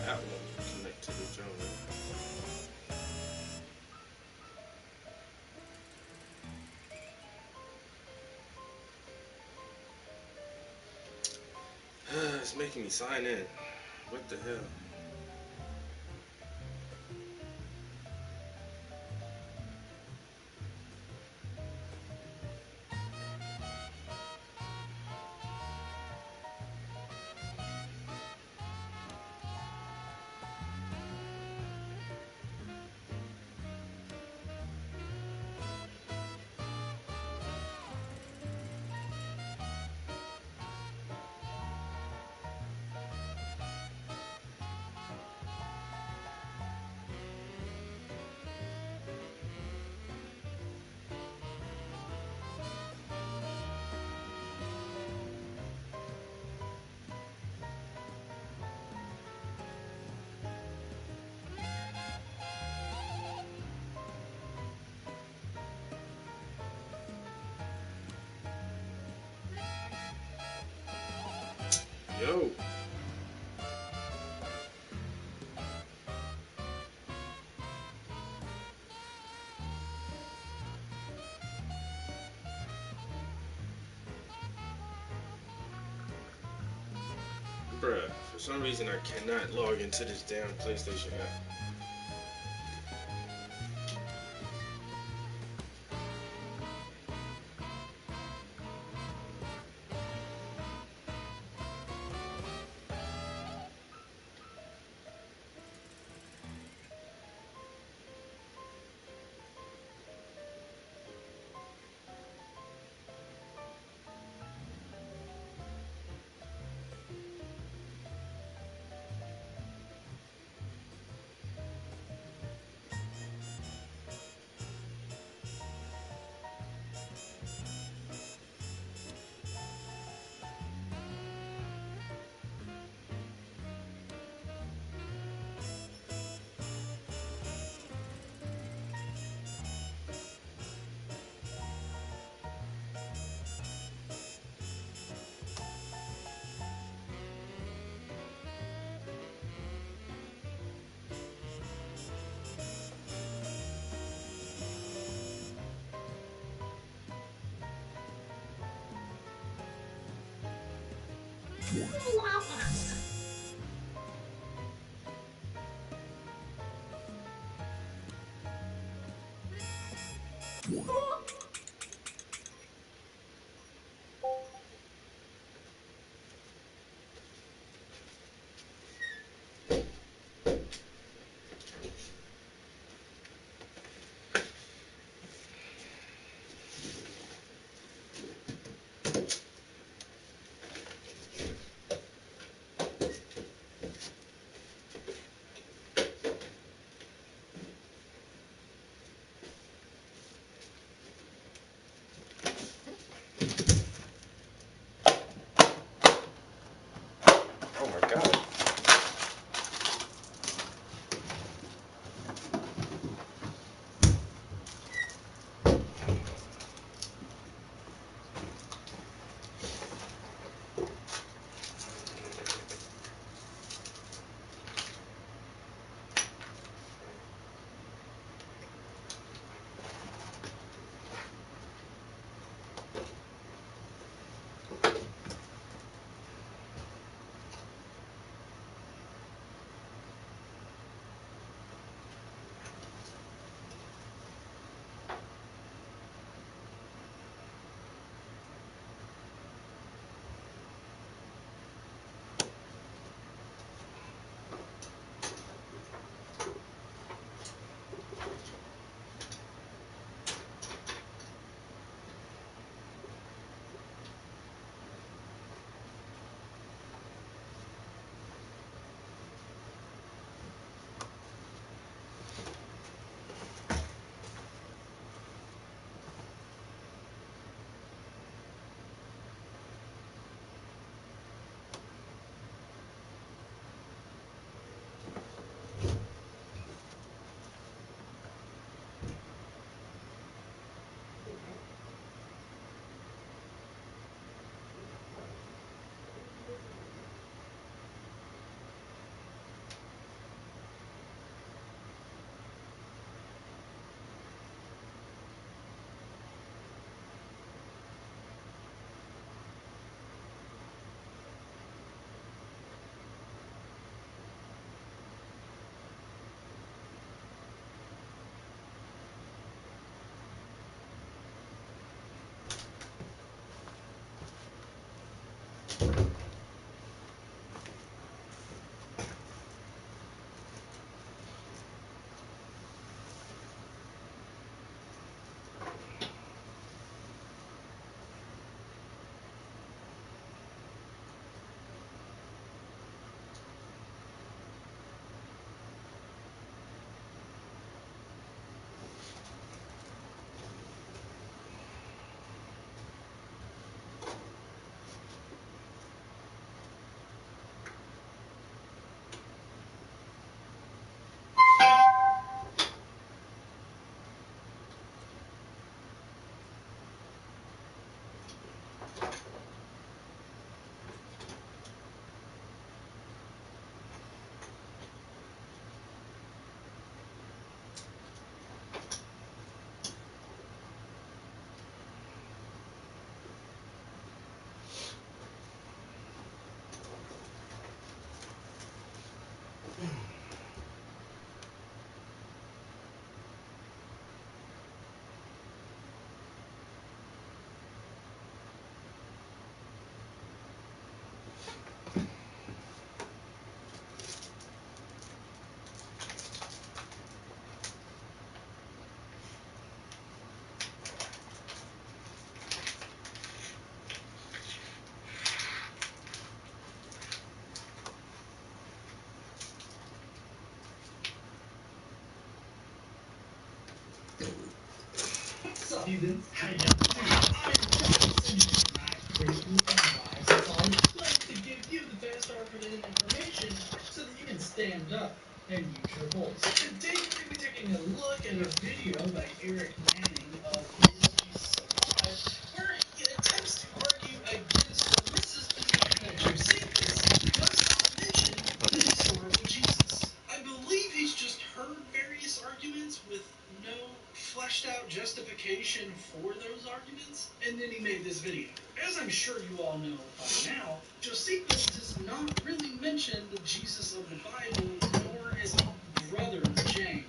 that one connect to the joint. It's making me sign in. What the hell? Yo. Bruh, for some reason I cannot log into this damn PlayStation app. Hayden. How you doing? I'm Josephus, not Christian advice. That's all. I'd like to give you the best archival information so that you can stand up and use your voice. Today we're going to be taking a look at a video by Eric Manning of Is Jesus Alive, where he attempts to argue against Larissa's position that Josephus does not mention the historical Jesus. I believe he's just heard various arguments with no fleshed out justification for those arguments, and then he made this video. As I'm sure you all know by now, Josephus does not really mention the Jesus of the Bible, nor his brother James.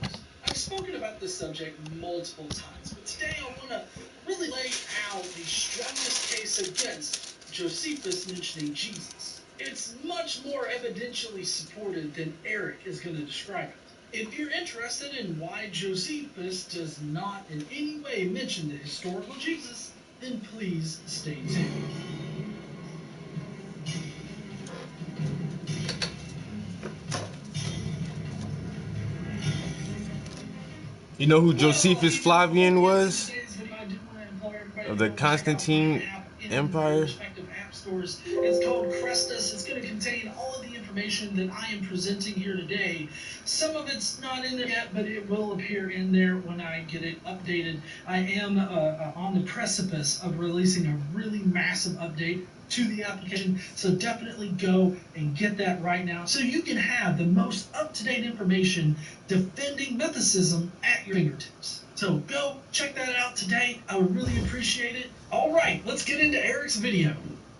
I've spoken about this subject multiple times, but today I want to really lay out the strongest case against Josephus mentioning Jesus. It's much more evidentially supported than Eric is going to describe it. If you're interested in why Josephus does not in any way mention the historical Jesus, then please stay tuned. You know who Josephus Flavian was? Of the Constantine Empire? It's called Crestus. It's going to contain all of the information that I am presenting here today. Some of it's not in there yet, but it will appear in there when I get it updated. I am on the precipice of releasing a really massive update to the application, so definitely go and get that right now so you can have the most up-to-date information defending mythicism at your fingertips. So go check that out today. I would really appreciate it. All right, let's get into Eric's video.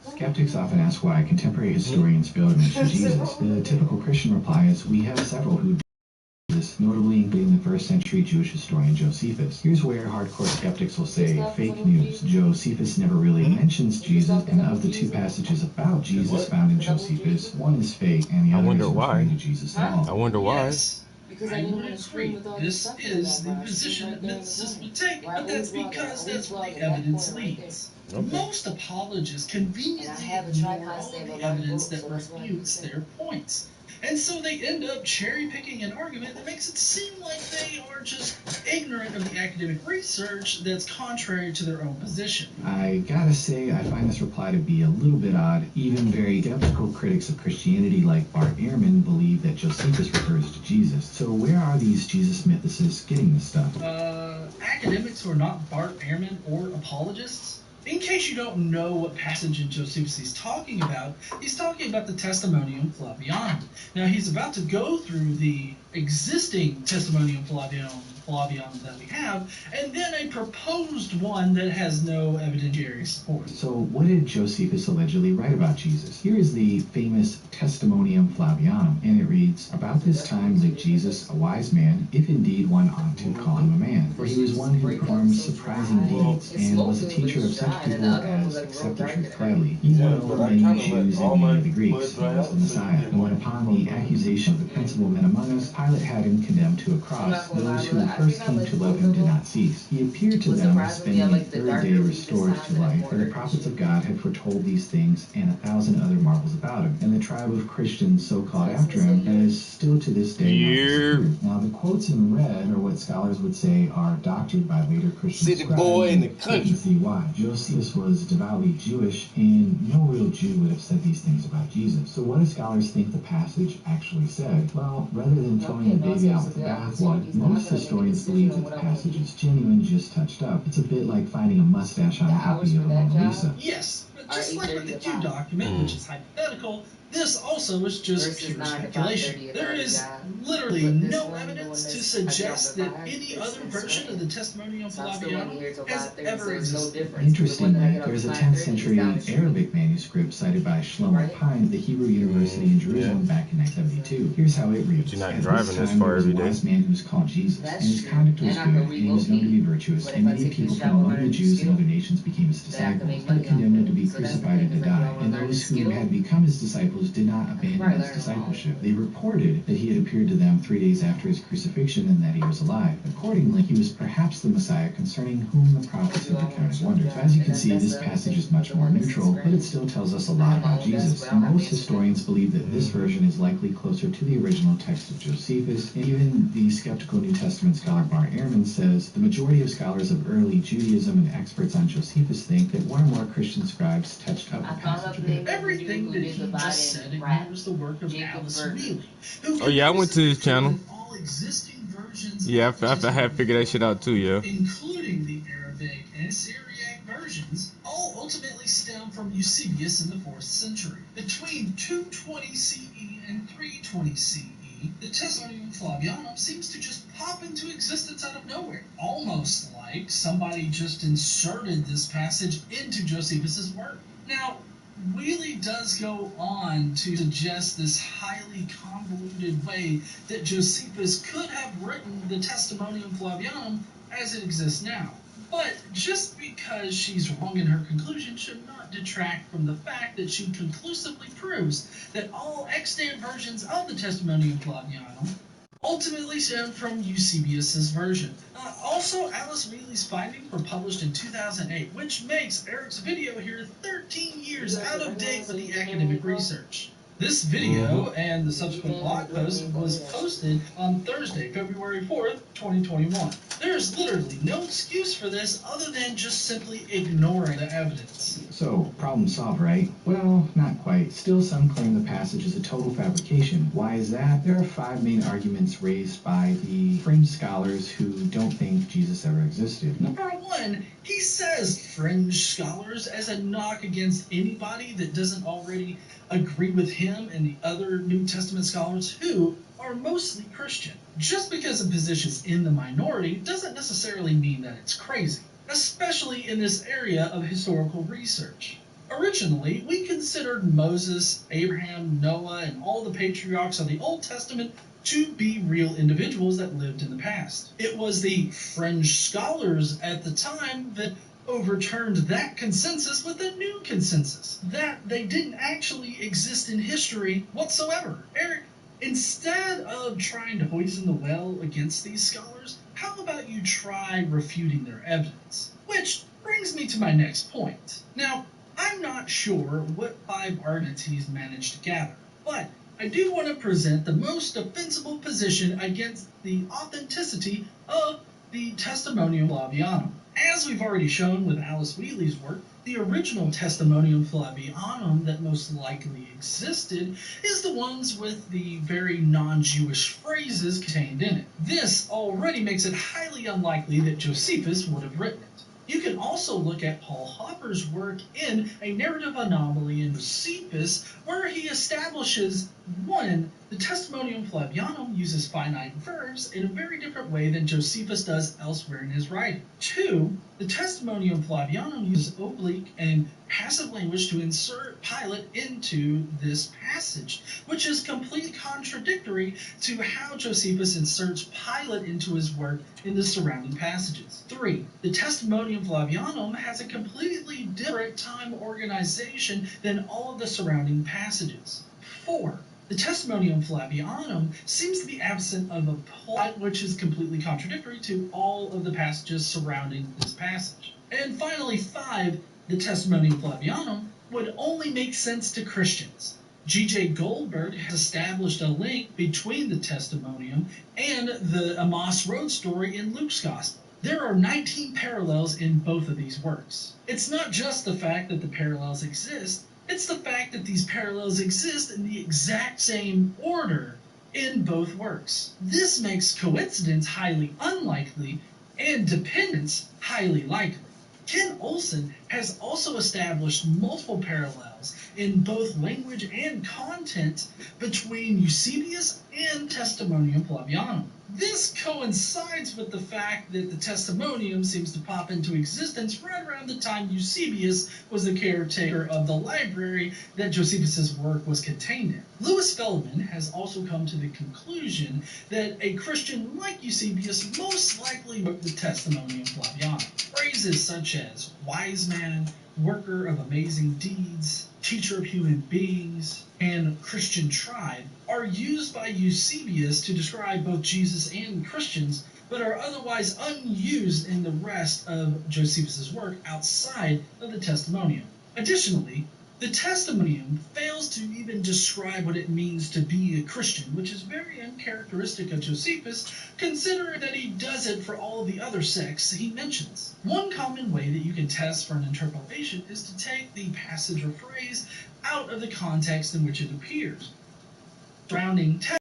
Skeptics often ask why contemporary historians fail to mention Jesus. The typical Christian reply is, we have several who do this, notably including the first century Jewish historian Josephus. Here's where hardcore skeptics will say, fake news. Josephus never really mentions Jesus, and of the two passages about Jesus found in Josephus, one is fake and the other isn't referring to Jesus at all. I wonder why. Yes. Because I would agree. This is the position that mythicists would take, but that's because that's where the evidence leads. Okay. Most apologists conveniently ignore all the evidence that refutes their points. And so they end up cherry-picking an argument that makes it seem like they are just ignorant of the academic research that's contrary to their own position. I gotta say, I find this reply to be a little bit odd. Even very skeptical critics of Christianity like Bart Ehrman believe that Josephus refers to Jesus. So where are these Jesus mythicists getting this stuff? Academics who are not Bart Ehrman or apologists? In case you don't know what passage in Josephus he's talking about the Testimonium Flavianum. Now he's about to go through the existing Testimonium Flavianum that we have, and then a proposed one that has no evidentiary support. So what did Josephus allegedly write about Jesus? Here is the famous Testimonium Flavianum, and it reads, about this time lived Jesus, a wise man, if indeed one ought to call him a man. For he was one who performed surprising deeds, and was a teacher of such people as accept the truth gladly. He won over many Jews and many of the Greeks. He was the Messiah. And when upon the accusation of the principal men among us, Pilate had him condemned to a cross, those who first came to love him did not cease. He appeared to them, spending the third day restored to life, for the prophets of God had foretold these things and 1,000 other marvels about him. And the tribe of Christians so called after him is still to this day not disappeared. Now the quotes in red are what scholars would say are doctored by later Christian City boy in the country. You see why. Josephus was devoutly Jewish, and no real Jew would have said these things about Jesus. So what do scholars think the passage actually said? Well, rather than throwing the baby out with the bathwater, most historians believe that the passage is genuine, just touched up. It's a bit like finding a mustache on a copy of the Mona Lisa. Yes, but just like with the Q document, which is hypothetical, this also is just pure speculation. There is literally no evidence to suggest that any other version of the Testimonium Flavianum has ever existed. Interestingly, there's a 10th century Arabic manuscript cited by Shlomo Pine at the Hebrew University in Jerusalem back in 1972. Here's how it reads. You're not At driving this this far every time, there was a day. wise man who was called Jesus, and his conduct was good, and he was known to be virtuous, and many people from among the Jews and other nations became his disciples, but condemned him to be crucified and to die. And though those who had become his disciples did not abandon his discipleship. They reported that he had appeared to them 3 days after his crucifixion and that he was alive. Accordingly, he was perhaps the Messiah concerning whom the prophets had recounted wonders. So as you can see, this passage is much more neutral, but it still tells us a lot about Jesus. And most historians believe that this version is likely closer to the original text of Josephus, and even the skeptical New Testament scholar Bart Ehrman says the majority of scholars of early Judaism and experts on Josephus think that one or more Christian scribes touched up the passage a bit. Everything that he just said ignores the work of Alice Wheely. Oh yeah, I went to his channel. All existing versions Yeah, I had to figure that shit out too, yeah. including the Arabic and Syriac versions, all ultimately stem from Eusebius in the 4th century. Between 220 CE and 320 CE, the Testimonium Flavianum seems to just pop into existence out of nowhere, almost like somebody just inserted this passage into Josephus's work. Now, Wheely does go on to suggest this highly convoluted way that Josephus could have written the Testimonium Flavianum as it exists now. But just because she's wrong in her conclusion should not detract from the fact that she conclusively proves that all extant versions of the Testimonium Flavianum ultimately stem from Eusebius's version. Also, Alice Wheely's findings were published in 2008, which makes Eric's video here 13 years out of date with the academic research. This video and the subsequent blog post was posted on Thursday, February 4th, 2021. There's literally no excuse for this other than just simply ignoring the evidence. So, problem solved, right? Well, not quite. Still, some claim the passage is a total fabrication. Why is that? There are 5 main arguments raised by the fringe scholars who don't think Jesus ever existed. Number 1, he says fringe scholars as a knock against anybody that doesn't already agree with him and the other New Testament scholars who are mostly Christian. Just because a position is in the minority doesn't necessarily mean that it's crazy, especially in this area of historical research. Originally, we considered Moses, Abraham, Noah, and all the patriarchs of the Old Testament to be real individuals that lived in the past. It was the fringe scholars at the time that overturned that consensus with a new consensus, that they didn't actually exist in history whatsoever. Eric, instead of trying to poison the well against these scholars, how about you try refuting their evidence? Which brings me to my next point. Now, I'm not sure what 5 arguments he's managed to gather, but I do want to present the most defensible position against the authenticity of the Testimonium Flavianum. As we've already shown with Alice Wheely's work, the original Testimonium Flavianum that most likely existed is the ones with the very non-Jewish phrases contained in it. This already makes it highly unlikely that Josephus would have written it. You can also look at Paul Hopper's work in A Narrative Anomaly in Josephus, where he establishes, 1, the Testimonium Flavianum uses finite verbs in a very different way than Josephus does elsewhere in his writing. 2, the Testimonium Flavianum uses oblique and passive language to insert Pilate into this passage, which is completely contradictory to how Josephus inserts Pilate into his work in the surrounding passages. 3, the Testimonium Flavianum has a completely different time organization than all of the surrounding passages. 4, the Testimonium Flavianum seems to be absent of a plot, which is completely contradictory to all of the passages surrounding this passage. And finally, 5, the Testimonium Flavianum would only make sense to Christians. G.J. Goldberg has established a link between the Testimonium and the Emmaus Road story in Luke's Gospel. There are 19 parallels in both of these works. It's not just the fact that the parallels exist, it's the fact that these parallels exist in the exact same order in both works. This makes coincidence highly unlikely and dependence highly likely. Ken Olson has also established multiple parallels in both language and content between Eusebius and Testimonium Flavianum. This coincides with the fact that the Testimonium seems to pop into existence right around the time Eusebius was the caretaker of the library that Josephus's work was contained in. Louis Feldman has also come to the conclusion that a Christian like Eusebius most likely wrote the Testimonium Flavianum. Phrases such as wise man man, worker of amazing deeds, teacher of human beings, and Christian tribe are used by Eusebius to describe both Jesus and Christians, but are otherwise unused in the rest of Josephus's work outside of the Testimonium. Additionally, the Testimonium fails to even describe what it means to be a Christian, which is very uncharacteristic of Josephus, considering that he does it for all of the other sects he mentions. One common way that you can test for an interpolation is to take the passage or phrase out of the context in which it appears. Surrounding text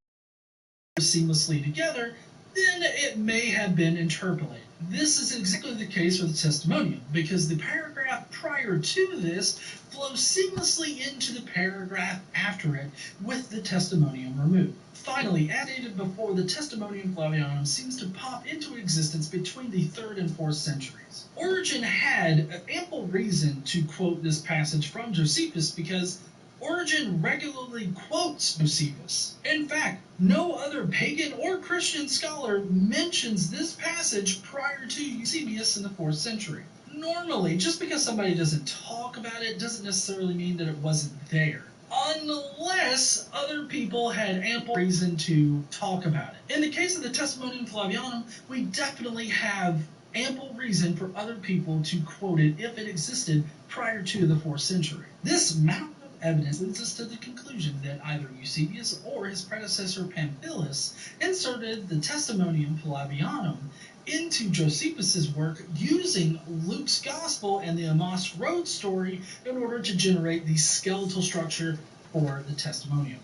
seamlessly together, then it may have been interpolated. This is exactly the case for the Testimonium, because the paragraph prior to this flows seamlessly into the paragraph after it with the Testimonium removed. Finally, as stated before, the Testimonium Flavianum seems to pop into existence between the 3rd and 4th centuries. Origen had ample reason to quote this passage from Josephus because Origen regularly quotes Josephus. In fact, no other pagan or Christian scholar mentions this passage prior to Eusebius in the 4th century. Normally, just because somebody doesn't talk about it doesn't necessarily mean that it wasn't there, unless other people had ample reason to talk about it. In the case of the Testimonium Flavianum, we definitely have ample reason for other people to quote it if it existed prior to the 4th century. This mountain evidence leads us to the conclusion that either Eusebius or his predecessor Pamphilus inserted the Testimonium Flavianum into Josephus's work using Luke's Gospel and the Emmaus Road story in order to generate the skeletal structure for the Testimonium.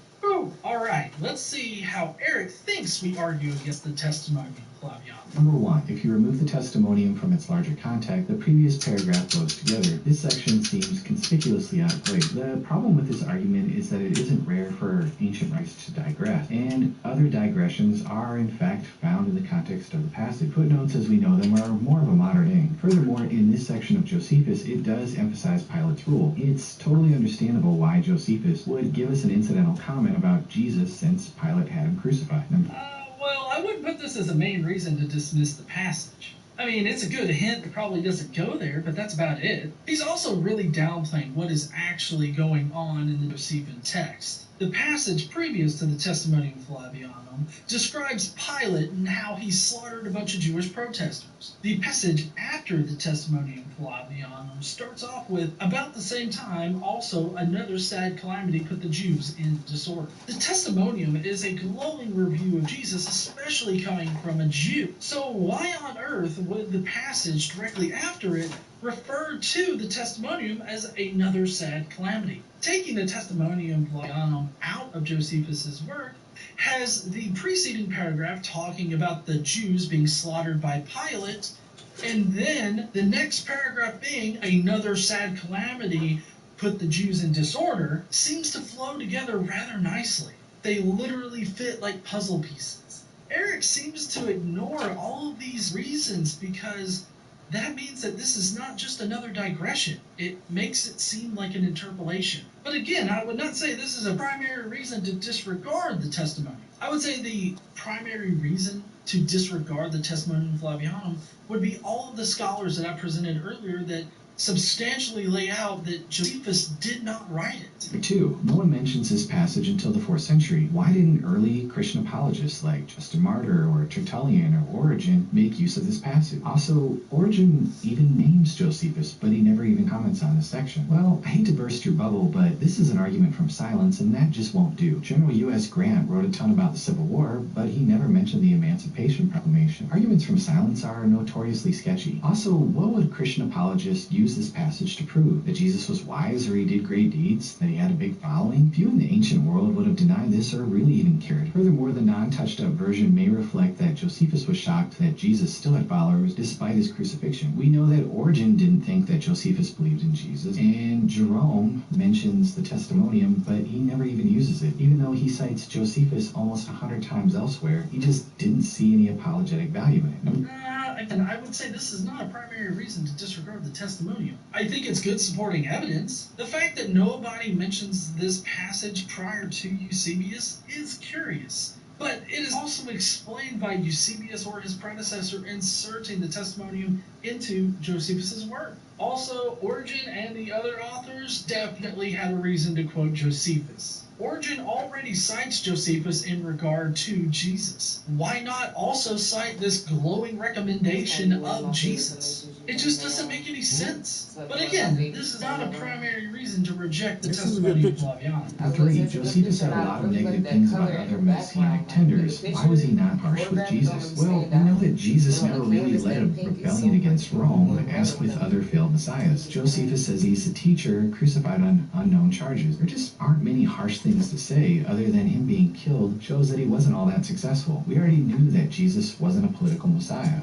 Alright, let's see how Eric thinks we argue against the Testimonium Flavianum. Number 1. If you remove the Testimonium from its larger context, the previous paragraph flows together. This section seems conspicuously out of place. The problem with this argument is that it isn't rare for ancient writers to digress, and other digressions are in fact found in the context of the passage. Footnotes, as we know them, are more of a modern thing. Furthermore, in this section of Josephus, it does emphasize Pilate's rule. It's totally understandable why Josephus would give us an incidental comment about Jesus since Pilate had him crucified. Well, I wouldn't put this as a main reason to dismiss the passage. I mean, it's a good hint that probably doesn't go there, but that's about it. He's also really downplaying what is actually going on in the Josephine text. The passage previous to the Testimonium Flavianum describes Pilate and how he slaughtered a bunch of Jewish protesters. The passage after the Testimonium Flavianum starts off with, about the same time, also another sad calamity put the Jews in disorder. The Testimonium is a glowing review of Jesus, especially coming from a Jew. So why on earth would the passage directly after it refer to the Testimonium as another sad calamity? Taking the Testimonium Flavianum out of Josephus's work has the preceding paragraph talking about the Jews being slaughtered by Pilate, and then the next paragraph being another sad calamity put the Jews in disorder, seems to flow together rather nicely. They literally fit like puzzle pieces. Eric seems to ignore all of these reasons because that means that this is not just another digression. It makes it seem like an interpolation. But again, I would not say this is a primary reason to disregard the testimony. I would say the primary reason to disregard the Testimonium Flavianum would be all of the scholars that I presented earlier that substantially lay out that Josephus did not write it. Number 2. No one mentions this passage until the 4th century. Why didn't early Christian apologists like Justin Martyr or Tertullian or Origen make use of this passage? Also, Origen even names Josephus, but he never even comments on this section. Well, I hate to burst your bubble, but this is an argument from silence, and that just won't do. General U.S. Grant wrote a ton about the Civil War, but he never mentioned the Emancipation Proclamation. Arguments from silence are notoriously sketchy. Also, what would Christian apologists use this passage to prove? That Jesus was wise or he did great deeds? That he had a big following? Few in the ancient world would have denied this or really even cared. Furthermore, the non-touched up version may reflect that Josephus was shocked that Jesus still had followers despite his crucifixion. We know that Origen didn't think that Josephus believed in Jesus, and Jerome mentions the Testimonium, but he never even uses it. Even though he cites Josephus almost 100 times elsewhere, he just didn't see any apologetic value in it. Again, I would say this is not a primary reason to disregard the Testimonium. I think it's good supporting evidence. The fact that nobody mentions this passage prior to Eusebius is curious. But it is also explained by Eusebius or his predecessor inserting the Testimonium into Josephus's work. Also, Origen and the other authors definitely had a reason to quote Josephus. Origen already cites Josephus in regard to Jesus. Why not also cite this glowing recommendation of Jesus? It just doesn't make any sense. But again, this is not a primary reason to reject the This is a good testimony of picture. Flaviana. After all, Josephus said a lot of negative things about other messianic tenders. Why was he not harsh with Jesus? Well, we know that Jesus never really led a rebellion against Rome, as with other failed messiahs. Josephus says he's a teacher crucified on unknown charges. There just aren't many harsh things to say, other than him being killed shows that he wasn't all that successful. We already knew that Jesus wasn't a political messiah.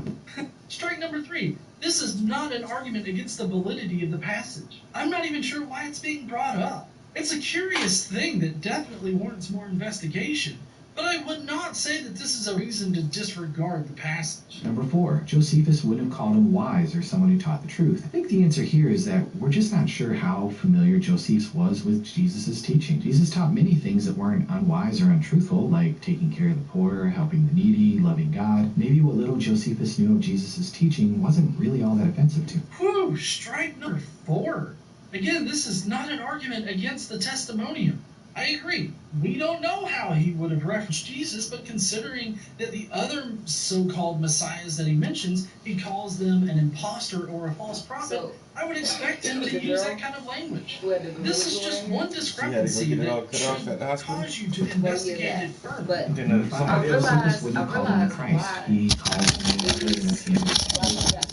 Strike number 3. This is not an argument against the validity of the passage. I'm not even sure why it's being brought up. It's a curious thing that definitely warrants more investigation, but I would not say that this is a reason to disregard the passage. Number 4, Josephus wouldn't have called him wise or someone who taught the truth. I think the answer here is that we're just not sure how familiar Josephus was with Jesus' teaching. Jesus taught many things that weren't unwise or untruthful, like taking care of the poor, helping the needy, loving God. Maybe what little Josephus knew of Jesus' teaching wasn't really all that offensive to him. Whew, strike number 4. Again, this is not an argument against the testimonium. I agree. We don't know how he would have referenced Jesus, but considering that the other so-called messiahs that he mentions, he calls them an impostor or a false prophet, I would expect him to use that kind of language. This is just one discrepancy that should cause you to investigate it further. But Number 5, Josephus wouldn't call him the Christ. He called him the Messiah.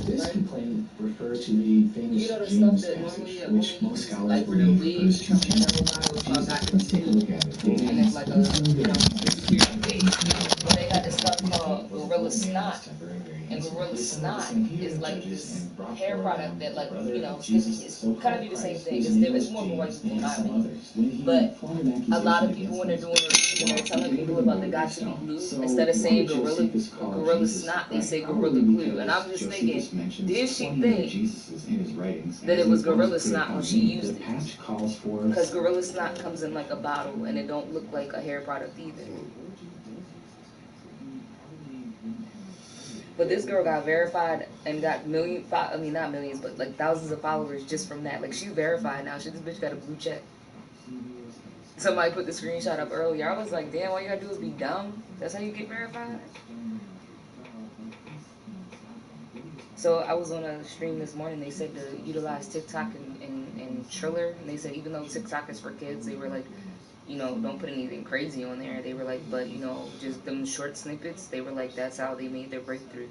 This complaint refers to the famous James passage, which most scholars believe refers to Jesus. Let's take a look at it. and it's like a, you know, but they got this stuff called Gorilla Snot, and Gorilla Snot is like this hair product that, like, you know, it's kind of do the same thing. It's more of a white people comment. But a lot of people, when they're doing it, when they're telling people about the Got to Be Glue, instead of saying Gorilla Snot, they say Gorilla Glue. And I'm just thinking, did she think that it was Gorilla Snot when she used it? Because Gorilla Snot comes in like a bottle, and it don't look like a hair product either. But this girl got verified and got not millions, but like thousands of followers just from that. Like, she's verified now. This bitch got a blue check. Somebody put the screenshot up earlier. I was like, damn, all you gotta do is be dumb. That's how you get verified? So I was on a stream this morning. They said to utilize TikTok and Triller. And they said even though TikTok is for kids, they were like, you know, don't put anything crazy on there. They were like, but, you know, just them short snippets, they were like, that's how they made their breakthrough.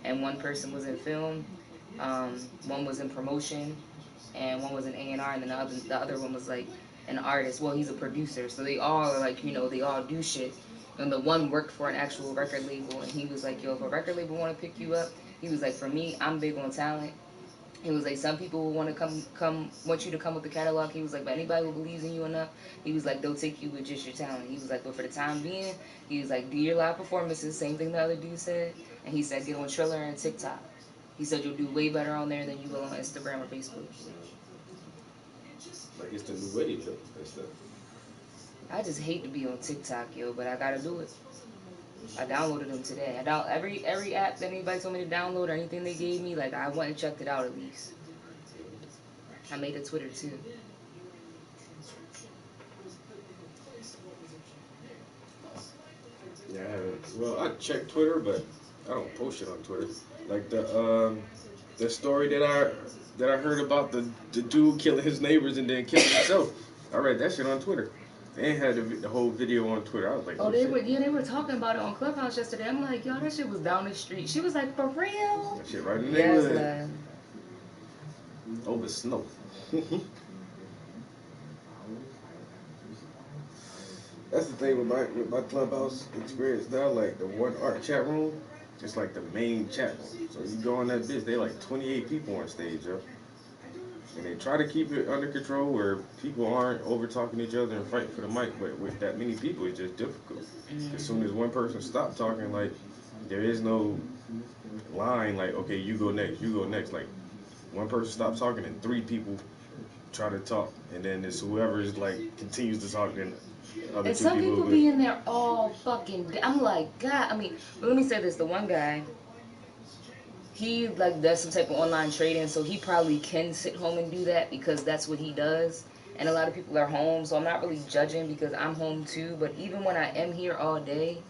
And one person was in film, one was in promotion, and one was in A&R, and then the other one was like an artist. Well, he's a producer, so they all are like, you know, they all do shit. And the one worked for an actual record label, and he was like, yo, if a record label want to pick you up, he was like, for me, I'm big on talent. He was like, some people will want to want you to come with the catalog. He was like, but anybody who believes in you enough, he was like, they'll take you with just your talent. He was like, but for the time being, he was like, do your live performances, same thing the other dude said. And he said, get on Triller and TikTok. He said, you'll do way better on there than you will on Instagram or Facebook. Like, it's the new wave, though. That's the... I just hate to be on TikTok, yo, but I gotta do it. I downloaded them today. Every app that anybody told me to download or anything they gave me, like, I went and checked it out at least. I made a Twitter too. Yeah, I haven't. Well, I check Twitter, but I don't post it on Twitter. Like the story that I heard about the dude killing his neighbors and then killing himself. I read that shit on Twitter. They had the whole video on Twitter. I was like, oh, they were talking about it on Clubhouse yesterday. I'm like, yo, that shit was down the street. She was like, for real? That shit right in the yes, neighborhood. Over snow. That's the thing with my Clubhouse experience now. Like, the one art chat room, it's like the main chat room. So you go on that bitch, they like 28 people on stage, yo. And they try to keep it under control where people aren't over talking each other and fighting for the mic, but with that many people, it's just difficult. As soon as one person stops talking, like, there is no line, like, okay, you go next. Like, one person stops talking and 3 people try to talk, and then it's whoever is, like, continues to talk, then other and 2 some people be in there all fucking day. I'm like, God, I mean, let me say this. The one guy, he like does some type of online trading, so he probably can sit home and do that because that's what he does. And a lot of people are home, so I'm not really judging because I'm home too. But even when I am here all day,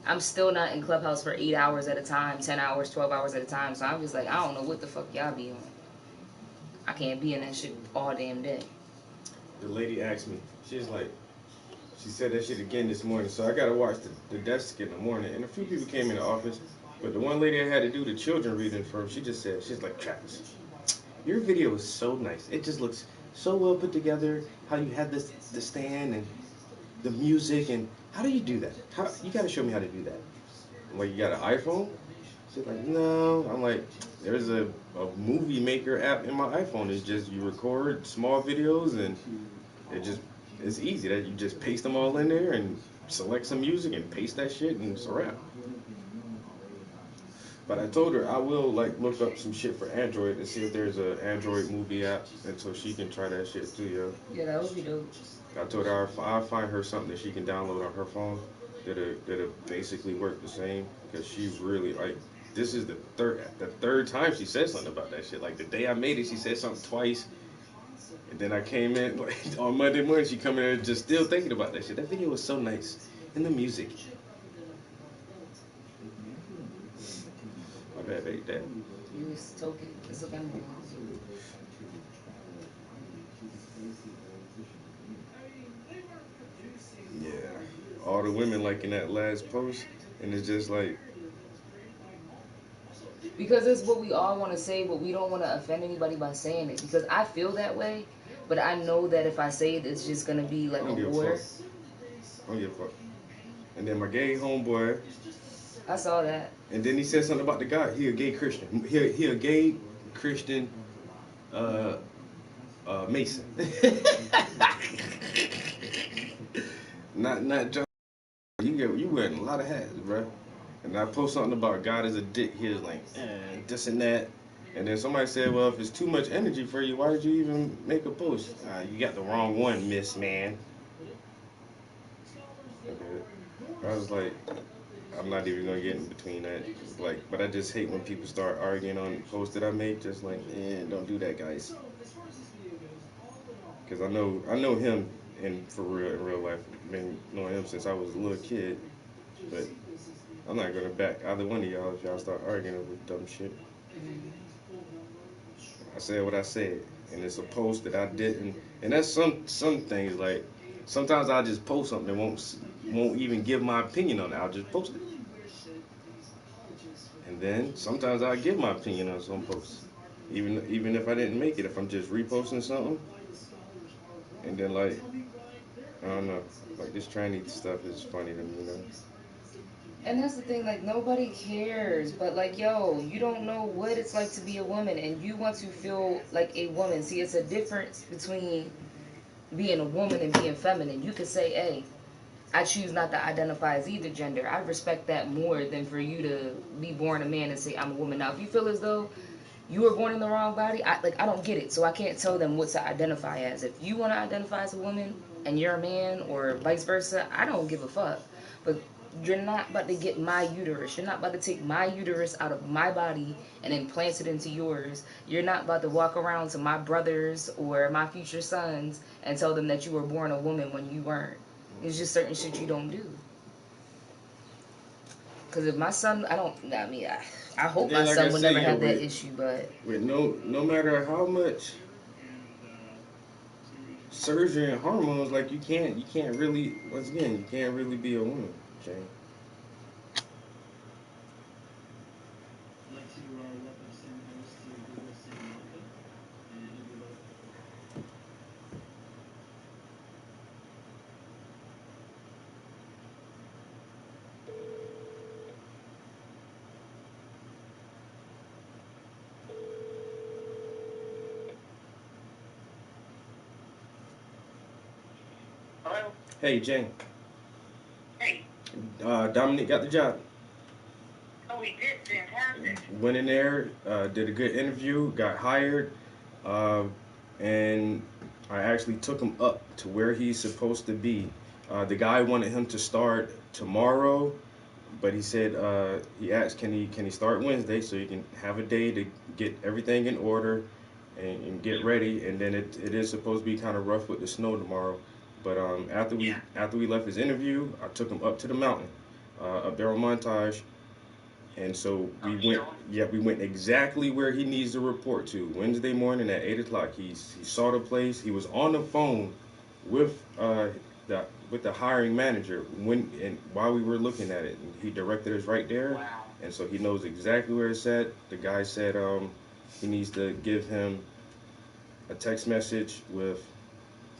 I'm still not in Clubhouse for 8 hours at a time, 10 hours, 12 hours at a time. So I'm just like, I don't know what the fuck y'all be on. I can't be in that shit all damn day. The lady asked me, she's like, she said that shit again this morning, so I gotta watch the desk in the morning. And a few people came in the office, but the one lady I had to do the children reading for, she just said, she's like, Travis, your video is so nice. It just looks so well put together. How you had this the stand and the music, and how do you do that? How you gotta show me how to do that. I'm like, you got an iPhone? She's like, no. I'm like, there's a movie maker app in my iPhone. It's just you record small videos and it's easy. That you just paste them all in there and select some music and paste that shit and it's a wrap. But I told her I will like look up some shit for Android and see if there's an Android movie app, and so she can try that shit too, yo. Yeah, that would be dope. I told her I'll find her something that she can download on her phone that'll basically work the same, because she's really like, this is the third time she said something about that shit. Like the day I made it, she said something twice, and then I came in like, on Monday morning. She come in just still thinking about that shit. That video was so nice, and the music. My bad, ate that. You was talking. It's okay. Yeah, all the women liking that last post, and it's just like, Because it's what we all want to say, but we don't want to offend anybody by saying it. Because I feel that way, but I know that if I say it, it's just gonna be like I don't a give a war. fuck. I don't give a fuck. And then my gay homeboy, I saw that. and then he said something about the guy. He a gay Christian. He a gay Christian Mason. not John. You wearing a lot of hats, bro. And I post something about God is a dick. He was like, this and that. And then somebody said, well, if it's too much energy for you, why did you even make a post? You got the wrong one, Miss Man. Okay. I was like, I'm not even gonna get in between that. Like, but I just hate when people start arguing on posts that I make. Just like, don't do that, guys. Because I know him, and for real, in real life, been knowing him since I was a little kid. But I'm not gonna back either one of y'all if y'all start arguing over dumb shit. I said what I said, and it's a post that I didn't. And that's some things, like sometimes I just post something and won't even give my opinion on it. I'll just post it. And then sometimes I'll give my opinion on some posts, even if I didn't make it. If I'm just reposting something, and then like, I don't know, like this tranny stuff is funny to me, you know. And that's the thing, like, nobody cares, but, like, yo, you don't know what it's like to be a woman, and you want to feel like a woman. See, it's a difference between being a woman and being feminine. You could say, hey, I choose not to identify as either gender. I respect that more than for you to be born a man and say, I'm a woman. Now, if you feel as though you were born in the wrong body, I don't get it, so I can't tell them what to identify as. If you want to identify as a woman and you're a man, or vice versa, I don't give a fuck. But you're not about to get my uterus. You're not about to take my uterus out of my body and implant it into yours. You're not about to walk around to my brothers or my future sons and tell them that you were born a woman when you weren't. It's just certain shit you don't do. Because if my son, I hope my son would never have that issue, but with no matter how much surgery and hormones, like you can't really, once again, you can't really be a woman, Jay. Hello? Hey, Jane. Hey. Dominic got the job. Oh, he did? Fantastic. Went in there, did a good interview, got hired, and I actually took him up to where he's supposed to be. The guy wanted him to start tomorrow, but he said he asked can he start Wednesday so he can have a day to get everything in order and get ready, and then it is supposed to be kind of rough with the snow tomorrow. But after we left his interview, I took him up to the mountain, up there on Montage, and so we went exactly where he needs to report to. Wednesday morning at 8 o'clock, he saw the place. He was on the phone with the hiring manager while we were looking at it. And he directed us right there, Wow. and so he knows exactly where it's at. The guy said he needs to give him a text message with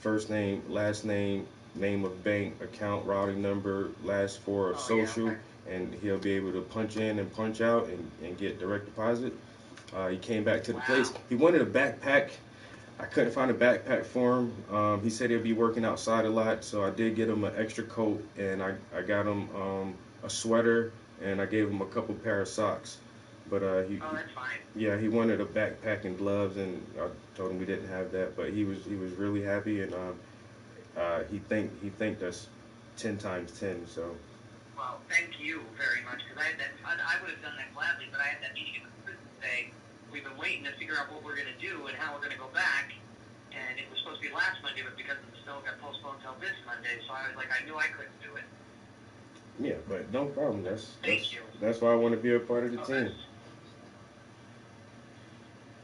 first name, last name, name of bank, account, routing number, last four of social, and he'll be able to punch in and punch out and get direct deposit. He came back to the place. He wanted a backpack. I couldn't find a backpack for him. He said he'll be working outside a lot, so I did get him an extra coat, and I got him a sweater, and I gave him a couple pair of socks. But that's fine. yeah, he wanted a backpack and gloves, and I told him we didn't have that. But he was really happy, and he thanked us 10 times 10. So. Well, thank you very much, because I would have done that gladly, but I had that meeting in the prison today. We've been waiting to figure out what we're going to do and how we're going to go back, and it was supposed to be last Monday, but because of the snow, it got postponed until this Monday, so I was like, I knew I couldn't do it. Yeah, but no problem. Thank you. That's why I want to be a part of the team.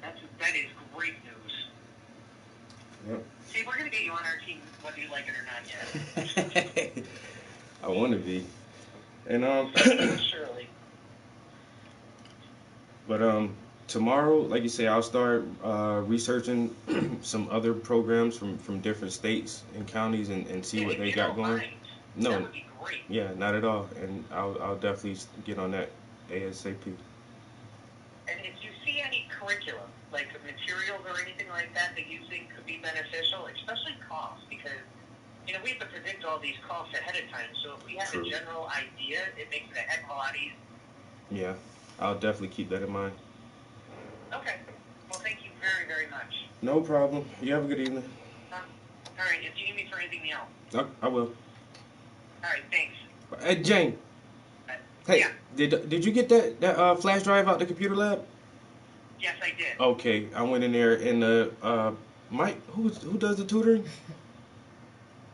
That is great news. Yep. See, we're going to get you on our team whether you like it or not yet. I want to be. And Surely. But tomorrow, like you say, I'll start researching some other programs from different states and counties and see what they got going. Mind, No, that would be great. yeah, not at all. And I'll definitely get on that ASAP. And if you see any curriculum, like materials or anything like that you think could be beneficial, especially costs, because we have to predict all these costs ahead of time. So if we have True. a general idea, it makes it a heck of a lot easier. Yeah, I'll definitely keep that in mind. Okay. Well, thank you very, very much. No problem. You have a good evening. All right. If you need me for anything else. I will. All right. Thanks. Hey, Jane. Hey, Yeah. did you get that flash drive out the computer lab? Yes, I did. Okay, I went in there and Mike, who does the tutoring?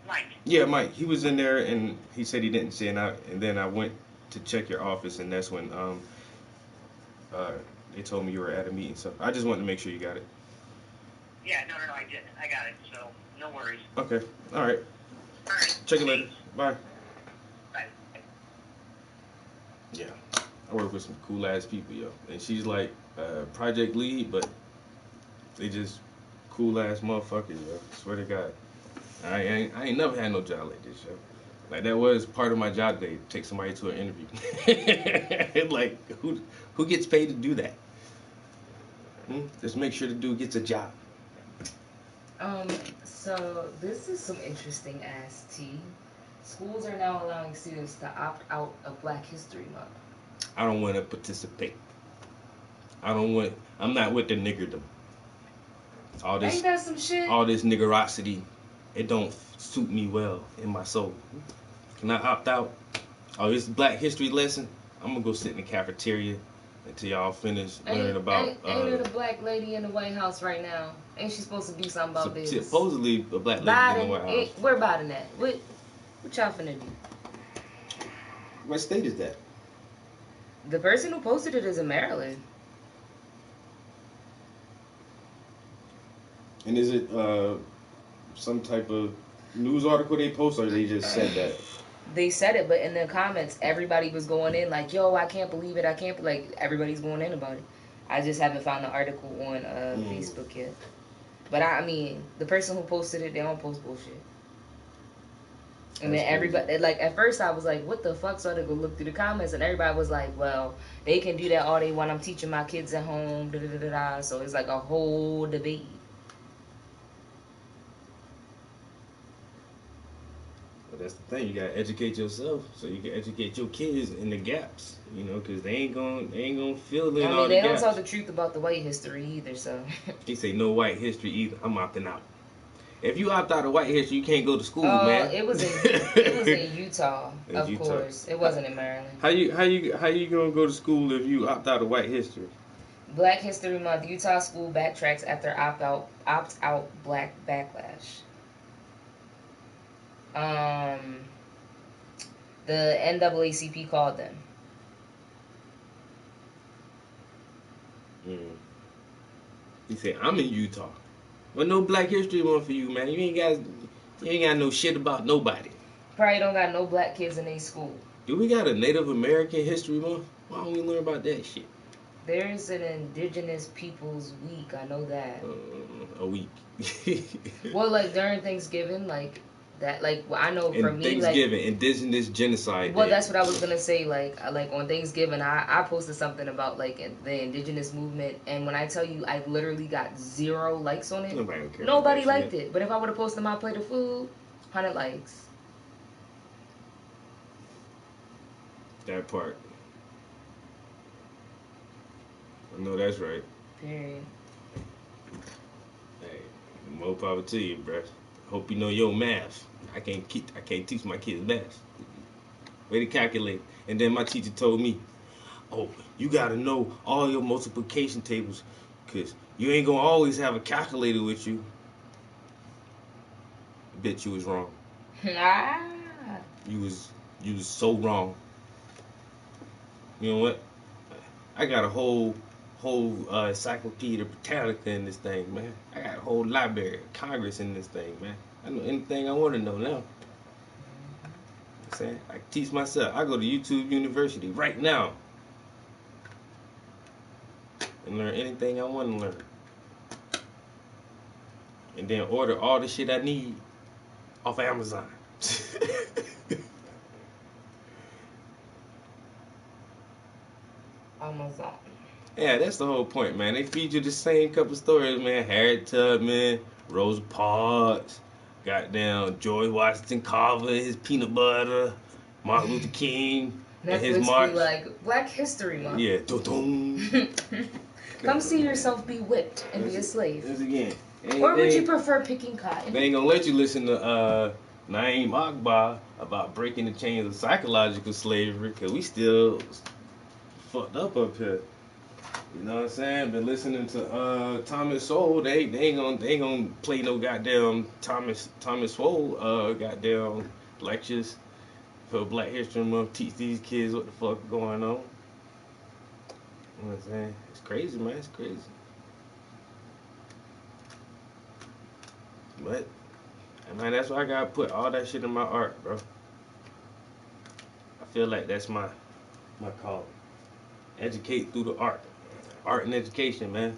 Mike. Yeah, Mike. He was in there and he said he didn't see it, and then I went to check your office, and that's when they told me you were at a meeting. So I just wanted to make sure you got it. Yeah. No, I didn't. I got it. So no worries. Okay. All right. All right. Check it later. Thanks. Bye. Bye. Yeah, I work with some cool ass people, yo. And she's like project lead, but they just cool ass motherfuckers, yo. Swear to God. I ain't never had no job like this, yo. Like that was part of my job today, take somebody to an interview. Like who gets paid to do that? Just make sure the dude gets a job. So this is some interesting ass tea. Schools are now allowing students to opt out of Black History Month. I don't want to participate. I'm not with the niggerdom. All this Ain't that some shit? all this niggerosity, it don't suit me well in my soul. Can I opt out? Oh, this Black History lesson? I'm gonna go sit in the cafeteria until y'all finish learning about. Ain't there a black lady in the White House right now? Ain't she supposed to do something about this? Supposedly a black lady Biden, in the White House. where Biden at? What y'all finna do? What state is that? The person who posted it is in Maryland. And is it some type of news article they post, or they just said that? They said it, but in the comments, everybody was going in like, "Yo, I can't believe it! I can't like." Everybody's going in about it. I just haven't found the article on Facebook yet. But I mean, the person who posted it, they don't post bullshit. And then everybody, like, at first I was like, what the fuck? So I had to go look through the comments, and everybody was like, well, they can do that all they want. I'm teaching my kids at home, da da da da. So it's like a whole debate. But that's the thing, you gotta educate yourself so you can educate your kids in the gaps, you know, because they ain't gonna fill in all the They gaps. don't tell the truth about the white history either, so. They say no white history either. I'm opting out. If you opt out of white history, you can't go to school, Oh, man. it was in Utah, In of Utah. course. It wasn't in Maryland. How you gonna go to school if you opt out of white history? Black History Month. Utah school backtracks after opt out black backlash. The NAACP called them. He said, "I'm in Utah. Well, no Black History Month for you, man. You ain't got no shit about nobody. Probably don't got no black kids in their school. Do we got a Native American History Month? Why don't we learn about that shit? There's an Indigenous Peoples Week. I know that. A week. Well, like during Thanksgiving, like that. Like I know for and me, Thanksgiving, like Indigenous Genocide well, Day. that's what I was gonna say. Like on Thanksgiving, I posted something about like the Indigenous movement, and when I tell you, I literally got 0 likes on it. Nobody liked it. But if I would have posted my plate of food, 100 likes. That part. I know that's right. Period. Hey, more power to you, bruh. Hope you know your math. I can't teach my kids math. Way to calculate. And then my teacher told me, "Oh, you gotta know all your multiplication tables, cause you ain't gonna always have a calculator with you." I bet you was wrong. You was so wrong. You know what? I got a whole Encyclopedia Britannica in this thing, man. I got a whole Library of Congress in this thing, man. I know anything I want to know now. I'm saying I can teach myself. I go to YouTube University right now and learn anything I want to learn, and then order all the shit I need off of Amazon. Amazon. Yeah, that's the whole point, man. They feed you the same couple stories, man. Harriet Tubman, Rosa Parks, goddamn George Washington Carver, his peanut butter, Martin Luther King, and his Netflix march. be like Black History Month. Yeah, dum-dum. Come see yourself be whipped and be a slave. This again. Or would you prefer picking cotton? They ain't gonna let you listen to Naeem Akbar about breaking the chains of psychological slavery, cause we still fucked up here. You know what I'm saying? Been listening to Thomas Sowell. They ain't gonna play no goddamn Thomas Sowell goddamn lectures for Black History Month. Teach these kids what the fuck going on. You know what I'm saying? It's crazy, man. It's crazy. But man, that's why I gotta put all that shit in my art, bro. I feel like that's my calling. Educate through the art. Art and education, man.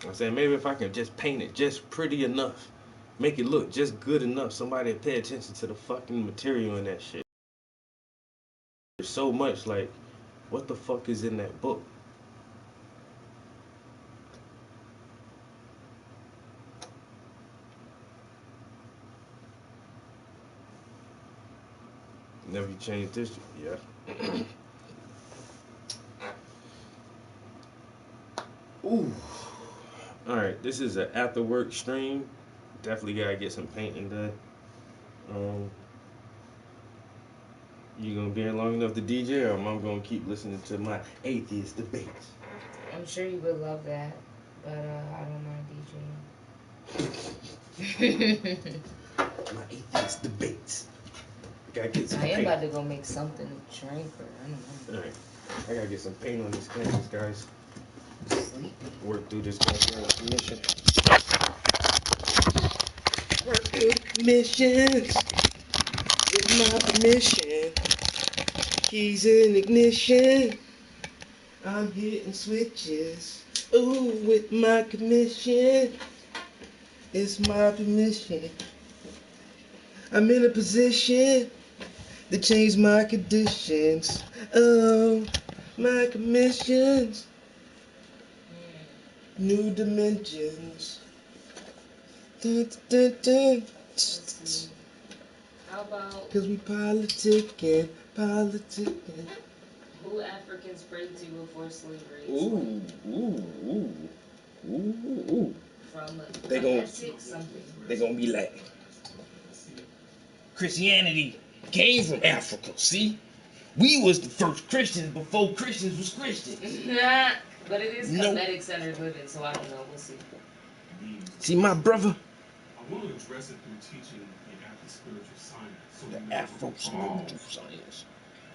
I'm saying maybe if I can just paint it just pretty enough, make it look just good enough, somebody will pay attention to the fucking material in that shit. There's so much like, what the fuck is in that book? Never you change this, yeah. Ooh. Alright, this is an after work stream. Definitely gotta get some painting done. You gonna be here long enough to DJ, or am I gonna keep listening to my atheist debates? I'm sure you would love that, but I don't mind DJing. My atheist debates. Gotta get some I am paint. about to go make something to drink, or I don't know. Alright, I gotta get some paint on this canvas, guys. Sleepy. Work through this goddamn mission. Work through missions with my permission. Keys in ignition. I'm hitting switches. Ooh, with my commission. It's my permission. I'm in a position to change my conditions. Oh, my commissions. New dimensions. Dun, dun, dun. How about Cause we politicking. who Africans prayed to before slavery? Ooh. from they gonna Essex something. they gonna be like, Christianity came from Africa. See, we was the first Christians before Christians was Christians. But it is Kemetic centered living, so I don't know. We'll see. See, my brother. I want to address it through teaching the Afro-spiritual science. So The Afro-spiritual science.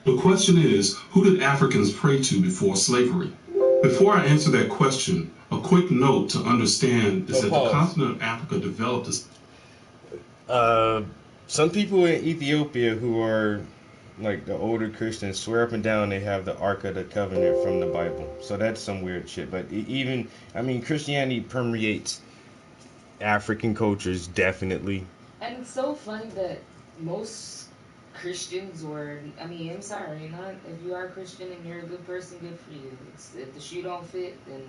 the question is, who did Africans pray to before slavery? Before I answer that question, a quick note to understand is that the continent of Africa developed as... Some people in Ethiopia who are like the older Christians swear up and down they have the Ark of the Covenant from the Bible. So that's some weird shit. But Christianity permeates African cultures, definitely. And it's so funny that most Christians, I'm sorry, not if you are a Christian and you're a good person, good for you. If the shoe don't fit, then,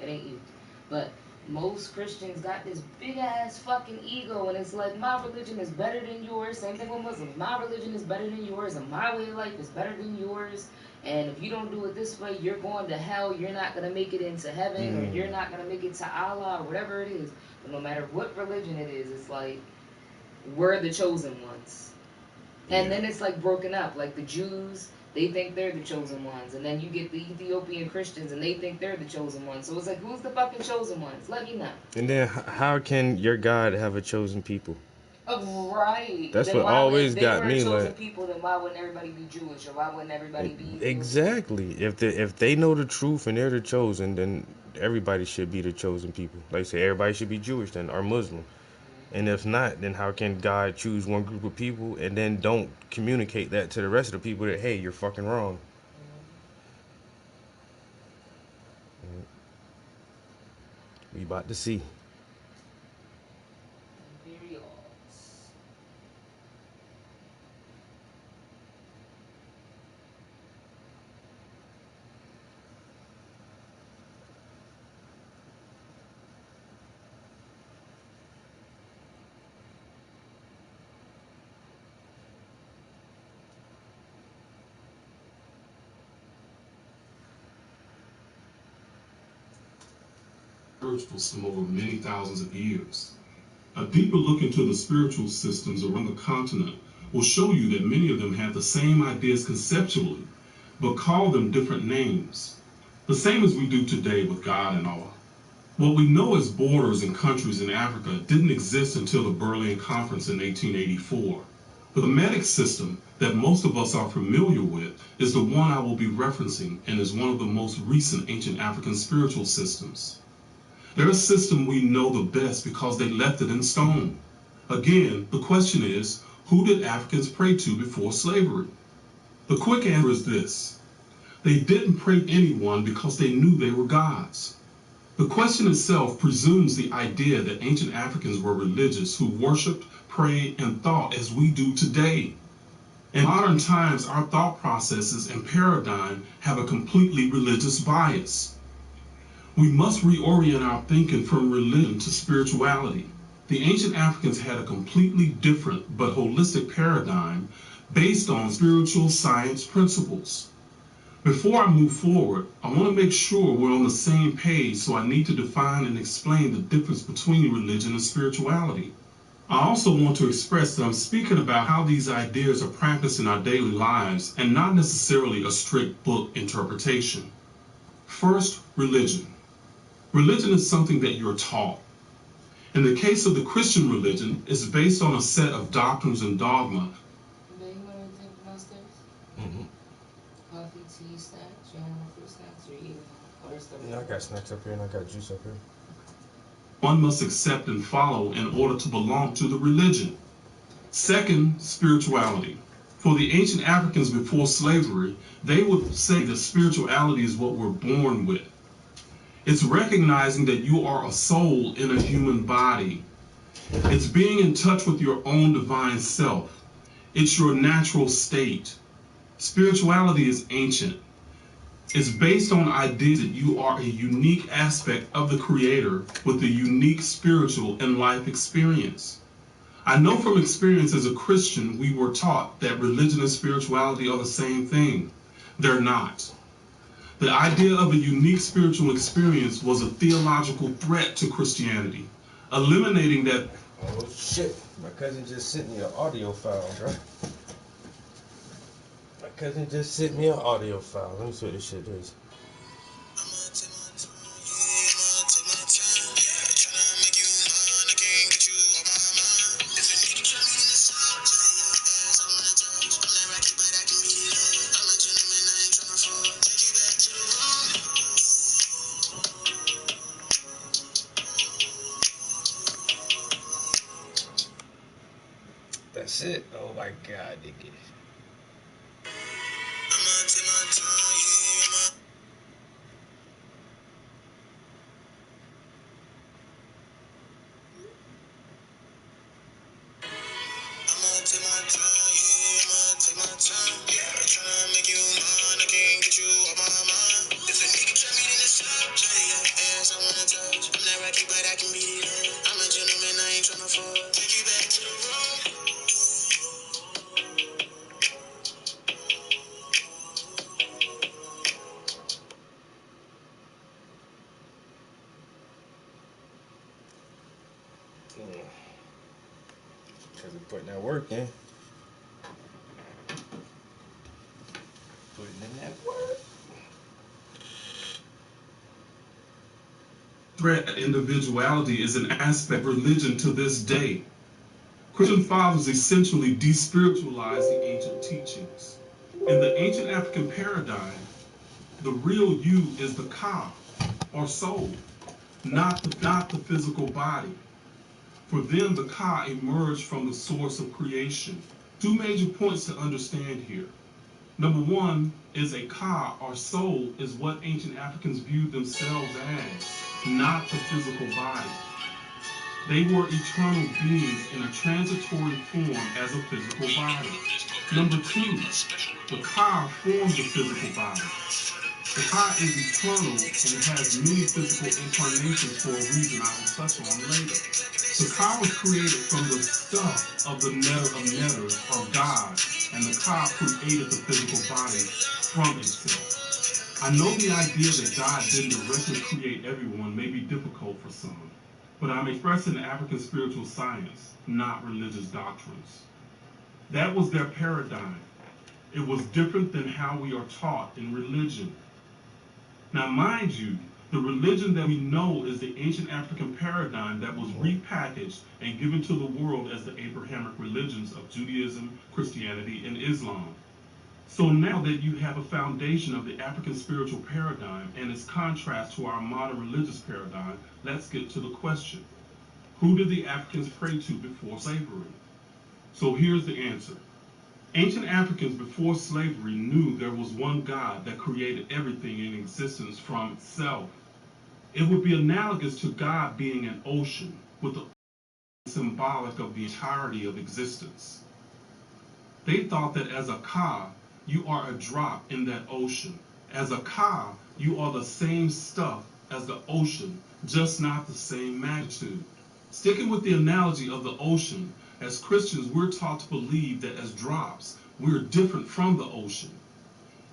it ain't you. But most Christians got this big ass fucking ego, and it's like, my religion is better than yours. Same thing with Muslims. My religion is better than yours, and my way of life is better than yours. And if you don't do it this way, you're going to hell. You're not going to make it into heaven, or you're not going to make it to Allah, or whatever it is. But no matter what religion it is, it's like, we're the chosen ones. And then it's like broken up. Like the Jews, they think they're the chosen ones. And then you get the Ethiopian Christians, and they think they're the chosen ones. So it's like, who's the fucking chosen ones? Let me know. And then how can your God have a chosen people? Right. That's then what always got me chosen like. People, then why wouldn't everybody be Jewish, or why wouldn't everybody be Exactly. If they know the truth and they're the chosen, then everybody should be the chosen people. Like I say, everybody should be Jewish then, or Muslim. And if not, then how can God choose one group of people and then don't communicate that to the rest of the people that, hey, you're fucking wrong? We about to see. From over many thousands of years. A deeper look into the spiritual systems around the continent will show you that many of them had the same ideas conceptually, but called them different names, the same as we do today with God and Allah. What we know as borders and countries in Africa didn't exist until the Berlin Conference in 1884. The Kemetic system that most of us are familiar with is the one I will be referencing, and is one of the most recent ancient African spiritual systems. They're a system we know the best because they left it in stone. Again, the question is, who did Africans pray to before slavery? The quick answer is this: they didn't pray to anyone because they knew they were gods. The question itself presumes the idea that ancient Africans were religious who worshipped, prayed, and thought as we do today. In modern times, our thought processes and paradigm have a completely religious bias. We must reorient our thinking from religion to spirituality. The ancient Africans had a completely different but holistic paradigm based on spiritual science principles. Before I move forward, I want to make sure we're on the same page, so I need to define and explain the difference between religion and spirituality. I also want to express that I'm speaking about how these ideas are practiced in our daily lives and not necessarily a strict book interpretation. First, religion. Religion is something that you're taught. In the case of the Christian religion, it's based on a set of doctrines and dogma. Coffee, tea, snacks, you want fruit snacks, or eating other stuff? I got snacks up here and I got juice up here. One must accept and follow in order to belong to the religion. Second, spirituality. For the ancient Africans before slavery, they would say that spirituality is what we're born with. It's recognizing that you are a soul in a human body. It's being in touch with your own divine self. It's your natural state. Spirituality is ancient. It's based on ideas that you are a unique aspect of the Creator with a unique spiritual and life experience. I know from experience as a Christian, we were taught that religion and spirituality are the same thing. They're not. The idea of a unique spiritual experience was a theological threat to Christianity. Eliminating that. Oh shit, my cousin just sent me an audio file, bro. My cousin just sent me an audio file. Let me see what this shit is. That's it. Oh my god, nigga. Cousin putting that work in. Putting in that work. Threat to individuality is an aspect of religion to this day. Christian fathers essentially despiritualized the ancient teachings. In the ancient African paradigm, the real you is the ka, or soul, not the physical body. For them, the ka emerged from the source of creation. Two major points to understand here. Number one is a ka, or soul, is what ancient Africans viewed themselves as, not the physical body. They were eternal beings in a transitory form as a physical body. Number two, the ka forms the physical body. The ka is eternal and it has many physical incarnations for a reason I will touch on later. The ka was created from the stuff of the netter of netters, or God, and the ka created the physical body from itself. I know the idea that God didn't directly create everyone may be difficult for some, but I'm expressing African spiritual science, not religious doctrines. That was their paradigm. It was different than how we are taught in religion. Now, mind you, the religion that we know is the ancient African paradigm that was repackaged and given to the world as the Abrahamic religions of Judaism, Christianity, and Islam. So now that you have a foundation of the African spiritual paradigm and its contrast to our modern religious paradigm, let's get to the question. Who did the Africans pray to before slavery? So here's the answer. Ancient Africans before slavery knew there was one God that created everything in existence from itself. It would be analogous to God being an ocean, with the symbolic of the entirety of existence. They thought that as a ka, you are a drop in that ocean. As a ka, you are the same stuff as the ocean, just not the same magnitude. Sticking with the analogy of the ocean, as Christians, we're taught to believe that as drops, we're different from the ocean.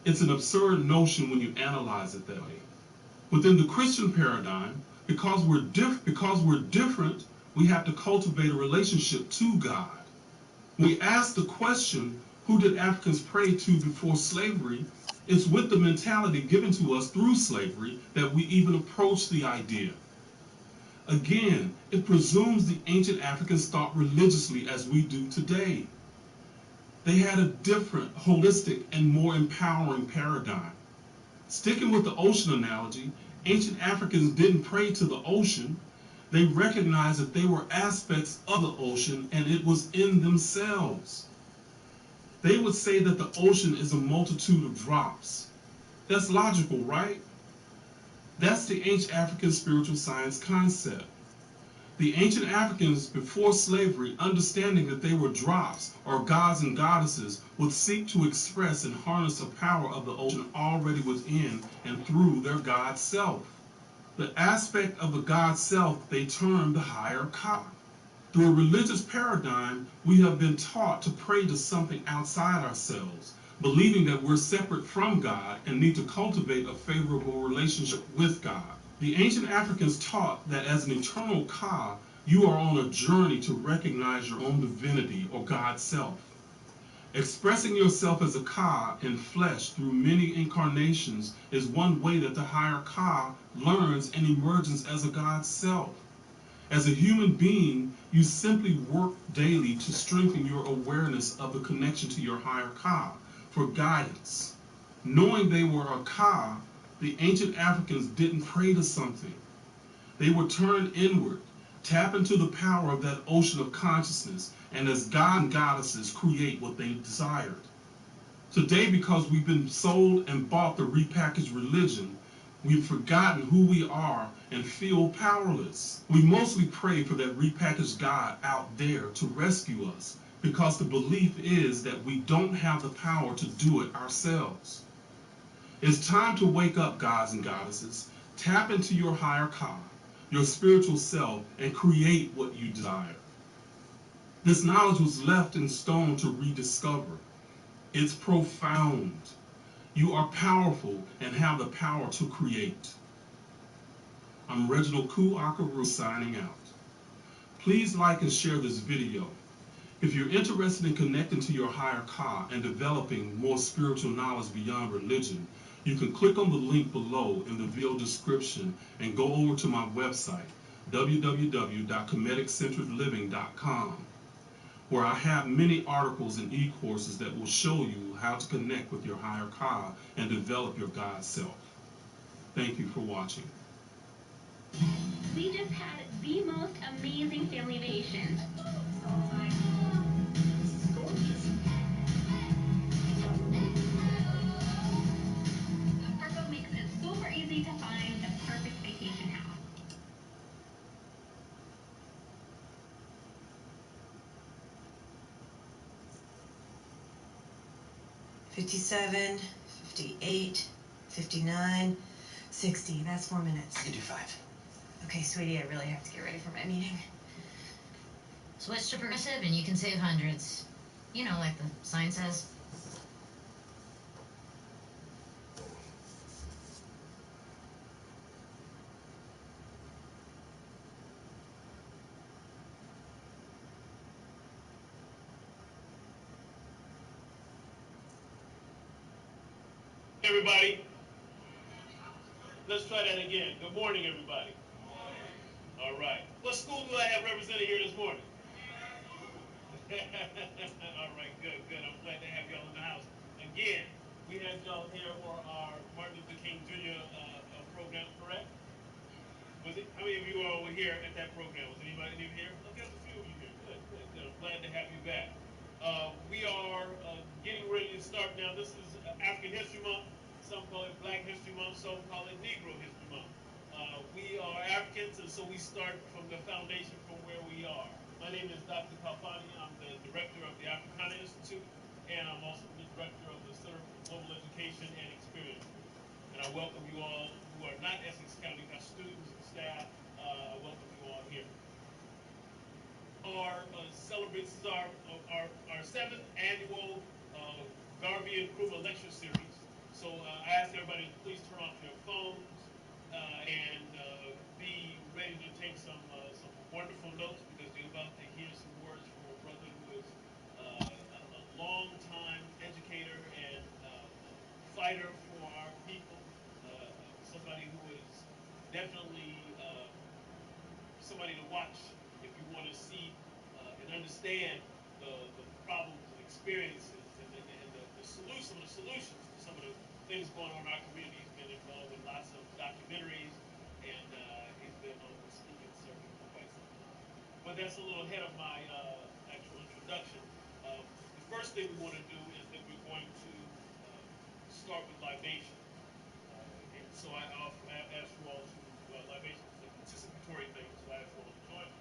It's an absurd notion when you analyze it that way. Within the Christian paradigm, because we're different, we have to cultivate a relationship to God. When we ask the question, who did Africans pray to before slavery? It's with the mentality given to us through slavery that we even approach the idea. Again, it presumes the ancient Africans thought religiously as we do today. They had a different, holistic, and more empowering paradigm. Sticking with the ocean analogy, ancient Africans didn't pray to the ocean. They recognized that they were aspects of the ocean and it was in themselves. They would say that the ocean is a multitude of drops. That's logical, right? That's the ancient African spiritual science concept. The ancient Africans before slavery, understanding that they were drops or gods and goddesses, would seek to express and harness the power of the ocean already within and through their God self. The aspect of the God self they termed the higher ka. Through a religious paradigm, we have been taught to pray to something outside ourselves, believing that we're separate from God and need to cultivate a favorable relationship with God. The ancient Africans taught that as an eternal Ka, you are on a journey to recognize your own divinity or God's self. Expressing yourself as a Ka in flesh through many incarnations is one way that the higher Ka learns and emerges as a God's self. As a human being, you simply work daily to strengthen your awareness of the connection to your higher Ka for guidance. Knowing they were a Ka, the ancient Africans didn't pray to something. They would turn inward, tap into the power of that ocean of consciousness, and as God and goddesses create what they desired. Today, because we've been sold and bought the repackaged religion, we've forgotten who we are and feel powerless. We mostly pray for that repackaged God out there to rescue us, because the belief is that we don't have the power to do it ourselves. It's time to wake up, gods and goddesses. Tap into your higher Ka, your spiritual self, and create what you desire. This knowledge was left in stone to rediscover. It's profound. You are powerful and have the power to create. I'm Reginald Ku Akaru signing out. Please like and share this video. If you're interested in connecting to your higher Ka and developing more spiritual knowledge beyond religion, you can click on the link below in the video description and go over to my website, www.comediccentredliving.com, where I have many articles and e-courses that will show you how to connect with your higher Ka and develop your God self. Thank you for watching. We just had the most amazing family vacation. Vrbo makes it super easy to find the perfect vacation house. $57, $58, $59, $60. That's 4 minutes. I can do 5. Okay, sweetie, I really have to get ready for my meeting. Switch to Progressive and you can save hundreds. You know, like the sign says. Everybody, let's try that again. Good morning, everybody. All right. What school do I have represented here this morning? All right, good. I'm glad to have y'all in the house. Again, we had y'all here for our Martin Luther King Jr. Program, correct? Was it? How many of you all were here at that program? Was anybody here? Okay, there's a few of you here. Good. I'm glad to have you back. We are getting ready to start now. This is African History Month. Some call it Black History Month. Some call it Negro History Month. We are Africans, and so we start from the foundation from where we are. My name is Dr. Kalfani. I'm the director of the Africana Institute, and I'm also the director of the Center for Global Education and Experience. And I welcome you all who are not Essex County, our students and staff. I welcome you all here. Our celebrates our 7th annual Garvey and Nkrumah lecture series. So I ask everybody to please turn off your phones and be ready to take some wonderful notes, because you're about to hear some words from a brother who is a long-time educator and fighter for our people. Somebody who is definitely somebody to watch if you want to see and understand the problems and experiences and the solutions to some of the things going on in our community. He's been involved in lots of documentaries, and he's been on the speaking circuit for quite some time. But that's a little ahead of my actual introduction. The first thing we want to do is that we're going to start with libation. And so I'll ask you all to, libation is a participatory thing, so I ask you all to join me.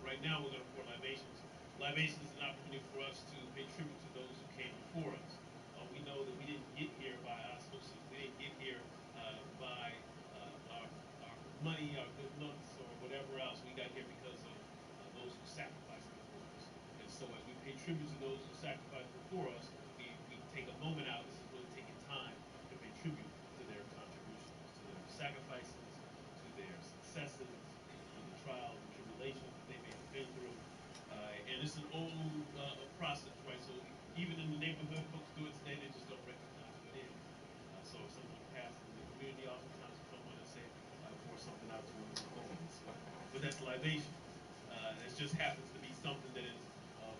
Right now we're going to pour libations. Libation is an opportunity for us to pay tribute to those who came before us. We know that we didn't get here by osmosis. We didn't get here by our money, our good looks, or whatever else. We got here because of those who sacrificed before us. And so as we pay tribute to those who sacrificed before us, we take a moment out. This is really taking time to pay tribute to their contributions, to their sacrifices, to their successes, to the trials and tribulations that they may have been through. And it's an old process, right? So even in the neighborhood, folks do it today. They just don't recognize what it is. So if someone passes in the community, oftentimes will come on and say, pour something out to one of the homies. But that's libation. It just happens to be something that is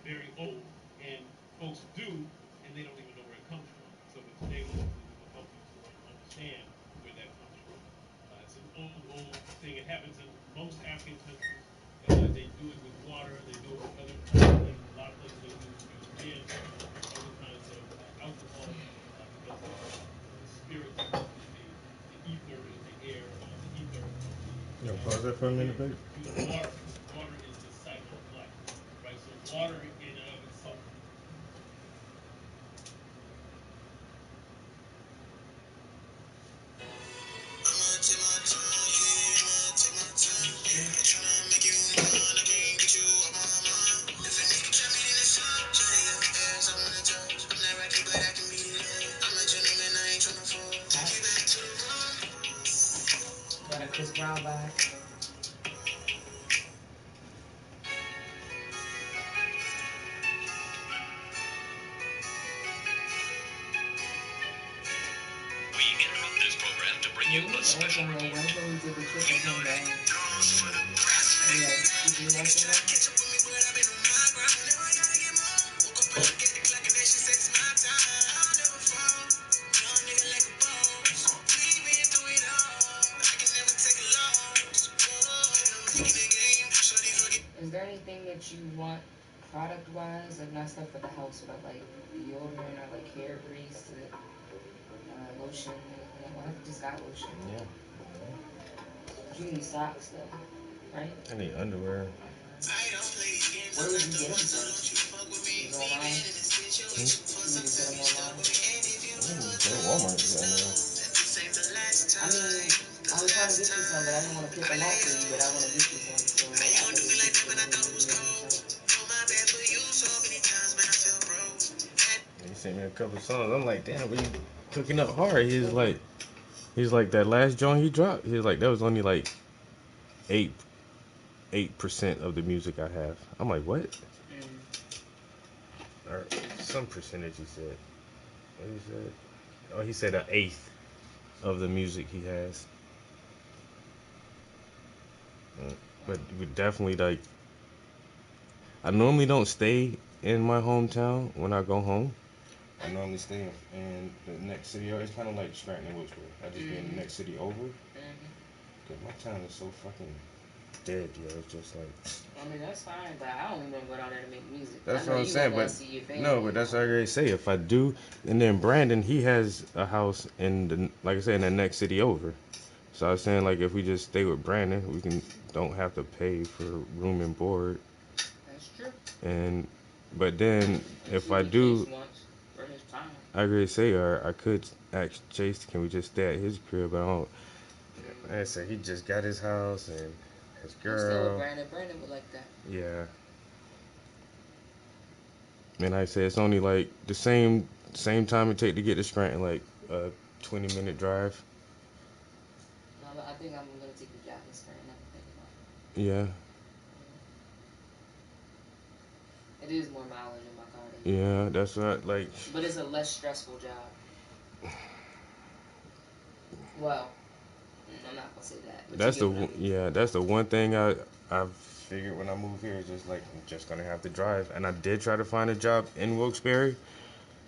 very old, and folks do, and they don't even know where it comes from. So, but today, what we will help you to understand where that comes from. It's an old thing. It happens in most African countries. They do it with water. They do it with other kinds of things. A lot of places they use gin, other kinds of alcohol, because the spirits, the ether in the air, the ether of the. Yo, pause that for a minute, babe. Water. Water is the cycle of life, right? So water in and of itself. Got a Chris Brown vibe. We interrupt this program to bring you a special report. You know that. Is there anything that you want product-wise, like not stuff for the house, but like deodorant or like hair grease, lotion, anything? Well, I just got lotion. Yeah. You need socks though, right? I need underwear. Where would you get them from? Is online? You need to get them online? Walmart is underwear. I mean, I was trying to get you some, but I didn't want to pick them out for you, but I want to get you some, so I could just give you He sent me a couple songs. I'm like, damn, but you cooking up hard. He's like that last joint he dropped. He's like, that was only like 8% of the music I have. I'm like, what? Or some percentage he said. What he said? Oh, he said 1/8 of the music he has. But we definitely like. I normally don't stay in my hometown when I go home. I normally stay in the next city. It's kind of like Scranton and Wilkesboro. I just be in the next city over. Cause my town is so fucking dead, yo. It's just like. I mean, that's fine, but I don't even go down there to make music. That's what I'm saying, but no, but that's what I gotta say. If I do, and then Brandon, he has a house in the, like I said, in the next city over. So I was saying, like, if we just stay with Brandon, we don't have to pay for room and board. That's true. But then if I do, I agree to say, or I could ask Chase, can we just stay at his crib? But I don't. Like I said, he just got his house and his girl. Still with Brandon. Brandon would like that. Yeah. And I said it's only like the same time it take to get to Scranton, like a 20-minute drive. No, I think I'm gonna take the job in Scranton. Yeah. It is more mileage in my car. Yeah, that's what like. But it's a less stressful job. Well, I'm not gonna say that. That's the one thing I've figured when I move here is just like I'm just gonna have to drive. And I did try to find a job in Wilkes-Barre,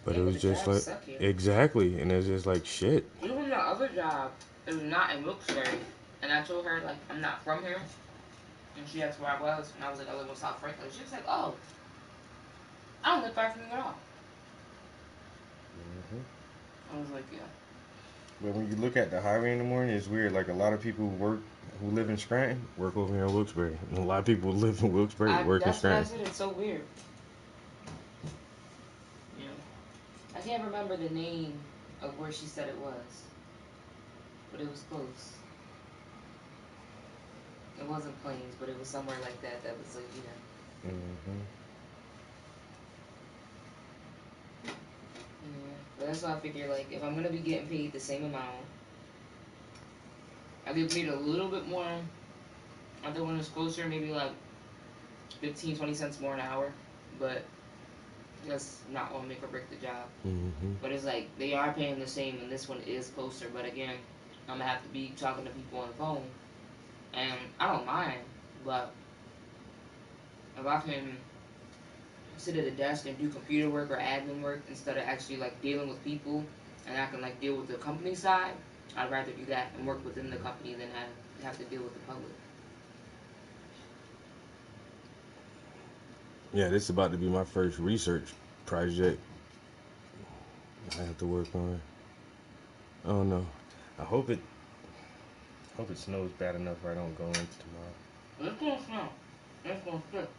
but it was just like exactly, and it's just like shit. Even the other job is not in Wilkes-Barre, and I told her like I'm not from here, and she asked where I was, and I was like I live in South Franklin. She was like, oh, I don't live far from you at all. I was like, yeah. But when you look at the highway in the morning, it's weird. Like a lot of people who live in Scranton work over here in Wilkes-Barre, and a lot of people who live in Wilkes-Barre work in Scranton. That's what I said. It's so weird. Yeah. I can't remember the name of where she said it was, but it was close. It wasn't Plains, but it was somewhere like that. That was like, you know. Yeah. That's why I figure, like, if I'm gonna be getting paid the same amount, I get paid a little bit more. Other one is closer, maybe like 15, 20 cents more an hour. But that's not gonna make or break the job. Mm-hmm. But it's like they are paying the same, and this one is closer. But again, I'm gonna have to be talking to people on the phone, and I don't mind. But if I can sit at a desk and do computer work or admin work instead of actually like dealing with people, and I can like deal with the company side, I'd rather do that and work within the company than have to deal with the public. Yeah, this is about to be my first research project I have to work on. I don't know. I hope it snows bad enough where I don't go in tomorrow. It's gonna snow. It's gonna slip.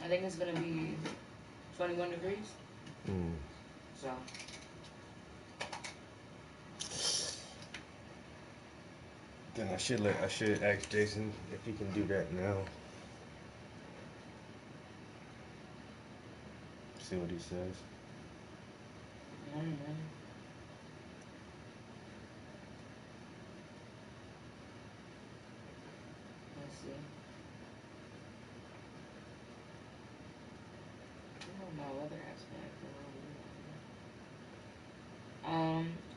I think it's gonna be 21 degrees. So. Then I should ask Jason if he can do that now. See what he says. I don't know. Let's see. My weather app's back.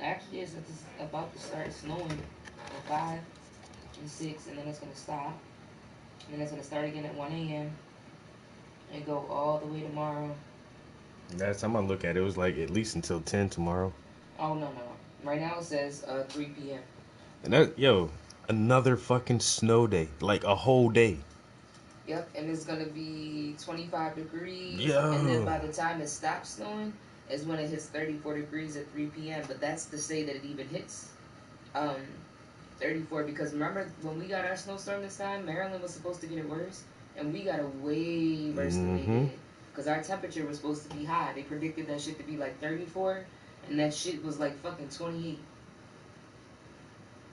Actually, it's about to start snowing at 5 and 6, and then it's gonna stop. And then it's gonna start again at 1 a.m. and go all the way tomorrow. Last time I looked at it, it was like at least until 10 tomorrow. Oh no. Right now it says 3 p.m. And that, another fucking snow day, like a whole day. Yep, and it's gonna be 25 degrees. Yo. And then by the time it stops snowing is when it hits 34 degrees at 3 p.m. But that's to say that it even hits 34, because remember when we got our snowstorm this time, Maryland was supposed to get it worse, and we got it way worse than they did. Because our temperature was supposed to be high. They predicted that shit to be like 34, and that shit was like fucking 28.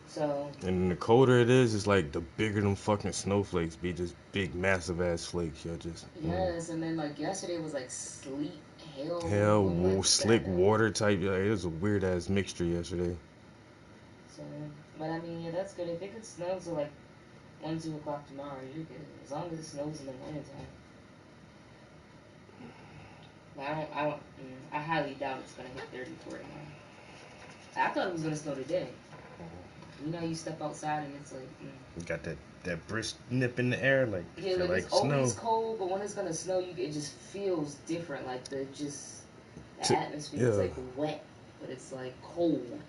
So. And the colder it is, it's like the bigger them fucking snowflakes be, just big, massive ass flakes, just. Yes, and then like yesterday was like sleet, hail. Hell, slick water type. Like, it was a weird ass mixture yesterday. So, but I mean, yeah, that's good. If it could snow till like 1, 2 o'clock tomorrow, you're good. As long as it snows in the wintertime. But I highly doubt it's gonna hit 34 tomorrow. I thought it was gonna snow today. You know, you step outside and it's like. You got that brisk nip in the air, like. Yeah, like it's always cold, but when it's gonna snow, it just feels different. Like the atmosphere is like wet, but it's like cold.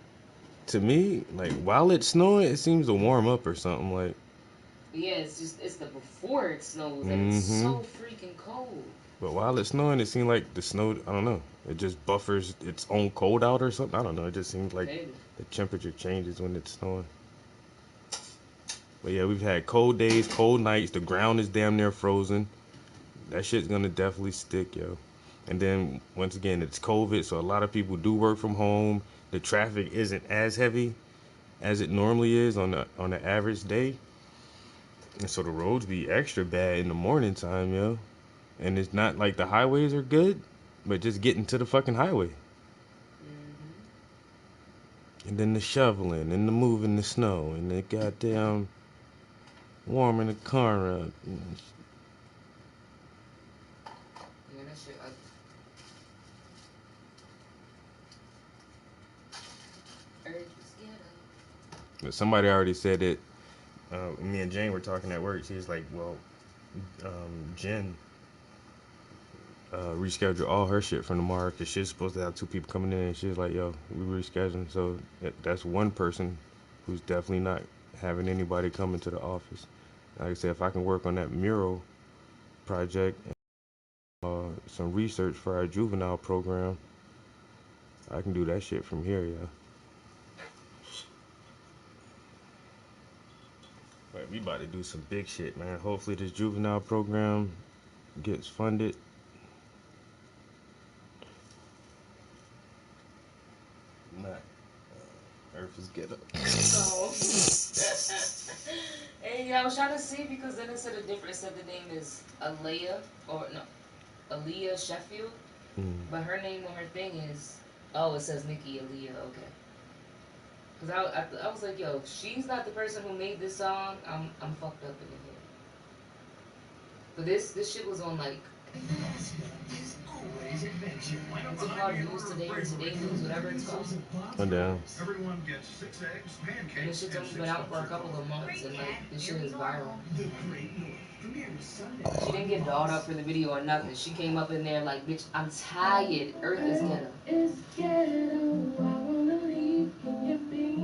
To me, like while it's snowing, it seems to warm up or something like. Yeah, it's the before it snows and it's so freaking cold. But while it's snowing, it seems like the snow, I don't know, it just buffers its own cold out or something. I don't know. It just seems like the temperature changes when it's snowing. But yeah, we've had cold days, cold nights. The ground is damn near frozen. That shit's gonna definitely stick, yo. And then once again, it's COVID, so a lot of people do work from home. The traffic isn't as heavy as it normally is on the average day. And so the roads be extra bad in the morning time, yo. And it's not like the highways are good, but just getting to the fucking highway. And then the shoveling and the moving the snow and the goddamn warming the car up. Yeah, that shit ugly. But somebody already said it. Me and Jane were talking at work. She was like, well, Jen rescheduled all her shit from tomorrow because she's supposed to have 2 people coming in. And she was like, yo, we rescheduling. So that's one person who's definitely not having anybody coming to the office. Like I said, if I can work on that mural project and some research for our juvenile program, I can do that shit from here, yeah. But we about to do some big shit, man. Hopefully this juvenile program gets funded. Earth is ghetto. Hey, I was trying to see because then it said the name is Aaliyah Sheffield. But her name on her thing is, oh, it says Nikki Aaliyah. Okay. Cause I was like, yo, if she's not the person who made this song, I'm fucked up in the head. But this shit was on like, what's it called? News Today, Today News, whatever it's called. Oh damn. Everyone gets 6 eggs, pancakes, And this shit's only been out for a couple of months, and like this shit is viral. She didn't get dolled up for the video or nothing. She came up in there like, bitch, I'm tired. Earth is ghetto. It's ghetto. I wanna leave. Can you pick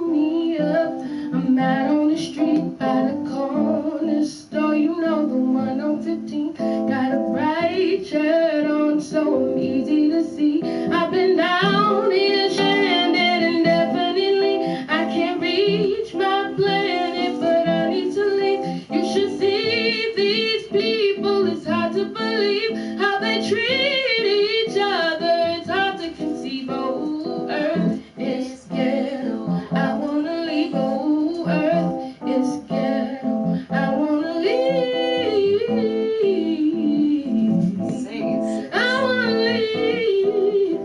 me up? I'm out on the street by the corner store. You know the one on 15. Got a bright shirt on, so I'm easy to see. I've been down here stranded indefinitely. I can't reach my planet, but I need to leave. You should see these people. It's hard to believe how they treat each other. It's hard to conceive. Oh, Earth is ghetto. I wanna leave. Oh, Earth is ghetto. I wanna leave. I wanna leave.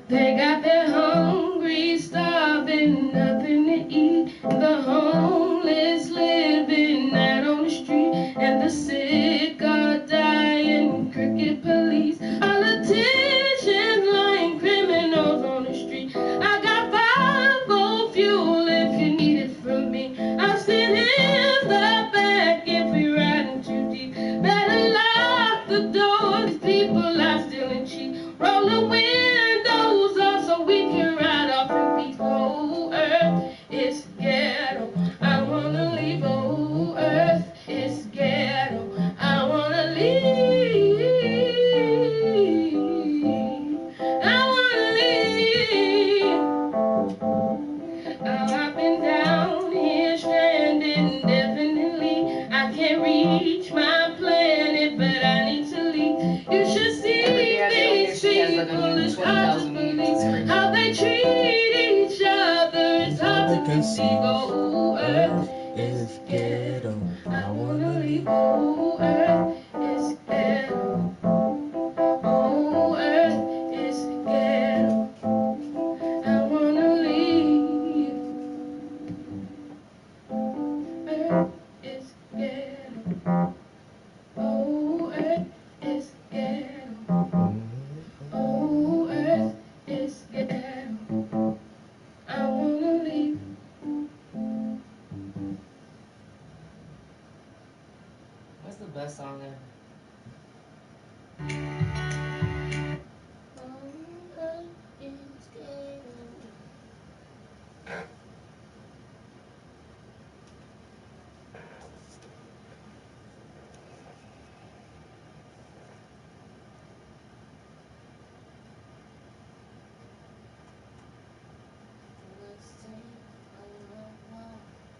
They got their hungry, starving, nothing to eat. The homeless living out on the street, and the sick are dying. Cricket police, politicians lying, criminals on the street. I got 5-volt fuel if you need it from me. I'll sit in the back if we riding too deep. Better lock the doors, people are stealing cheap. Roll the windows up so we can ride off in peace. Oh, Earth is ghetto. I wanna leave. Oh, Earth is ghetto. I wanna leave. I wanna leave. I've been down here stranded indefinitely. I can't reach my planet, but I need to leave. You should see these people. It's hard to believe how they treat each other. It's hard to conceive. Oh, Earth is ghetto. I wanna leave. Oh, Earth is ghetto. Oh, Earth is ghetto. I wanna leave. Earth is ghetto. Oh, Earth is ghetto. Oh, Earth is ghetto. I wanna leave. What's the best song ever?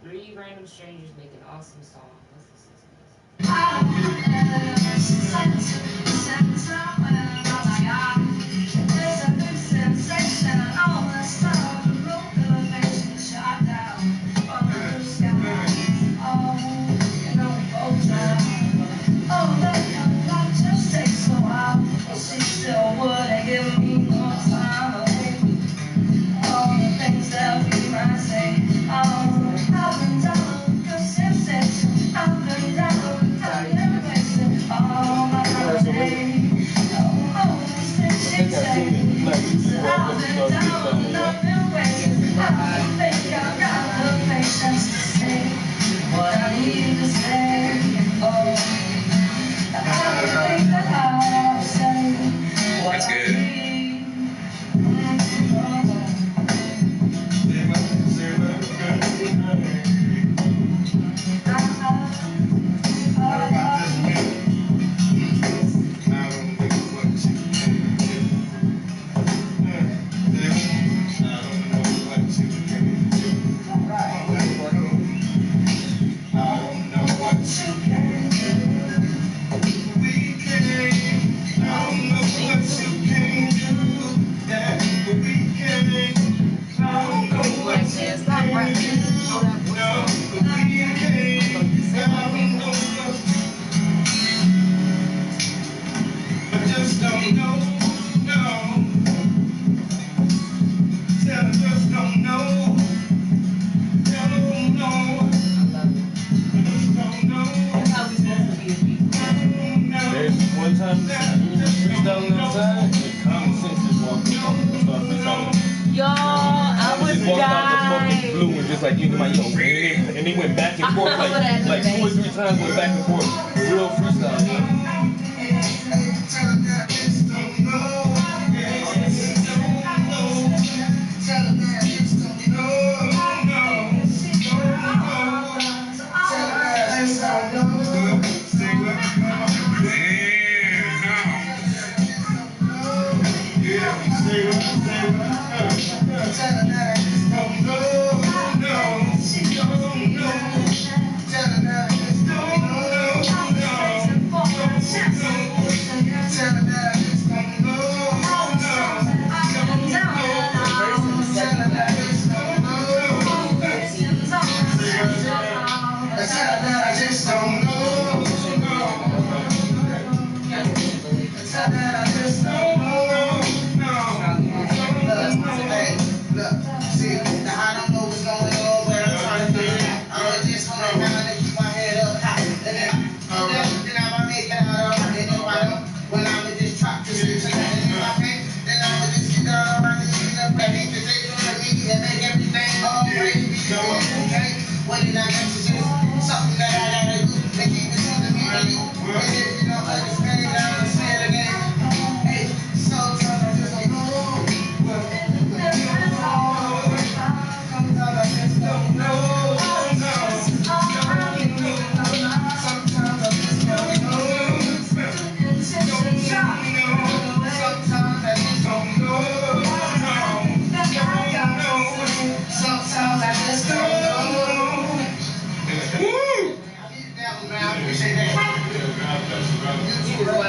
Three random strangers make an awesome song. Let's listen to I don't know, no. Tell them just don't know. Don't know. Just don't know. That's how we supposed to be as people. There's one time we were freestyling outside, and common sense just walked up and started freestyling. Yo, I was Just walked out the fucking dying. blue and just like, you know, my yo, and he went back and forth like 2 or 3 times, went back and forth. Real freestyle, man.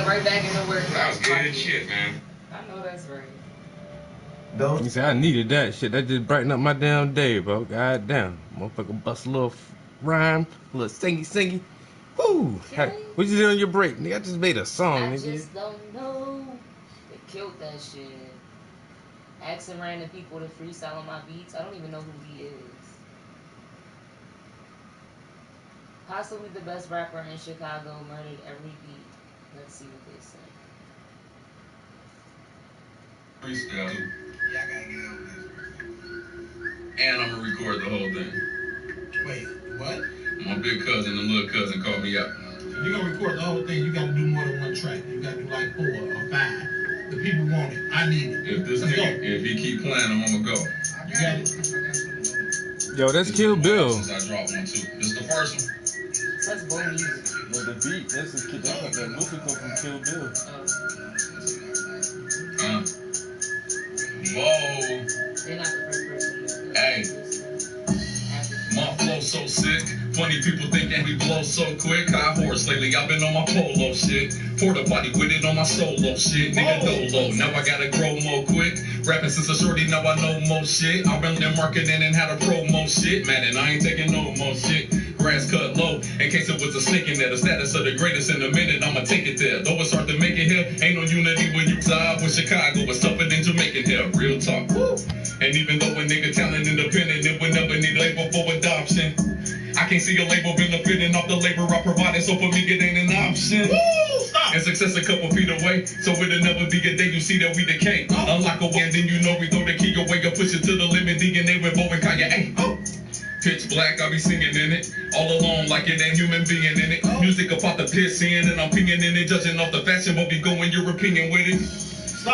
Right back in the work. That was good shit, man. I know that's right. You say I needed that shit. That just brightened up my damn day, bro. God damn. Motherfucker bust a little rhyme, a little singy. Woo! Hey, what you did on your break? Nigga, I just made a song, I nigga. just don't know. They killed that shit. Asking random people to freestyle on my beats. I don't even know who he is. Possibly the best rapper in Chicago, murdered every beat. Let's see what they say. Freestyle. And I'm gonna record the whole thing. Wait, what? My big cousin and little cousin called me up. If you're gonna record the whole thing, you gotta do more than one track. You gotta do like 4 or 5. The people want it. I need it. If this Let's nigga, go. if he keep playing him, I'ma go. You got it. Yo, that's Kill Bill. Since I dropped one too. This the first one. That's bull music. But the beat, that's the kid, that music come from Kill Bill. Whoa. They're not the first person. Hey. My flow so sick. Funny people thinking we blow so quick. High horse lately, I've been on my polo shit. Porta potty with it on my solo shit. Nigga dolo, now I gotta grow more quick. Rapping since a shorty, now I know more shit. I've been in marketing and how to promo shit. Man, and I ain't taking no more shit. Grass cut low, in case it was a snake in there. The status of the greatest in a minute, I'ma take it there. Though it's hard to make it here, ain't no unity when you side with Chicago. It's tougher than Jamaican here, real talk. Woo. And even though a nigga talent independent, it would never need label for adoption. I can't see a label benefiting off the labor I provided, so for me it ain't an option. And success a couple feet away, so it'll never be a day you see that we decay. Unlock a way and then you know we throw the key away or push it to the limit. DNA with Bo and Kanye. Hey, pitch black, I be singing in it. All alone like it ain't human being in it. Music about the piss in and I'm pinging in it. Judging off the fashion, but be going European with it.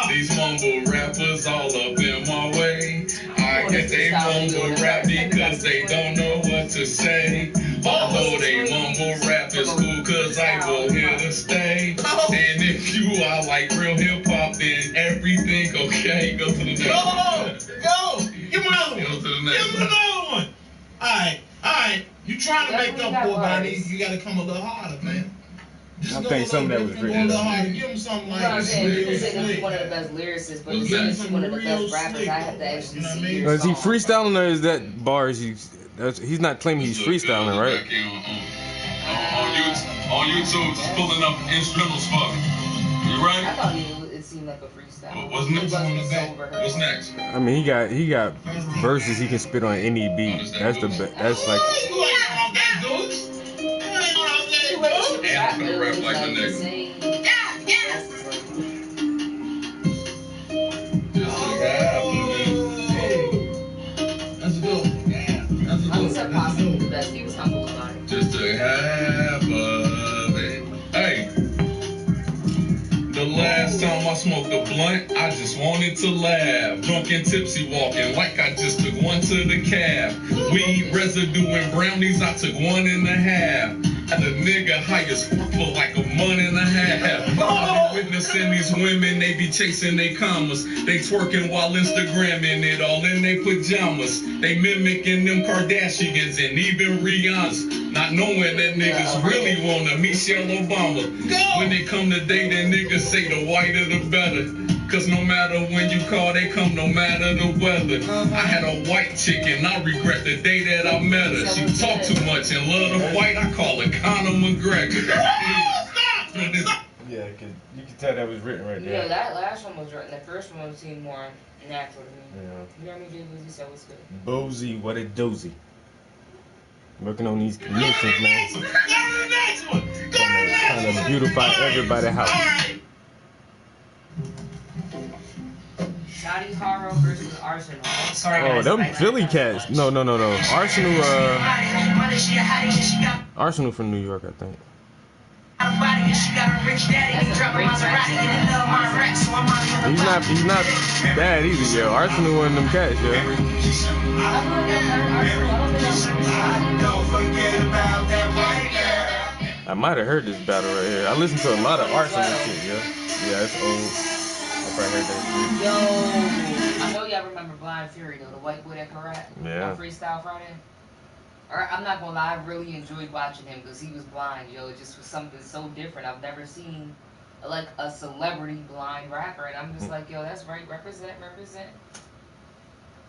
These mumble rappers all up in my way. I guess they mumble rap because they don't know what to say. Although they mumble rap is cool cause I will here to stay. And if you are like real hip hop, then everything okay. Go to the next one. Go! Give me another one. Go to the next Give me another one. Alright. You trying to make up for it, but you gotta come a little harder, man. I think something that was Give written. him something like I'm saying, people say that this. he's one of the best lyricists, but to say that he's one of the best rappers, I have to actually see your Is he song. freestyling or is that bars? He's not claiming he's freestyling, right? On YouTube, just pulling up instrumentals for me. You ready? I thought it seemed like a freestyle. What's next? What's next? I mean, he got verses he can spit on any beat. That's the that's like. And I'm gonna rap like a nigga. Just to have of it. Hey, the last time I smoked a blunt, I just wanted to laugh. Drunk and tipsy walking like I just took one to the cab. Weed residue and brownies, I took 1.5. And a nigga high as fuck for like a month and a half. I be witnessing these women, they be chasing they commas. They twerking while Instagramming it all in they pajamas. They mimicking them Kardashians and even Rihanna's. Not knowing that niggas really wanna Michelle Obama. When they come to dating, niggas say the whiter the better. Cause no matter when you call, they come no matter the weather. I had a white chick and I regret the day that I met her. She talk too much and love to fight, I call her Conor McGregor. Yeah, cause you can tell that was written right there. Yeah, that last one was written. The first one seemed more natural to me. Yeah. You know what I mean? Jay Boozy said what's good. Boozy, what a doozy. Working on these connections, man. Trying to beautify everybody's house. Shotty Haro versus Arsenal. Sorry, Oh, guys. them Philly cats. No. Arsenal, Arsenal from New York, I think. He's not bad either, yo. Arsenal one of them cats, yo. I might have heard this battle right here. I listen to a lot of Arsenal shit, yo. Yeah, it's old. I heard that Yo, I know y'all remember Blind Fury though, the white boy that can rap. Yeah. On Freestyle Friday. Or I'm not gonna lie, I really enjoyed watching him because he was blind, yo. It just was something so different. I've never seen like a celebrity blind rapper, and I'm just like, yo, that's right, represent.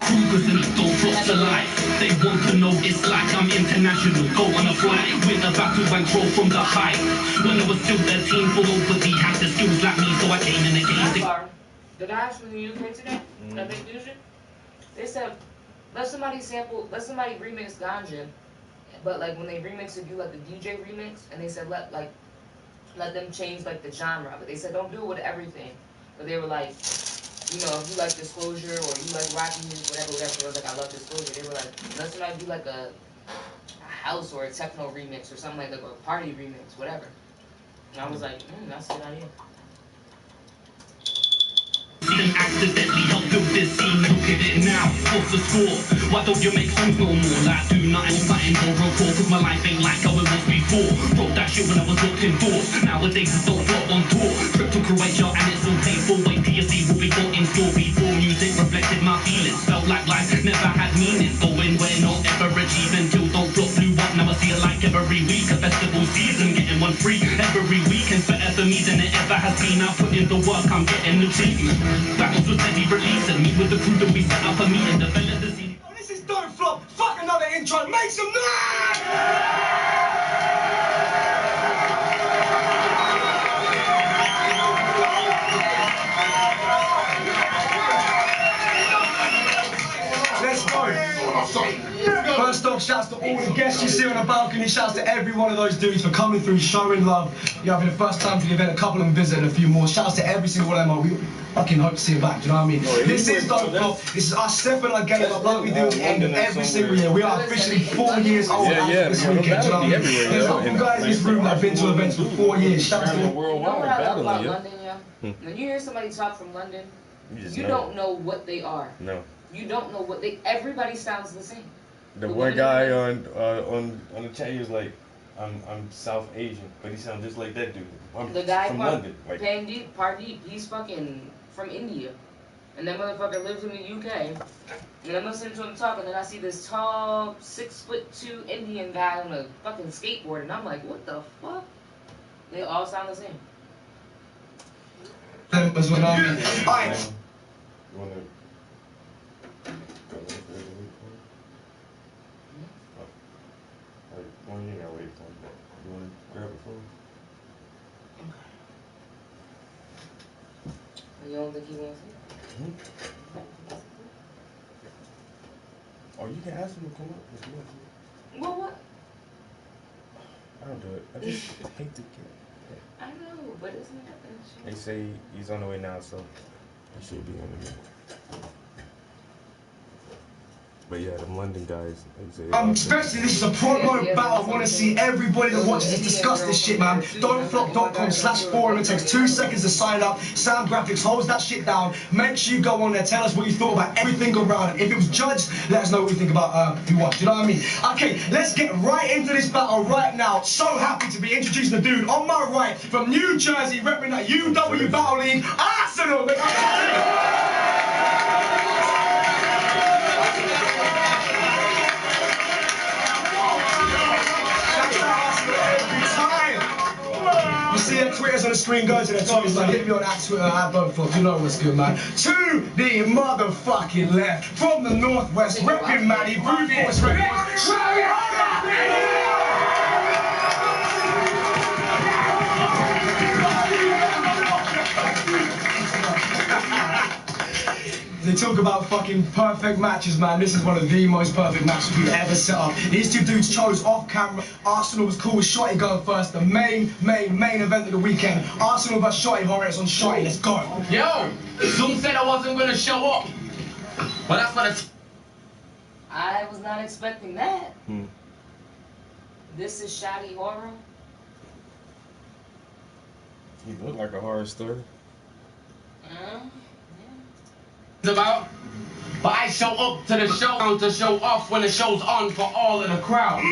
Don't drop to life. They want to know it's like I'm international. Go on a flight with a battle bankroll from the height. When I was still 13, full over the had the skills like me, so I came in the game. The guys from the UK today, that make music, they said, let somebody remix Ganja, but like when they remix it, do like the DJ remix, and they said let them change like the genre, but they said don't do it with everything. But they were like, you know, if you like Disclosure or you like rock music, whatever. I was like, I love Disclosure. They were like, let somebody do like a house or a techno remix or something like that, or a party remix, whatever. And I was like, that's a good idea. Didn't accidentally help build this scene, look at it now, what's the score? Why don't you make songs no more? Like do nothing, something horrorcore, cause my life ain't like how it was before. Wrote that shit when I was locked indoors, nowadays it's all flop on tour. Trip to Croatia and it's all paid for, wait till you see what we got in store. Before music reflected my feelings, felt like life never had meaning. Going where not ever achieving, till don't flop blew up, now I see it like every week. A festival season, getting one free every weekend. Better for me than it ever has been, I put in the work, I'm getting achievement. Battles with steady releasing me with the crew that we set up for me and develop the scene. Oh, this is Don't Flop. Fuck another intro. Make some noise! Let's go. First off, shouts to all the guests you see on the balcony. Shouts to every one of those dudes for coming through, showing love. You're having the first time for the event, a couple of them visiting, a few more. Shouts to every single one of them. We fucking hope to see you back, do you know what I mean? This is Don't Flop. This is us stepping our game up like we do at the end of every single year. We are officially 4 years old this weekend, do you know what I mean? There's a couple guys in this room that have been to events for 4 years. Shouts to Worldwide battling, London, yeah. When you hear somebody talk from London, you don't know what they are. No. You don't know what they. Everybody sounds the same. The one guy on the chat, he was like, I'm South Asian, but he sounds just like that dude. I'm The guy from London. Like, Pardeep, he's fucking from India. And that motherfucker lives in the UK. And I'm listening to him talk, and then I see this tall, 6'2" Indian guy on a fucking skateboard, and I'm like, what the fuck? They all sound the same. As when alright. Well, you gotta wait for him. You wanna grab it for him? You don't think he wants it? Or you can ask him to come up if you want to. Well, what? I don't do it. I just hate to get. I know, but it's not that shit. They say he's on the way now, so he should be on the way. But yeah, them London guys. Especially this is a promo battle. I want to see everybody that watches this discuss this shit, man. Don'tflop.com/forum. It takes 2 seconds to sign up. Sound Graphics holds that shit down. Make sure you go on there. Tell us what you thought about everything around it. If it was judged, let us know what you think about who won. Do you know what I mean? Okay, let's get right into this battle right now. So happy to be introducing the dude on my right from New Jersey, repping that UW Battle League, Arsenal. You see their Twitters on the screen, go to their Twitters, like hit me on that Twitter, @Don'tflop, you know what's good, man. To the motherfucking left, from the Northwest, repping Manny, Brute Force Records. They talk about fucking perfect matches, man. This is one of the most perfect matches we've ever set up. These two dudes chose off camera. Arsenal was cool with Shotty going first. The main event of the weekend. Arsenal vs Shotty. Horace on Shotty. Let's go. Yo, some said I wasn't gonna show up, but that's what I was not expecting that. This is Shotty Horror. He looked like a horror story. About, but I show up to the show to show off when the show's on for all of the crowd.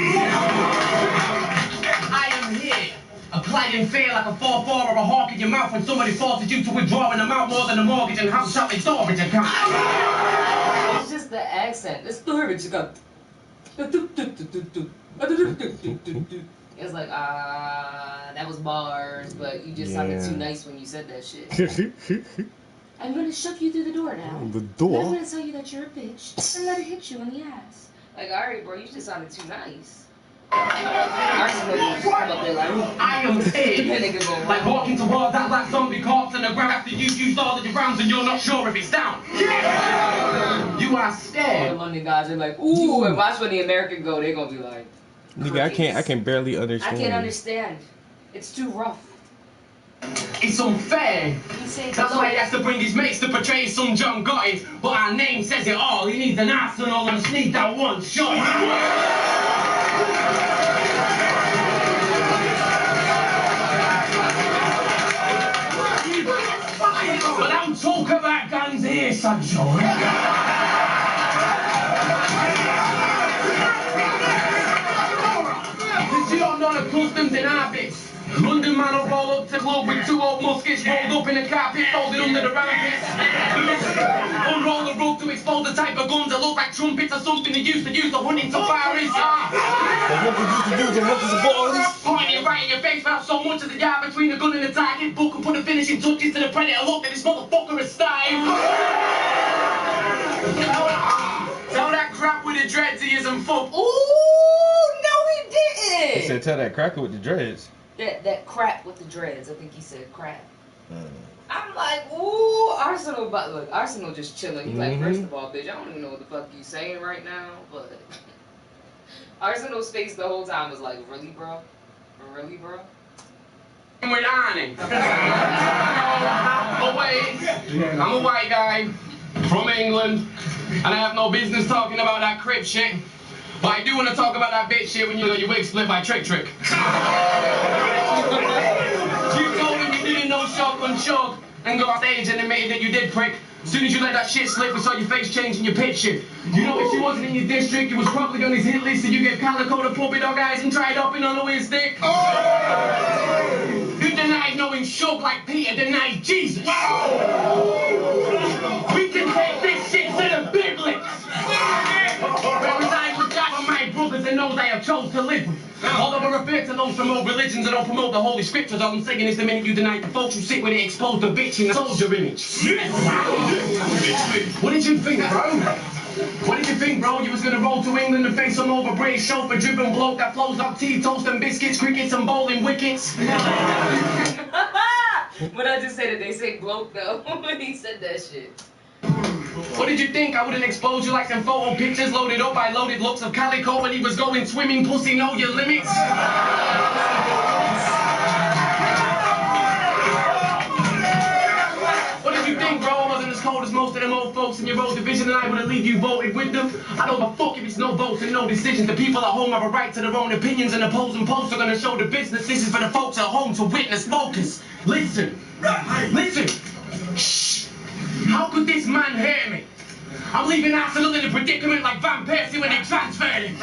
I am here, applying fear like a 4-4 or a hawk in your mouth when somebody forces you to withdraw an amount more than a mortgage and house shopping storage account. It's just the accent. The storage account. It's like, that was bars, but you just sounded too nice when you said that shit. I'm gonna shove you through the door now. The door? I'm gonna tell you that you're a bitch and let it hit you in the ass. Like, alright, bro, you just sounded too nice. Arsenal just come up there like, I am pissed. Like walking towards that black zombie corpse in the ground after you used all of your rounds and you're not sure if it's down. Yeah! You are scared. All the London guys are like, ooh, and watch when the American go, they're gonna be like, nigga, I can barely understand. I can't understand. It's too rough. It's unfair. That's why he has to bring his mates to portray some John Gotti. But our name says it all. He needs an Arsenal and just need that one shot. But don't talk about guns here, sunshine. Cause you're not accustomed in our bits. London man will roll up to the club with 2 old muskets rolled up in a carpet, folded under the armpits. Unroll the rug to expose the type of guns that look like trumpets or something they used to use to hunt into safaris. Pointing right in your face without so much as a yard between the gun and the target. Book and put the finishing touches to the predator. Look at this motherfucker is style. Tell that crap with the dreads he isn't fuck. Ooh, no he didn't. He said tell that cracker with the dreads. That crap with the dreads. I think he said crap. I'm like, ooh, Arsenal, but look, Arsenal just chilling. He's like, first of all, bitch, I don't even know what the fuck you saying right now, but Arsenal's face the whole time was like, really, bro? Really, bro? With Arnie. But wait, I'm a white guy from England, and I have no business talking about that crip shit. But I do want to talk about that bitch shit when you know your wig split by Trick. You told him you didn't know shotgun chug and got off stage and admitted that you did prick. As soon as you let that shit slip, we saw your face change and your pitch shift. You know if she wasn't in your district, you was probably on his hit list and you gave Calico the puppy dog eyes and tried upping on the Wiz stick. You denied knowing Shug like Peter denied Jesus. We can take this shit to the big licks. Whereas I would die for my brothers and those I have chose to live with. Although I refer to those promote religions that don't promote the holy scriptures, all I'm saying is the minute you deny the folks who sit where they expose the bitch in the soldier image. What did you think, bro? What did you think, bro? You was gonna roll to England and face some overbraised chauffeur-driven bloke that flows up tea, toast and biscuits, crickets and bowling wickets? But I just said it. They say bloke though when he said that shit. What did you think? I wouldn't expose you like them photo pictures loaded up by loaded looks of Calico when he was going swimming. Pussy, know your limits. What did you think, bro? I wasn't as cold as most of them old folks in your old division, and I would have leave you voted with them. I don't give a fuck if it's no votes and no decisions. The people at home have a right to their own opinions, and opposing posts are gonna show the business. This is for the folks at home to witness. Focus. Listen. Listen. Shh. How could this man hear me? I'm leaving Arsenal in a predicament like Van Persie when they transferred him.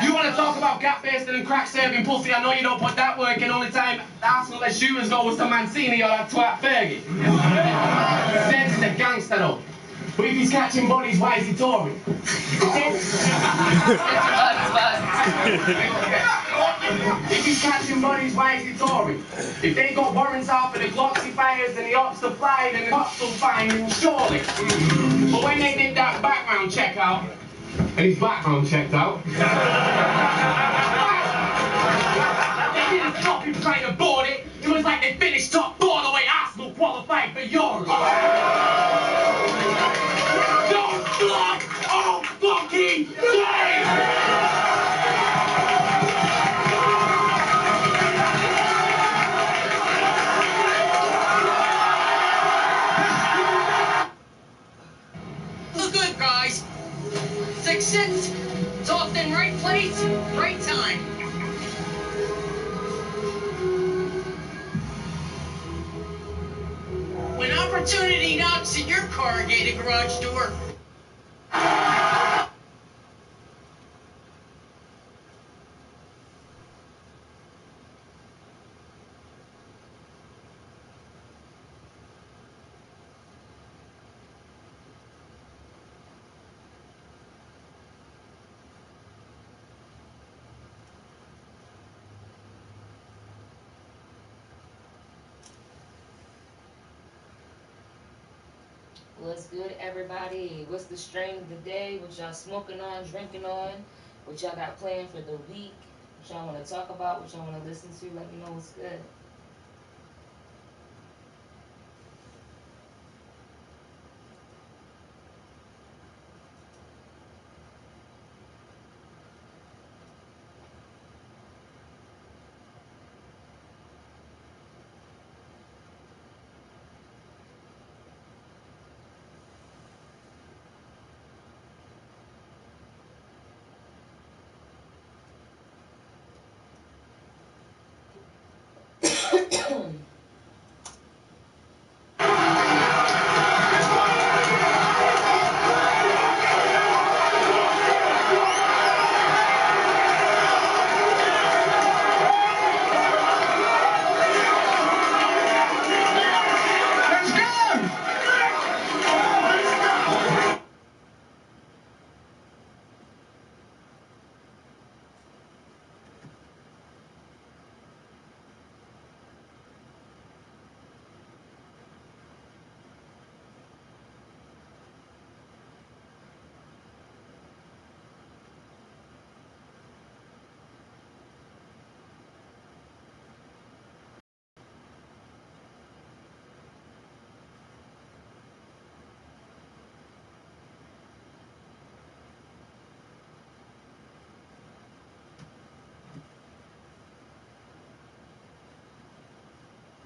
You want to talk about cat-basting and crack-serving pussy? I know you don't put that work in. Only time Arsenal let shooters go was to Mancini or that twat Fergie. Says he's a gangster though. But if he's catching bodies, why is he touring? If he's catching bodies, why is he touring? If they got warrants out for the Glocks he fires and the ops supply, then the cops will find him surely. But when they did that background check out, and his background checked out, they didn't stop him trying to board it. It was like they finished top four the way Arsenal qualified for Europe. Don't block all fucking day! Look good, guys. 6-6. Talked in right place, right time. When opportunity knocks at your corrugated garage door, What's good, everybody? What's the strain of the day? What y'all smoking on, drinking on? What y'all got planned for the week? What y'all want to talk about? What y'all want to listen to? Let me know what's good.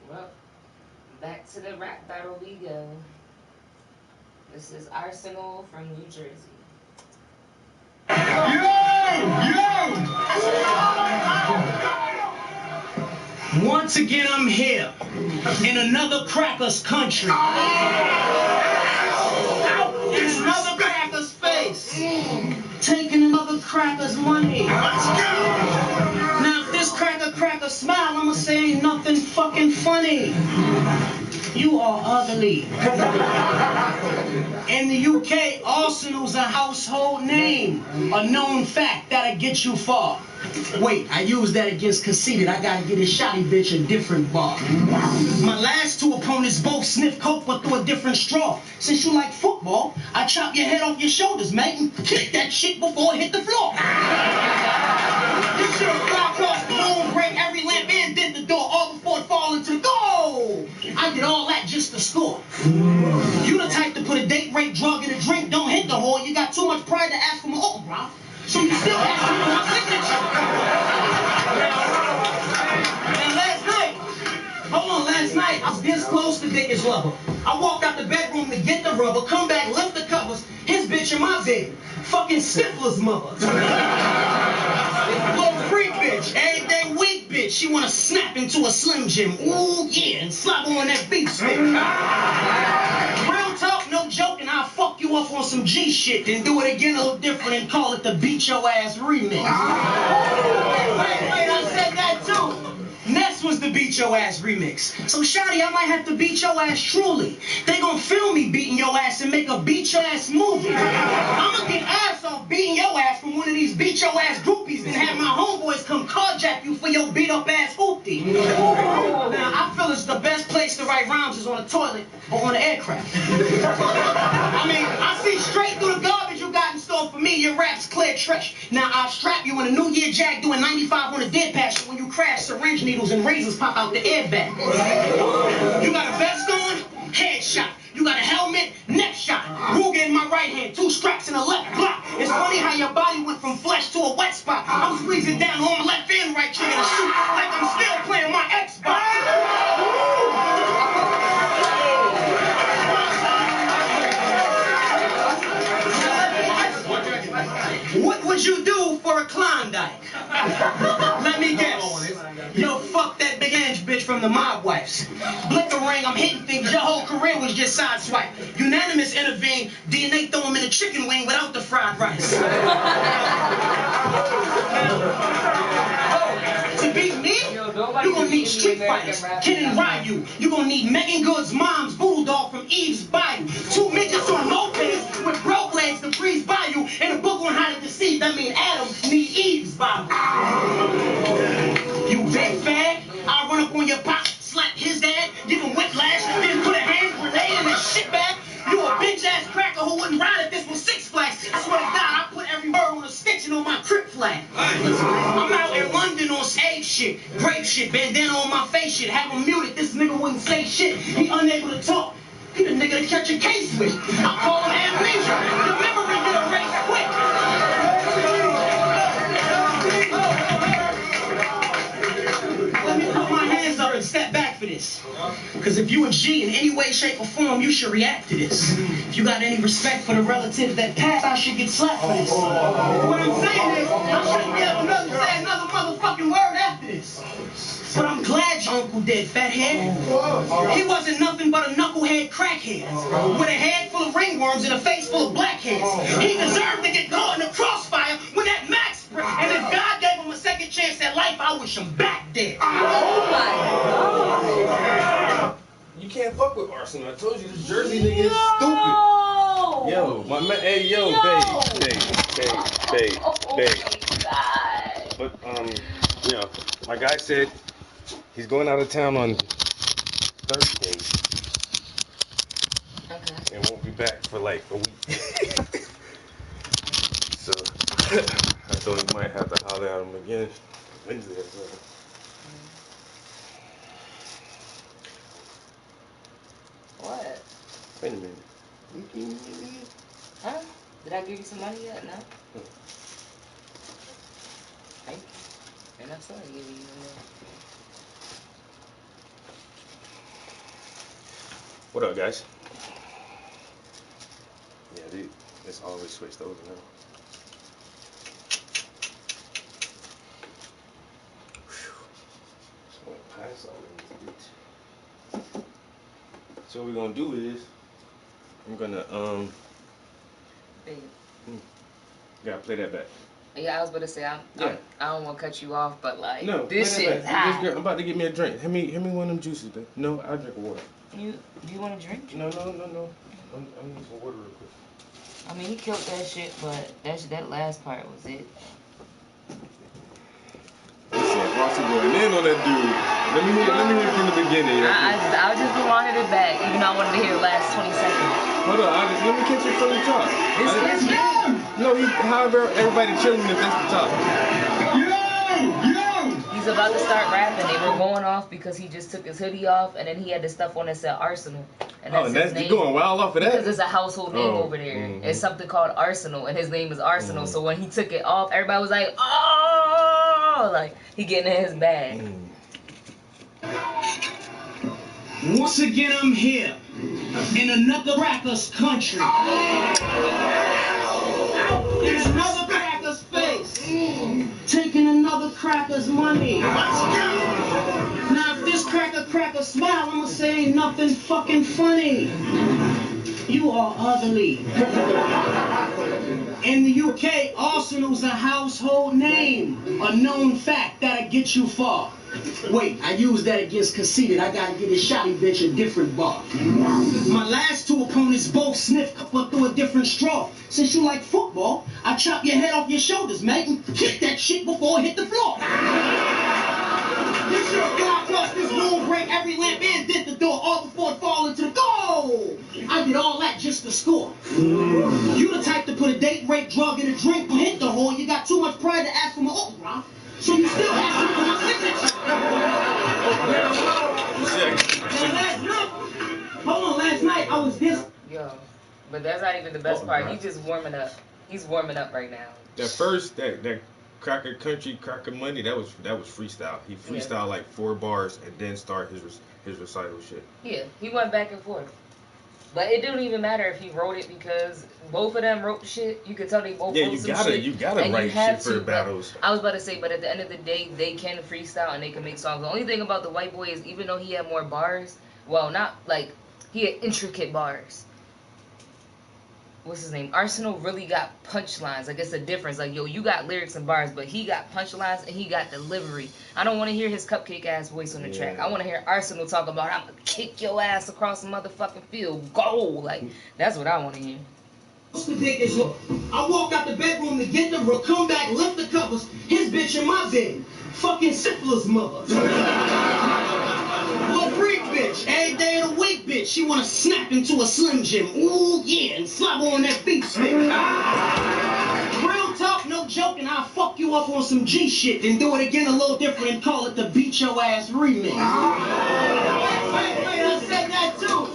Well, back to the rap battle we go. This is Arsenal from New Jersey. Once again, I'm here in another cracker's country. In another cracker's face. Taking another cracker's money. Now, if this cracker smile, I'ma say ain't nothing fucking funny. You are ugly. In the UK, Arsenal's a household name. A known fact that'll get you far. Wait, I used that against Conceited. I gotta get a shotty bitch a different bar. My last sniff coke but through a different straw. Since you like football, I chop your head off your shoulders, mate, and kick that shit before it hit the floor. This shit'll fly across the room, break every lamp and dent the door, all before it fall into the goal. I did all that just to score. You the type to put a date, rape, drug, and a drink, don't hit the whore. You got too much pride to ask for my autograph, so you still ask me for my signature. And last night, I was this close to dick his lover. I walked out the bedroom to get the rubber, come back, lift the covers, his bitch in my bed. Fucking Stifler's mother. Little freak bitch, every day weak bitch. She wanna snap into a Slim Jim, ooh yeah, and slap on that beef stick. Real talk, no joking, I'll fuck you up on some G shit, then do it again a little different and call it the Beat Your Ass Remix. Wait, I said that too. Ness was the Beat Your Ass remix. So Shotty, I might have to beat your ass truly. They gon' film me beating your ass and make a beat your ass movie. I'ma get ass off beating your ass from one of these beat your ass groupies and have my homeboys come carjack you for your beat up ass hoopty. Now I feel it's the best place to write rhymes is on the toilet or on the aircraft. I mean, I see straight through the garbage you got in store for me. Your rap's clear trash. Now I'll strap you in a New Year Jack doing 95 on a dead passion when you crash syringe needles and razors pop out the airbag. You got a vest on? Headshot. You got a helmet? Neck shot. Ruger in my right hand, 2 straps in the left block. It's funny how your body went from flesh to a wet spot. I'm squeezing down on my left and right trigger to shoot like I'm still playing my Xbox. What would you do for a Klondike? Let me guess. Yo, fuck that big Ange bitch from the Mob Wives. Blick the ring, I'm hitting things. Your whole career was just sideswipe. Unanimous intervene. DNA throw him in a chicken wing without the fried rice. To beat me, you gonna need Street Fighters, Kid and Ryu. You gonna need Megan Good's mom's voodoo doll from Eve's Bayou. 2 midgets on mopeds with broke legs to breeze by you. And a book on how to deceive, that mean Adam need Eve's Bible. You big fag, I'll run up on your pop, slap his dad, give him whiplash, then put a hand grenade in his shit bag. You a bitch ass cracker who wouldn't ride if this was Six Flags. I swear to God, I put every word on a stitching on my Crip flag. I'm out in London on stage shit, grape shit, bandana on my face shit, have him muted, this nigga wouldn't say shit. He unable to talk. He the nigga to catch a case with. I call him amnesia. The memory get erased quick. Let me put my hands up and step back for this. Because if you a G in any way, shape, or form, you should react to this. If you got any respect for the relatives that passed, I should get slapped for this. What I'm saying is, I shouldn't be able to say another motherfucking word after this. But I'm glad your uncle did, fathead. He wasn't nothing but a knucklehead crackhead with a head full of ringworms and a face full of blackheads. He deserved to get caught in the crossfire when that Max spread. And if God gave him a second chance at life, I wish him back dead. Oh my God. You can't fuck with Arsenal. I told you this Jersey nigga is stupid. Yo, my man, hey, yo, babe. But you know, my guy said he's going out of town on Thursday. Okay. And won't be back for like a week. So I thought he might have to holler at him again Wednesday or something. What? Wait a minute. Huh? Did I give you some money yet? No? Thank you. And I'm sorry to give you money. What up, guys? Yeah, dude, it's always switched over now. Pass all this. So what we're gonna do is I'm gonna gotta play that back. Yeah, I was about to say I don't want to cut you off, but like No, this shit is hot. I'm about to get me a drink. Hand me one of them juices, babe. No, I'll drink water. Do you want a drink? No. I'm need some water real quick. I mean, he killed that shit, but that last part was it. Listen, Rossi going in on that dude. Let me hear it from the beginning. I just wanted to back, even though I wanted to hear the last 20 seconds. Hold on, let me catch it from the top. It's good. No, however everybody chilling if that's the top. He's about to start rapping. They were going off because he just took his hoodie off, and then he had the stuff on that said Arsenal. And that's his name. Going wild off of that? Because it's a household name over there. It's something called Arsenal, and his name is Arsenal. So when he took it off, everybody was like, oh! Like, he getting in his bag. Once again, I'm here in another cracker's country. There's another cracker's face taking another cracker's money. Now, if this cracker smile, I'ma say ain't nothing fucking funny. You are ugly. In the UK, Arsenal's a household name, a known fact that'll get you far. Wait, I used that against Conceited. I gotta get this shotty bitch a different bar. My last two opponents both sniffed but through a different straw. Since you like football, I chop your head off your shoulders, mate, and kick that shit before it hit the floor. This your guy across this room, break every lamp and dent the door, all before it fall into the goal. I did all that just to score. You the type to put a date, rape, drug, and a drink, but hit the whore. You got too much pride to ask for my autograph. So you still asking for my signature. Last night I was this. Yo, but that's not even the best part. He's just warming up. He's warming up right now. That Cracker Country, Cracker Money, that was freestyle. He freestyled like 4 bars and then start his recital shit. Yeah, he went back and forth. But it didn't even matter if he wrote it because both of them wrote shit. You could tell they both wrote some shit. You gotta write shit for battles. I was about to say, but at the end of the day, they can freestyle and they can make songs. The only thing about the white boy is even though he had more bars, well, not like, he had intricate bars. What's his name? Arsenal really got punchlines. Like, it's a difference. Like, yo, you got lyrics and bars, but he got punchlines and he got delivery. I don't want to hear his cupcake ass voice on the track. I want to hear Arsenal talk about, I'm gonna kick your ass across the motherfucking field. Go! Like, that's what I want to hear. I walk out the bedroom to get the rook, come back, lift the covers. His bitch in my bed. Fucking syphilis mother. Little freak bitch. Every day of the week, bitch. She wanna snap into a Slim Jim. Ooh, yeah, and slap on that beef stick. Real talk, no joking. I'll fuck you up on some G shit, then do it again a little different and call it the Beat Your Ass Remix. Wait, I said that too.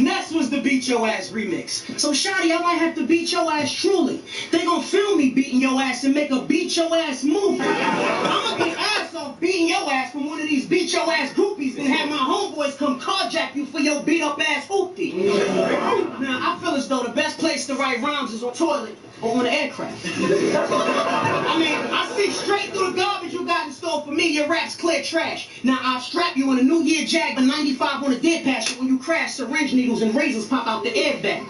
Ness was the Beat Your Ass remix. So, Shotty, I might have to beat your ass truly. They gon' film me beating your ass and make a Beat Your Ass movie. I'ma get ass off beating your ass from one of these Beat Your Ass groupies and have my homeboys come carjack you for your beat up ass hoopty. Now, I feel as though the best place to write rhymes is on toilet or on the aircraft. I mean, I see straight through the garbage you got in store for me. Your rap's clear trash. Now, I'll strap you in a New Year Jag, but 95 on a dead passion when you crash syringe needles and razors pop out the airbag.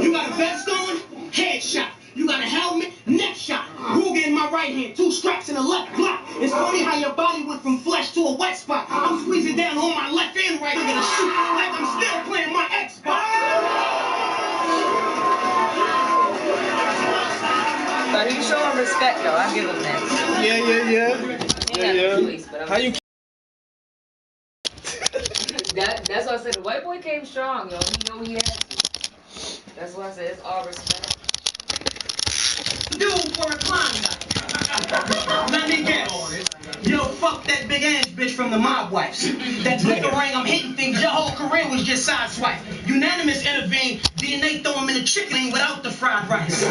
You got a vest on? Headshot. You got a helmet? Neck shot. Ruger in my right hand, 2 straps in the left block. It's funny how your body went from flesh to a wet spot. I'm squeezing down on my left and right into the shoot like I'm still playing my Xbox. But he's showing respect though, I give him that. Yeah. How you? That's why I said the white boy came strong, yo. He know he had to. That's why I said it's all respect. Dude for a Klondike. Let me guess. Yo, fuck that big ass bitch from the Mob Wives. That liquor ring, I'm hitting things. Your whole career was just sideswipe. Unanimous intervene. DNA throw him in the chicken without the fried rice.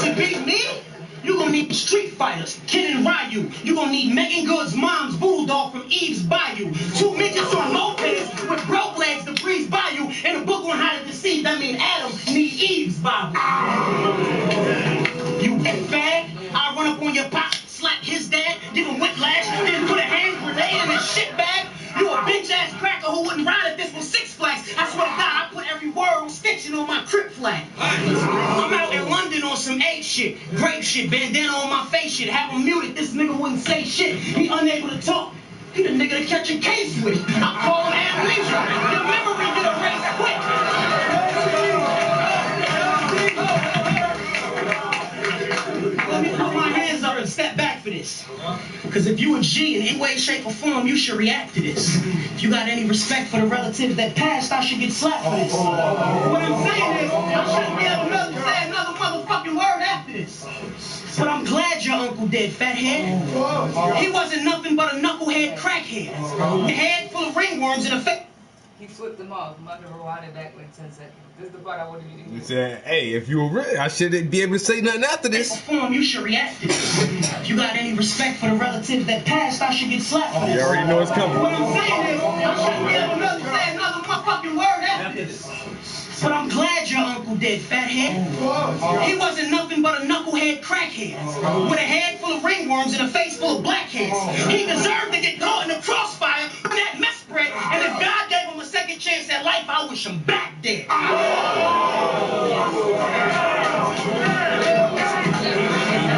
To beat me? You gonna need Street Fighters, Ken and Ryu. You gonna need Megan Good's mom's voodoo doll from Eve's Bayou. 2 midgets on mopeds with broke legs to breeze Bayou. And a book on how to deceive, that mean Adam need Eve's Bible. You fag, I run up on your pop, slap his dad, give him whiplash, then put a hand grenade in his shit bag. You a bitch ass cracker who wouldn't ride if this was Six Flags. I swear to God, I put every word stitching on my Crip flag. I'm out in London on some A shit, grape shit, bandana on my face shit. Have him muted, this nigga wouldn't say shit. He unable to talk. He the nigga to catch a case with. I call him amnesia. Your memory get erased quick. Let me put my hands up and step back for this. this. Because if you a G in any way, shape, or form, you should react to this. If you got any respect for the relatives that passed, I should get slapped for this. What I'm saying is, I shouldn't be able to say another motherfucking word after this. But I'm glad your uncle dead, fathead. He wasn't nothing but a knucklehead crackhead. A head full of ringworms in a face. He flipped them off. I'm not gonna rewind it back like 10 seconds. This is the part I wanted you to hear. He said, hey, if you were real, I shouldn't be able to say nothing after this. Form, you should react to this. If you got any respect for the relatives that passed, I should get slapped for this. You already know it's coming. What I'm saying is, I shouldn't be able to say another motherfucking word after this. But I'm glad your uncle dead, fathead. He wasn't nothing but a knucklehead crackhead. With a head full of ringworms and a face full of blackheads. He deserved to get caught in the crossfire with that mess bread. And if God gave him a second chance at life, I wish him back dead.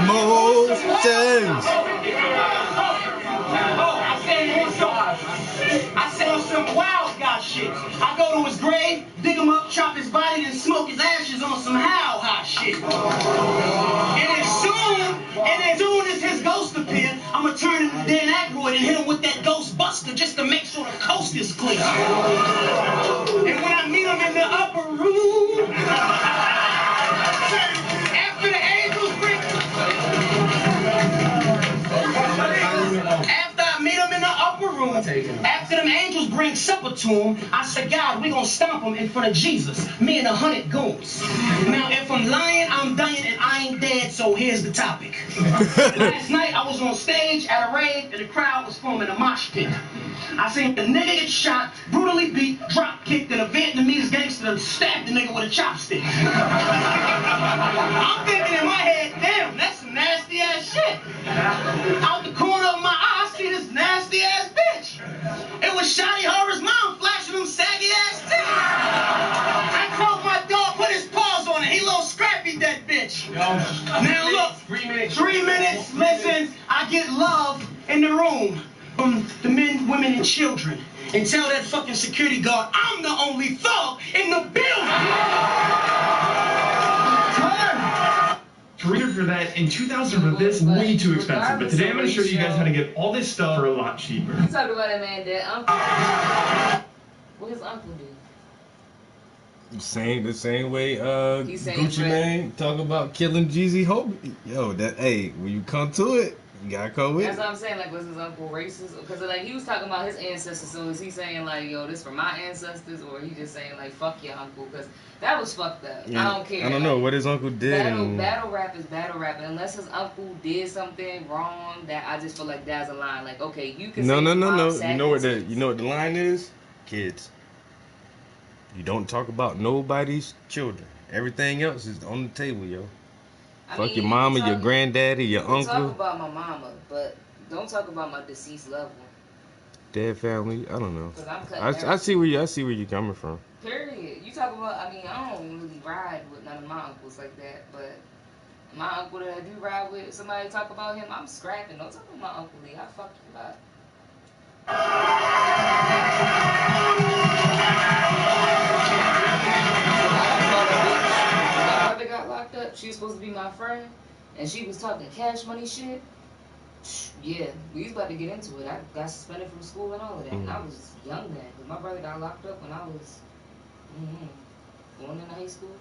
Emotions. I said on some wild guy shit. I go to his grave, dig him up, chop his body, then smoke his ashes on some how-high shit. And as soon as his ghost appear, I'ma turn into Dan Aykroyd and hit him with that ghost buster just to make sure the coast is clear. And when I meet him in the upper room, after the angels bring... After I meet him in the upper room, after them angels bring supper to him, I said, God, we gonna stomp him in front of Jesus, me and 100 goons. Now, if I'm lying, I'm dying, and I ain't dead, so here's the topic. Last night, I was on stage at a rave, and the crowd was forming a mosh pit. I seen the nigga get shot, brutally beat, drop kicked, and a Vietnamese gangster stabbed the nigga with a chopstick. I'm thinking in my head, damn, that's some nasty ass shit. Out the corner of my eye, I see this nasty ass bitch. It was Shotty Horror's mom flashing them saggy ass titties. I called my dog, put his paws on it. He little scrappy that bitch. Now look, 3 minutes, listen, I get love in the room from the men, women, and children. And tell that fucking security guard, I'm the only thug in the building. For that, in 2000 for this, way too expensive. But today I'm going to show you guys how to get all this stuff for a lot cheaper. You talk about a man that uncle. What his uncle do? The same way Gucci Mane talk about killing Jeezy Hope. Yo, when you come to it, you gotta come with That's it. what I'm saying, like, was his uncle racist? Because, like, he was talking about his ancestors, so is he saying, like, yo, this for my ancestors, or he just saying, like, fuck your uncle? Because that was fucked up. Yeah. I don't care. I don't know what his uncle did. Battle rap is battle rap, and unless his uncle did something wrong, that I just feel like that's a line. Like, okay, you can No. say You know what the line is? Kids. You don't talk about nobody's children. Everything else is on the table, yo. Fuck your mama, your granddaddy, your uncle. Talk about my mama, but don't talk about my deceased loved one. Dead family. I don't know. 'Cause I'm cutting I see where you're coming from. Period. You talk about, I mean, I don't really ride with none of my uncles like that, but my uncle that I do ride with, somebody talk about him, I'm scrapping. Don't talk about my Uncle Lee. I fucked you up. My brother got locked up. She was supposed to be my friend, and she was talking cash money shit. Yeah, we was about to get into it. I got suspended from school and all of that. And I was young then, but my brother got locked up when I was going into high school.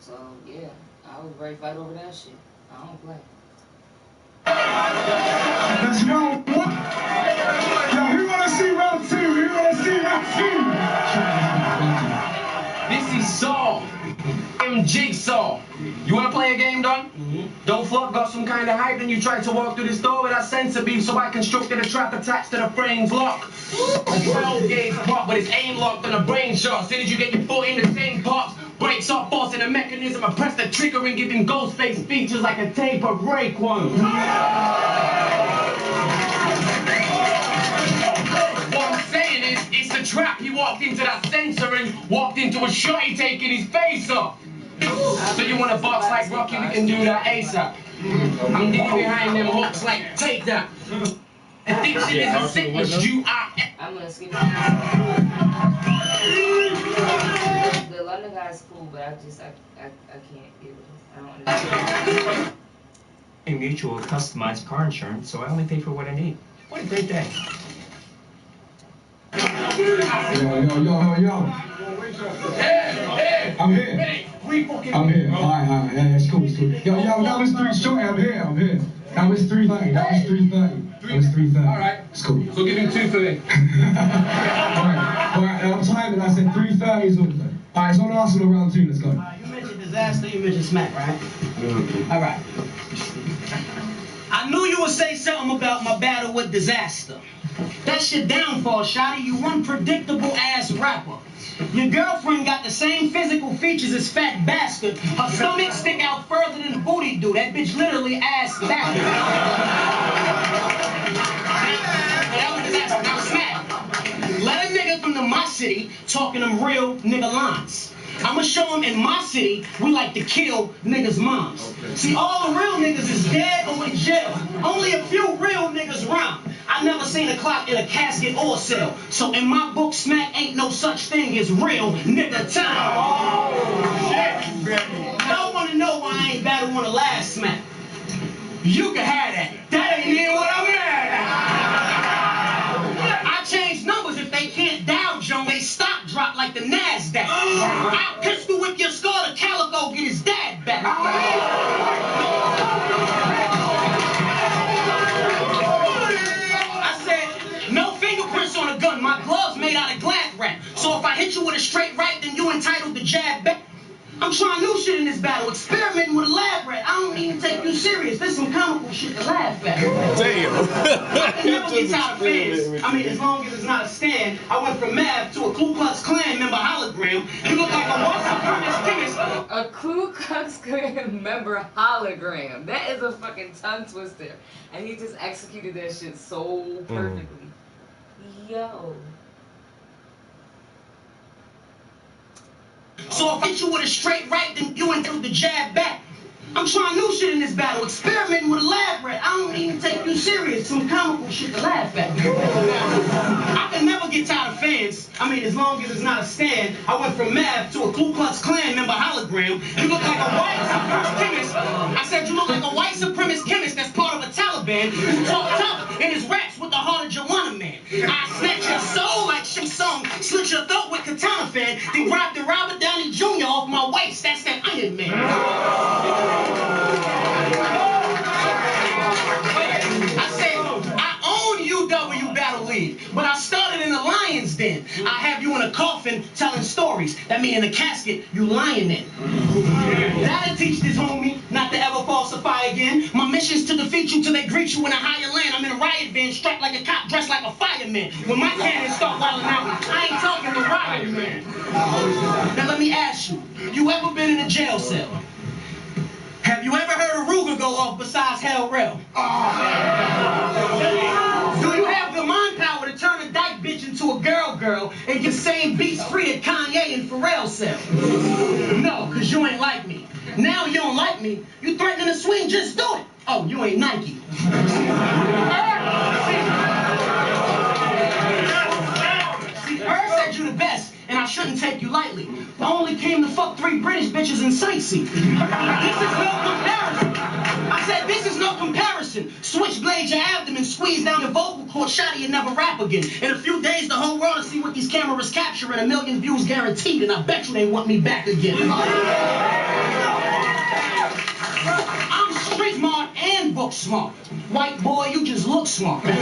So yeah, I was ready to fight over that shit. I don't play. Let's round one. Yo, who wanna see round two? Who wanna see round two? This is Saul. I'm Jigsaw. You wanna play a game, Don? Don't fuck, got some kind of hype, then you tried to walk through this door with that sensor beam, so I constructed a trap attached to the frame's lock. A 12 gauge pop, but it's aim locked on a brain shot. As soon as you get your foot in the same pops, breaks off force in the mechanism. I press the trigger and give him ghost face features like a tape of Raekwon. What I'm saying is, it's the trap. He walked into that sensor and walked into a shotty taking his face off. So you want a box like Rocky, we can do that ASAP. I'm digging behind them hooks like, take that. Addiction is a sickness, you are... I'm gonna skip the London guy's cool, but I can't deal with this. I don't understand. Mutual customized car insurance, so I only pay for what I need. What a great day. Yo. I'm here. I'm here. Alright. Yeah, it's cool. Yo, that was 3 shorty. I'm here. That was 3:30. That was 3:30. Alright. It's cool. So give him 2:30. Alright, I'm timing. I said 3:30 is all. Alright, it's on Arsenal round 2. Let's go. You mentioned disaster, you mentioned smack, right? All right. I knew you would say something about my battle with disaster. That's your downfall, Shotty. You unpredictable ass rapper. Your girlfriend got the same physical features as Fat Bastard. Her stomach stick out further than the booty do. That bitch literally ass back. That was disaster. Now smack. Let a nigga from my city talking them real nigga lines. I'ma show him in my city, we like to kill niggas' moms. See, all the real niggas is dead or in jail. Only a few real niggas rhyme. I never seen a clock in a casket or cell. So in my book, smack ain't no such thing as real nigga time. Oh, shit. Y'all wanna know why I ain't battle on the last smack? You can have that. That ain't even what I'm mad at. I change numbers if they can't Dow Jones. They stock drop like the NASDAQ. I pistol whip your skull to Calico, get his dad back. I said, no fingerprints on a gun. My gloves made out of Glad wrap. So if I hit you with a straight right, then you entitled to jab back. I'm trying new shit in this battle, experimenting with a lab rat. I don't even take you serious. This some comical shit to laugh at. Damn. I can never get tired of fans. I mean, as long as it's not a stand. I went from Mav to a Ku Klux Klan member hologram. You look like a white supremacist chemist. A Ku Klux Klan member hologram. That is a fucking tongue twister. And he just executed that shit so perfectly. Yo. So if I hit you with a straight right, then you entitled to jab back. I'm trying new shit in this battle, experimenting with a lab rat. I don't even take you serious. Some comical shit to laugh at. I can never get tired of fans. I mean, as long as it's not a stand. I went from Mav to a Ku Klux Klan member hologram. You look like a white supremacist chemist. I said you look like a white supremacist chemist that's part of a Taliban who talk tough in his raps with the heart of Joanna Man. I snatch your soul like Shim Song, slit your throat with Katana Fan, then grab the Robert Downey Jr. off my waist. That's that Iron Man. I said, I own UW Battle League, but I started in the Lion's Den. I have you in a coffin telling stories. That mean in a casket, you lying in. That'll teach this homie not to ever falsify again. My mission's to defeat you till they greet you in a higher land. I'm in a riot van, strapped like a cop, dressed like a fireman. When my cannons start wilding out, I ain't talking to riot man. Now let me ask you, you ever been in a jail cell? Have you ever heard a Ruger go off besides Hell Rail? Do you have the mind power to turn a dyke bitch into a girl and get same beats free that Kanye and Pharrell sell? No, because you ain't like me. Now you don't like me. You threatening to swing, just do it. Oh, you ain't Nike. See, Earth said you the best, and I shouldn't take you lightly. I only came to fuck 3 British bitches and sightsee. This is no comparison. I said this is no comparison. Switchblade your abdomen, squeeze down your vocal cord, shot you never rap again. In a few days, the whole world will see what these cameras capture, and 1 million views guaranteed, and I bet you they want me back again. I'm street smart and book smart. White boy, you just look smart. If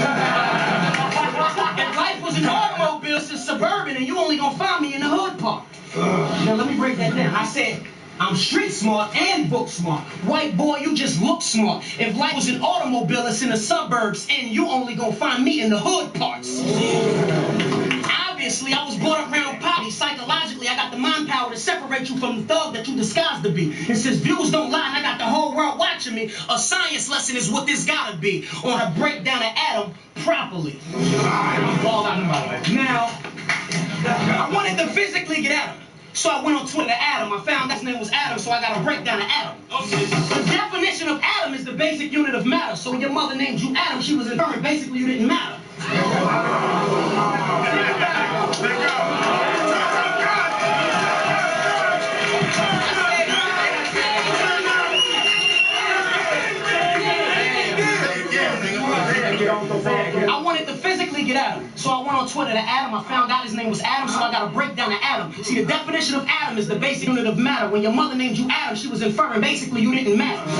life was an automobile, it's suburban, and you only gonna find me in the hood part. Now let me break that down. I said, I'm street smart and book smart. White boy, you just look smart. If life was an automobile, it's in the suburbs, and you only gonna find me in the hood parts. Obviously, I was brought up around poverty. Psychologically, I got the mind power to separate you from the thug that you disguised to be. And since views don't lie, and I got the whole world watching me, a science lesson is what this gotta be, on how to break down an atom properly. Now, I wanted to physically get at him. So I went on Twitter to Adam. I found his name was Adam, so I got to break down an atom. The definition of atom is the basic unit of matter. So when your mother named you Adam, she was inferring basically you didn't matter. easily get at him. So I went on Twitter to Adam. I found out his name was Adam, so I got to break down to Adam. See, the definition of atom is the basic unit of matter. When your mother named you Adam, she was inferring basically you didn't matter.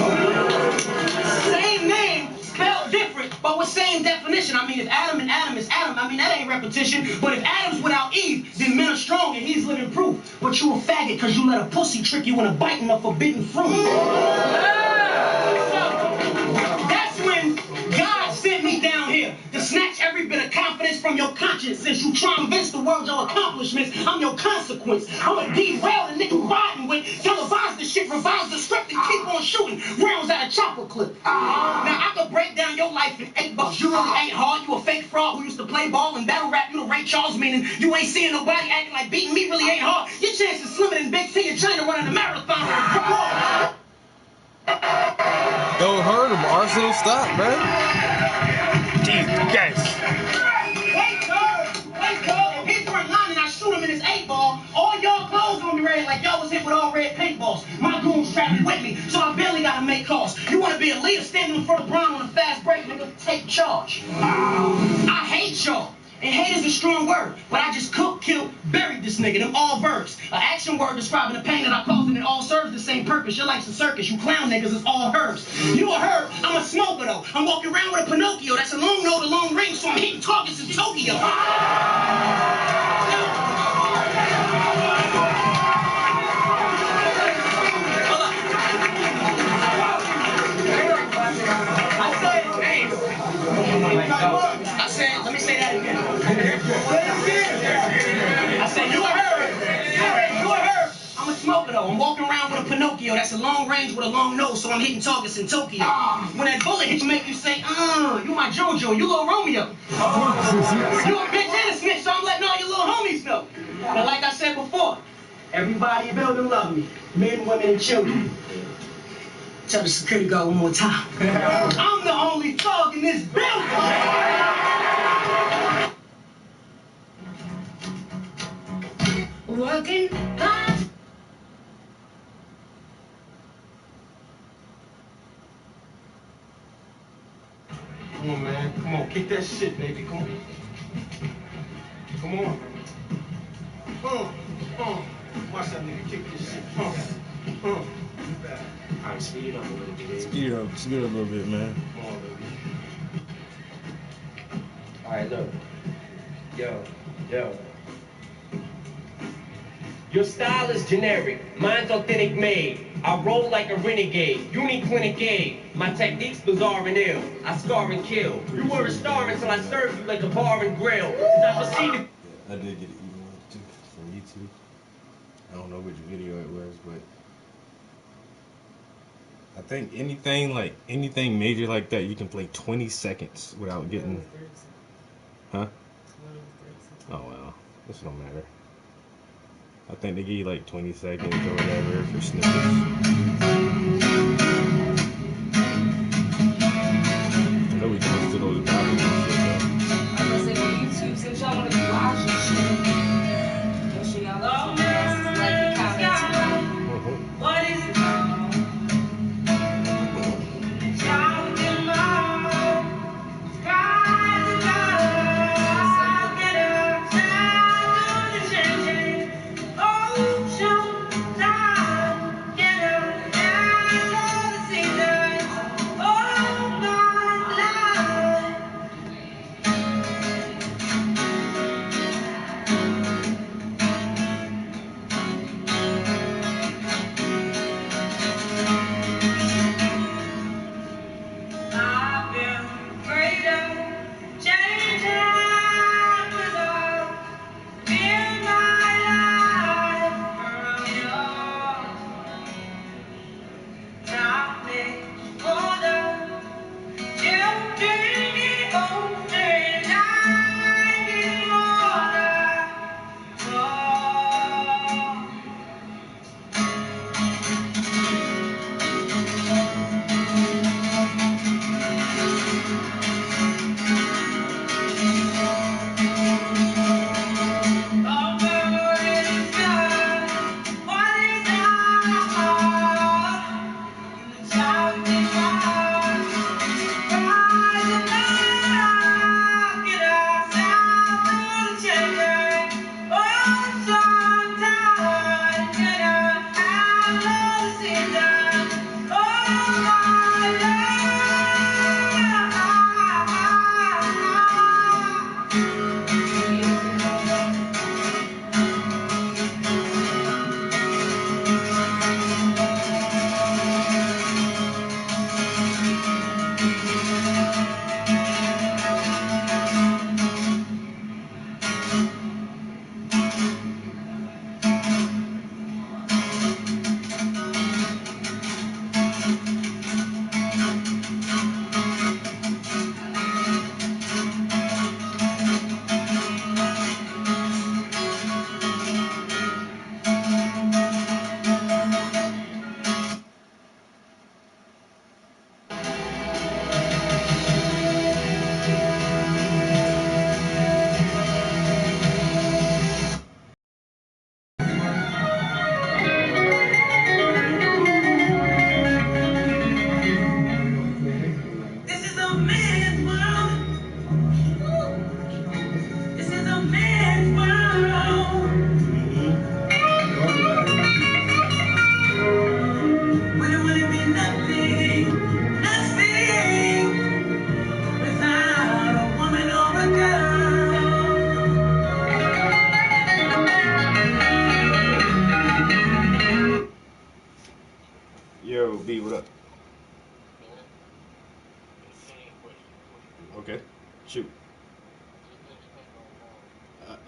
Same name, spelled different, but with same definition. I mean, if Adam and Adam is Adam, I mean, that ain't repetition. But if Adam's without Eve, then men are strong and he's living proof. But you a faggot because you let a pussy trick you into biting a forbidden fruit. That's when God sent me down here to snatch every bit of confidence from your conscience. Since you try to convince the world your accomplishments, I'm your consequence. I'ma derail the nigga riding with, televise the shit, revise the script, and keep on shooting rounds at a chopper clip. Now I could break down your life in $8. You really ain't hard. You a fake fraud who used to play ball and battle rap. You the Ray Charles, meaning you ain't seeing nobody acting like beating me really ain't hard. Your chances slimmer than Big T and China running a marathon. Yo, heard him. Arsenal, stop, man. Jeez, guys. Wait, he's front line and I shoot him in his 8-ball. All y'all clothes on me red like y'all was hit with all red paintballs. My goons trapping with me, so I barely gotta make calls. You wanna be a leader standing in front of Brown on a fast break, nigga? Take charge. I hate y'all. And hate is a strong word, but I just cooked, killed, buried this nigga, them all verbs. An action word describing the pain that I caused, and it all serves the same purpose. Your life's a circus, you clown niggas, it's all herbs. You a herb, I'm a smoker though. I'm walking around with a Pinocchio, that's a long note, a long range, so I'm hitting targets in Tokyo. I said, let me say that again. I said, you a herb. You a herb. I'm a smoker though. I'm walking around with a Pinocchio. That's a long range with a long nose, so I'm hitting targets in Tokyo. When that bullet hits you, make you say, you my JoJo, you little Romeo. You a bitch and a snitch, so I'm letting all your little homies know. But like I said before, everybody in the building love me. Men, women, and children. Tell the security guard one more time. I'm the only thug in this building. Working hard. Come on, man. Come on, kick that shit, baby. Come on. Come on. Watch that nigga kick this shit. Alright, speed it up a little bit. Speed it up a little bit, man. Come on, baby. Alright, look. Yo. Your style is generic, mine's authentic made. I roll like a renegade, Uniclinic A. My technique's bizarre and ill, I scar and kill. You were a star until I served you like a bar and grill. I proceeded. I did get an email too from YouTube. I don't know which video it was, but I think anything major like that, you can play 20 seconds without getting. Huh? Oh well, this don't matter. I think they give you like 20 seconds or whatever for snippets. I know we can listen to those topics and shit though. I'm gonna say for YouTube, since y'all wanna be watching shit, make sure y'all like and comment. What is it? Get up.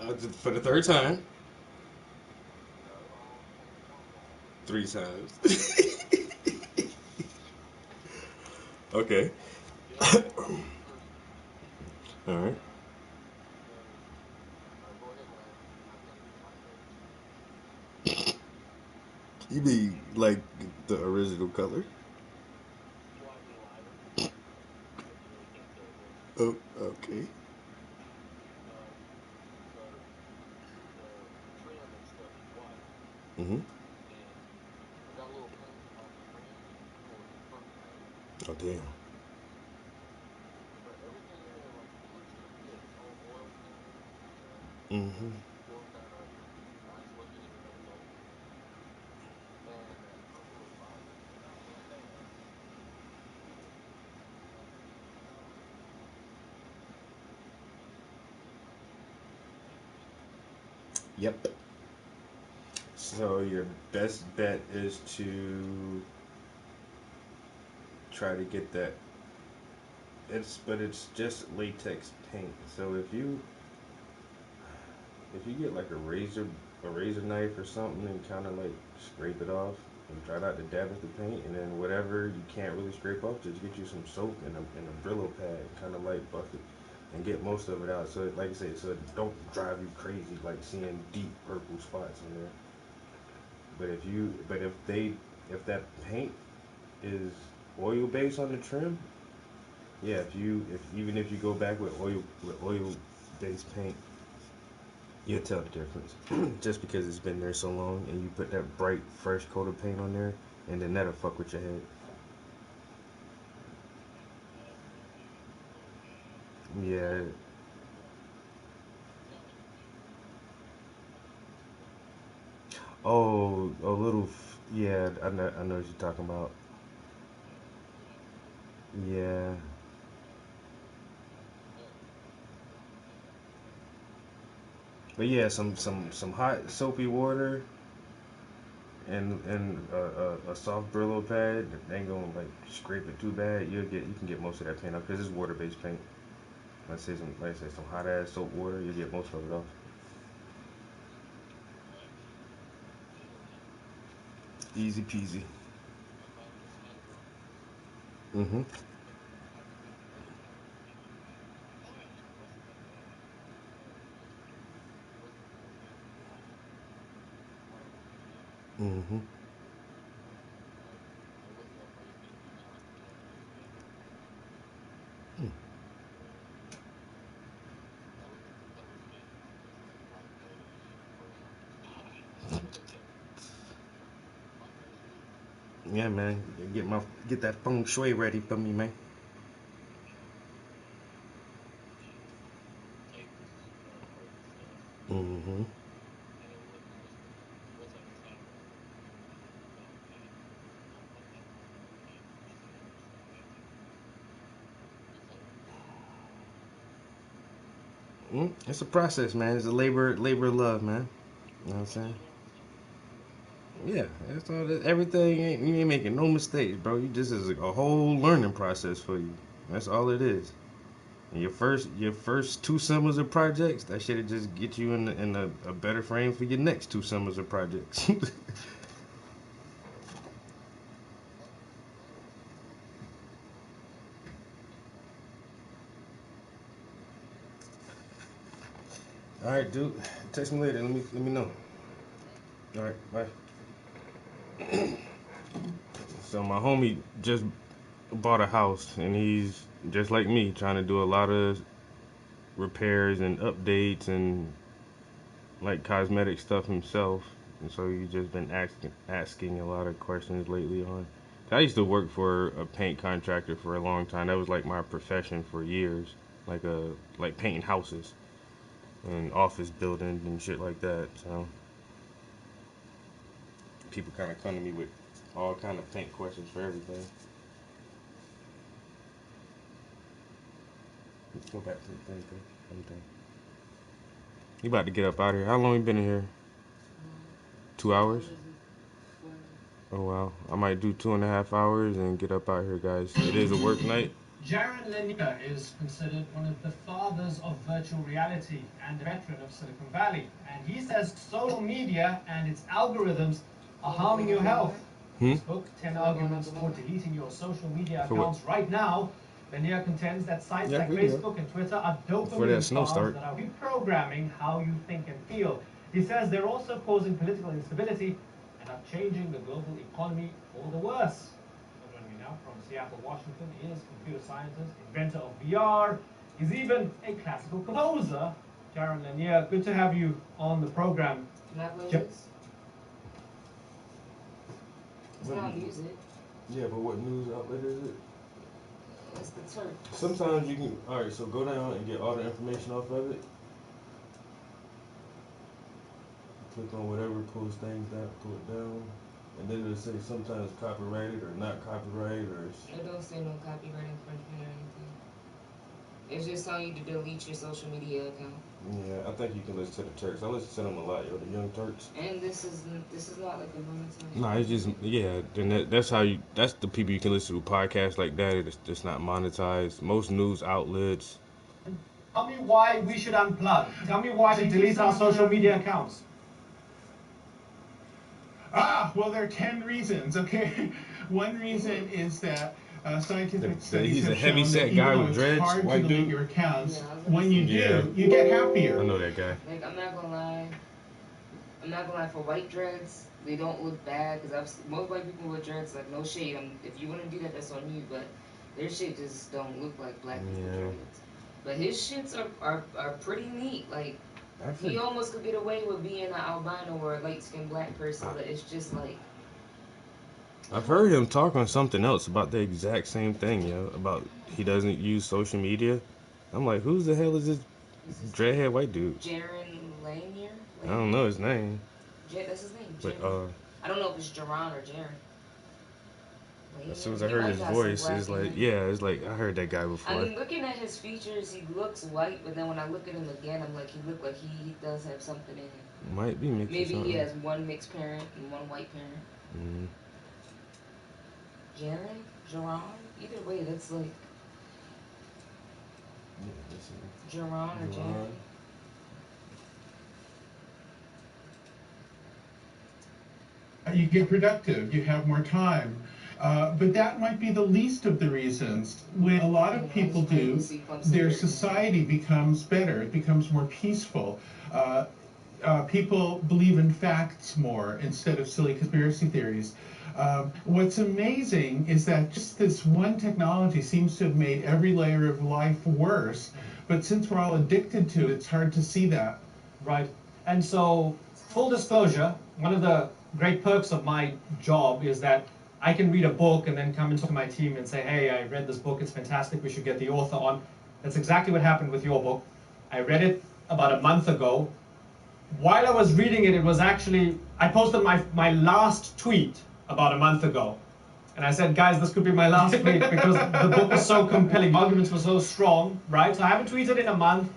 For the third time. 3 times. Okay. Alright. You mean like the original color? Oh, okay. Mm-hmm. Oh, damn. Mm-hmm. Yep. So your best bet is to try to get that. But it's just latex paint. So if you get like a razor knife or something and kind of like scrape it off and try not to damage the paint, and then whatever you can't really scrape off, just get you some soap and a Brillo pad, kind of like buff it and get most of it out. So like I said, so it don't drive you crazy like seeing deep purple spots in there. But if that paint is oil based on the trim, yeah, even if you go back with oil based paint, you'll tell the difference. Just because it's been there so long and you put that bright fresh coat of paint on there, and then that'll fuck with your head. Yeah. Oh, a little. Yeah, I know what you're talking about. Yeah. But yeah, some hot soapy water and a soft Brillo pad that ain't gonna like scrape it too bad. You can get most of that paint off because it's water based paint. Like I say some hot ass soap water, you get most of it off. Easy peasy. Mhm. Mhm. Yeah, man. Get that feng shui ready for me, man. Mhm. It's a process, man. It's a labor of love, man. You know what I'm saying? Yeah, that's all. Everything you ain't making no mistakes, bro. You just is a whole learning process for you. That's all it is. And your first 2 summers of projects, that shit'll just get you in a better frame for your next 2 summers of projects. All right, dude. Text me later. Let me know. All right, bye. So my homie just bought a house, and he's just like me, trying to do a lot of repairs and updates and like cosmetic stuff himself. And so he's just been asking a lot of questions lately on. I used to work for a paint contractor for a long time. That was like my profession for years, like painting houses and office buildings and shit like that. So people kind of come to me with all kind of paint questions for everything. Let's go back to the thing. Okay. You about to get up out of here? How long you been in here? 2 hours? Oh wow. I might do 2.5 hours and get up out here, guys. It is a work night. Jaron Lanier is considered one of the fathers of virtual reality and a veteran of Silicon Valley. And he says social media and its algorithms are harming your health. His book, 10 Arguments for Deleting Your Social Media Accounts Right Now, Lanier contends that sites like Facebook and Twitter are dopamine farms that are reprogramming how you think and feel. He says they're also causing political instability and are changing the global economy for the worse. Joining me now from Seattle, Washington, is computer scientist, inventor of VR, is even a classical composer, Jaron Lanier. Good to have you on the program. Can I play this? It's not music. Yeah, but what news outlet is it? It's the Turk. Sometimes you can. All right, so go down and get all the information off of it. Click on whatever pulls things down, pull it down, and then it'll say sometimes copyrighted or not copyrighted or. It don't say no copyright infringement or anything. It's just telling you to delete your social media account. Yeah, I think you can listen to the Turks. I listen to them a lot, yo, the Young Turks. And this is not like a monetized. No, it's just then that's the people you can listen to podcasts like that. It's not monetized. Most news outlets. Tell me why we should unplug. Tell me why to delete our social media accounts. Well, there are 10 reasons, okay? One reason is that scientific studies have shown that even though it's hard to delete your accounts, when you do, you get happier. I know that guy. Like, I'm not gonna lie, for white dreads, they don't look bad, because most white people with dreads, like, no shade. If you want to do that, that's on you, but their shit just don't look like black people dreads. But his shits are pretty neat, like, he almost could get away with being an albino or a light-skinned black person, but it's just like... I've heard him talk on something else about the exact same thing, yo, about he doesn't use social media. I'm like, who the hell is this dreadhead white dude? Jaron Lanier? I don't know his name. That's his name, but, I don't know if it's Jaron or Jaron. As soon as I heard his voice, it's like I heard that guy before. I mean, looking at his features, he looks white, but then when I look at him again, I'm like, he looked like he does have something in him. Might be mixed. Maybe he has one mixed parent and one white parent. Jaron, either way, that's like Jaron or Jaron. You get productive, you have more time. But that might be the least of the reasons. When a lot of people do, their society becomes better, it becomes more peaceful. People believe in facts more instead of silly conspiracy theories. What's amazing is that just this one technology seems to have made every layer of life worse, but since we're all addicted to it, it's hard to see that. Right. And so, full disclosure, one of the great perks of my job is that I can read a book and then come into my team and say, hey, I read this book, it's fantastic, we should get the author on. That's exactly what happened with your book. I read it about a month ago. While I was reading it, it was actually, I posted my last tweet about a month ago. And I said, guys, this could be my last tweet because the book was so compelling, arguments were so strong, right? So I haven't tweeted in a month.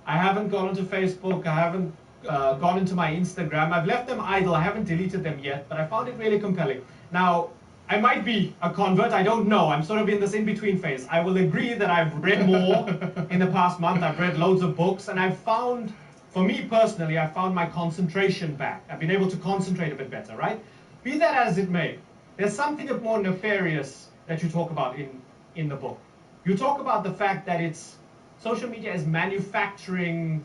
I haven't gone onto Facebook. I haven't gone into my Instagram. I've left them idle. I haven't deleted them yet, but I found it really compelling. Now, I might be a convert. I don't know. I'm sort of in this in-between phase. I will agree that I've read more in the past month. I've read loads of books, and I've found, for me personally, I found my concentration back. I've been able to concentrate a bit better, right? Be that as it may, there's something more nefarious that you talk about in the book. You talk about the fact that social media is manufacturing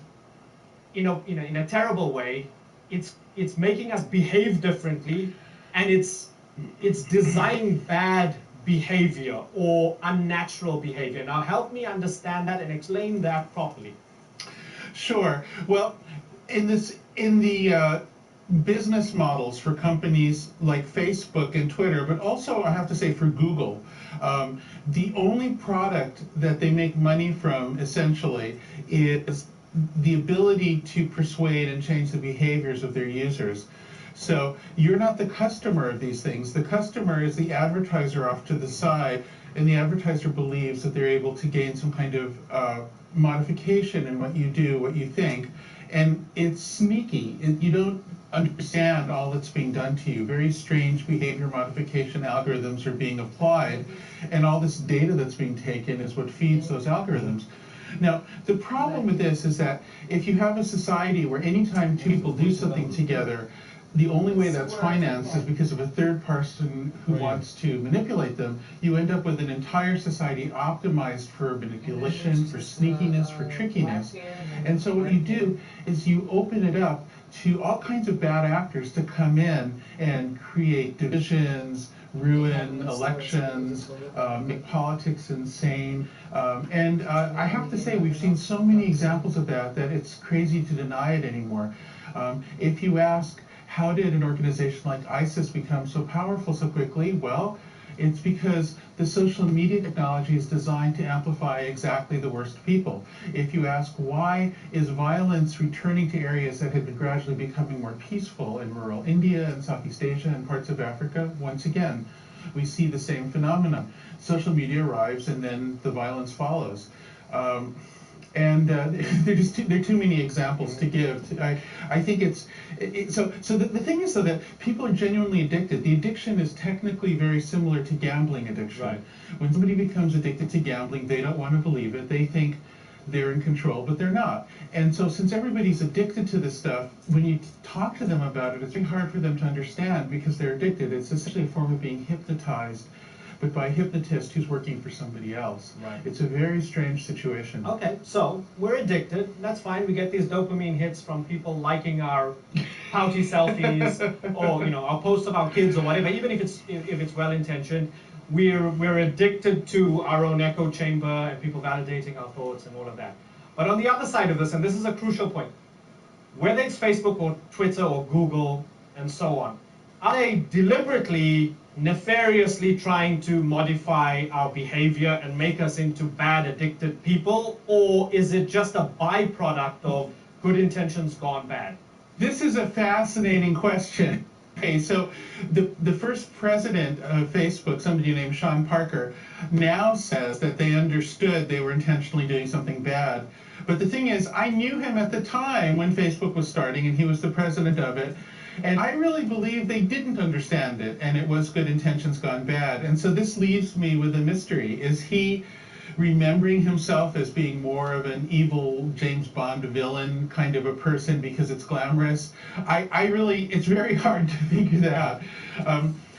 in a terrible way. It's making us behave differently, and it's designing bad behavior or unnatural behavior. Now help me understand that and explain that properly. Sure. Well, in the business models for companies like Facebook and Twitter, but also I have to say for Google, the only product that they make money from essentially is the ability to persuade and change the behaviors of their users. So you're not the customer of these things. The customer is the advertiser off to the side, and the advertiser believes that they're able to gain some kind of modification in what you do, what you think. And it's sneaky. understand all that's being done to you. Very strange behavior modification algorithms are being applied, and all this data that's being taken is what feeds those algorithms. Now, the problem with this is that if you have a society where anytime two people do something together, the only way that's financed is because of a third person who wants to manipulate them, you end up with an entire society optimized for manipulation, for sneakiness, for trickiness. And so what you do is you open it up to all kinds of bad actors to come in and create divisions, ruin elections, make politics insane. And I have to say, we've seen so many examples of that it's crazy to deny it anymore. If you ask, how did an organization like ISIS become so powerful so quickly? Well, it's because the social media technology is designed to amplify exactly the worst people. If you ask why is violence returning to areas that had been gradually becoming more peaceful in rural India and Southeast Asia and parts of Africa, once again, we see the same phenomenon. Social media arrives and then the violence follows. There are too many examples to give. I think so the thing is, though, that people are genuinely addicted. The addiction is technically very similar to gambling addiction. Right. When somebody becomes addicted to gambling, they don't want to believe it. They think they're in control, but they're not. And so since everybody's addicted to this stuff, when you talk to them about it, it's very hard for them to understand because they're addicted. It's essentially a form of being hypnotized, but by a hypnotist who's working for somebody else. Right. It's a very strange situation. Okay, so we're addicted. That's fine. We get these dopamine hits from people liking our pouty selfies or our posts about kids or whatever. Even if it's well intentioned, we're addicted to our own echo chamber and people validating our thoughts and all of that. But on the other side of this, and this is a crucial point, whether it's Facebook or Twitter or Google and so on, are they deliberately, nefariously trying to modify our behavior and make us into bad, addicted people? Or is it just a byproduct of good intentions gone bad? This is a fascinating question. Okay, so the first president of Facebook, somebody named Sean Parker, now says that they understood they were intentionally doing something bad. But the thing is, I knew him at the time when Facebook was starting, and he was the president of it. And I really believe they didn't understand it, and it was good intentions gone bad. And so this leaves me with a mystery. Is he remembering himself as being more of an evil James Bond villain kind of a person because it's glamorous? It's very hard to figure that out.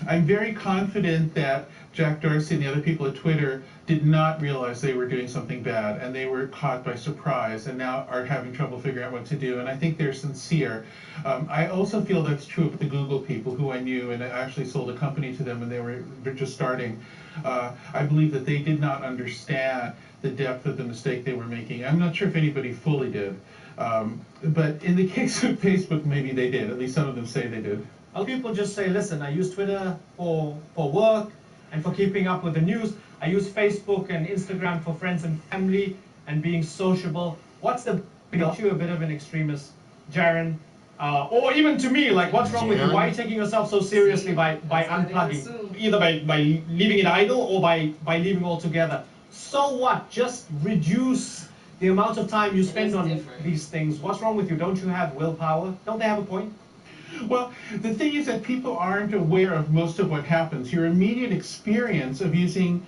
I'm very confident that Jack Dorsey and the other people at Twitter did not realize they were doing something bad, and they were caught by surprise and now are having trouble figuring out what to do, and I think they're sincere. I also feel that's true of the Google people who I knew, and I actually sold a company to them when they were just starting. I believe that they did not understand the depth of the mistake they were making. I'm not sure if anybody fully did, but in the case of Facebook, maybe they did. At least some of them say they did. Other people just say, listen, I use Twitter for work and for keeping up with the news. I use Facebook and Instagram for friends and family and being sociable. What's the big you a bit of an extremist, Jaron? Or even to me, like, what's wrong with you? Why are you taking yourself so seriously by unplugging? Either by leaving it idle or by leaving altogether. So what? Just reduce the amount of time you spend on these things. What's wrong with you? Don't you have willpower? Don't they have a point? Well, the thing is that people aren't aware of most of what happens. Your immediate experience of using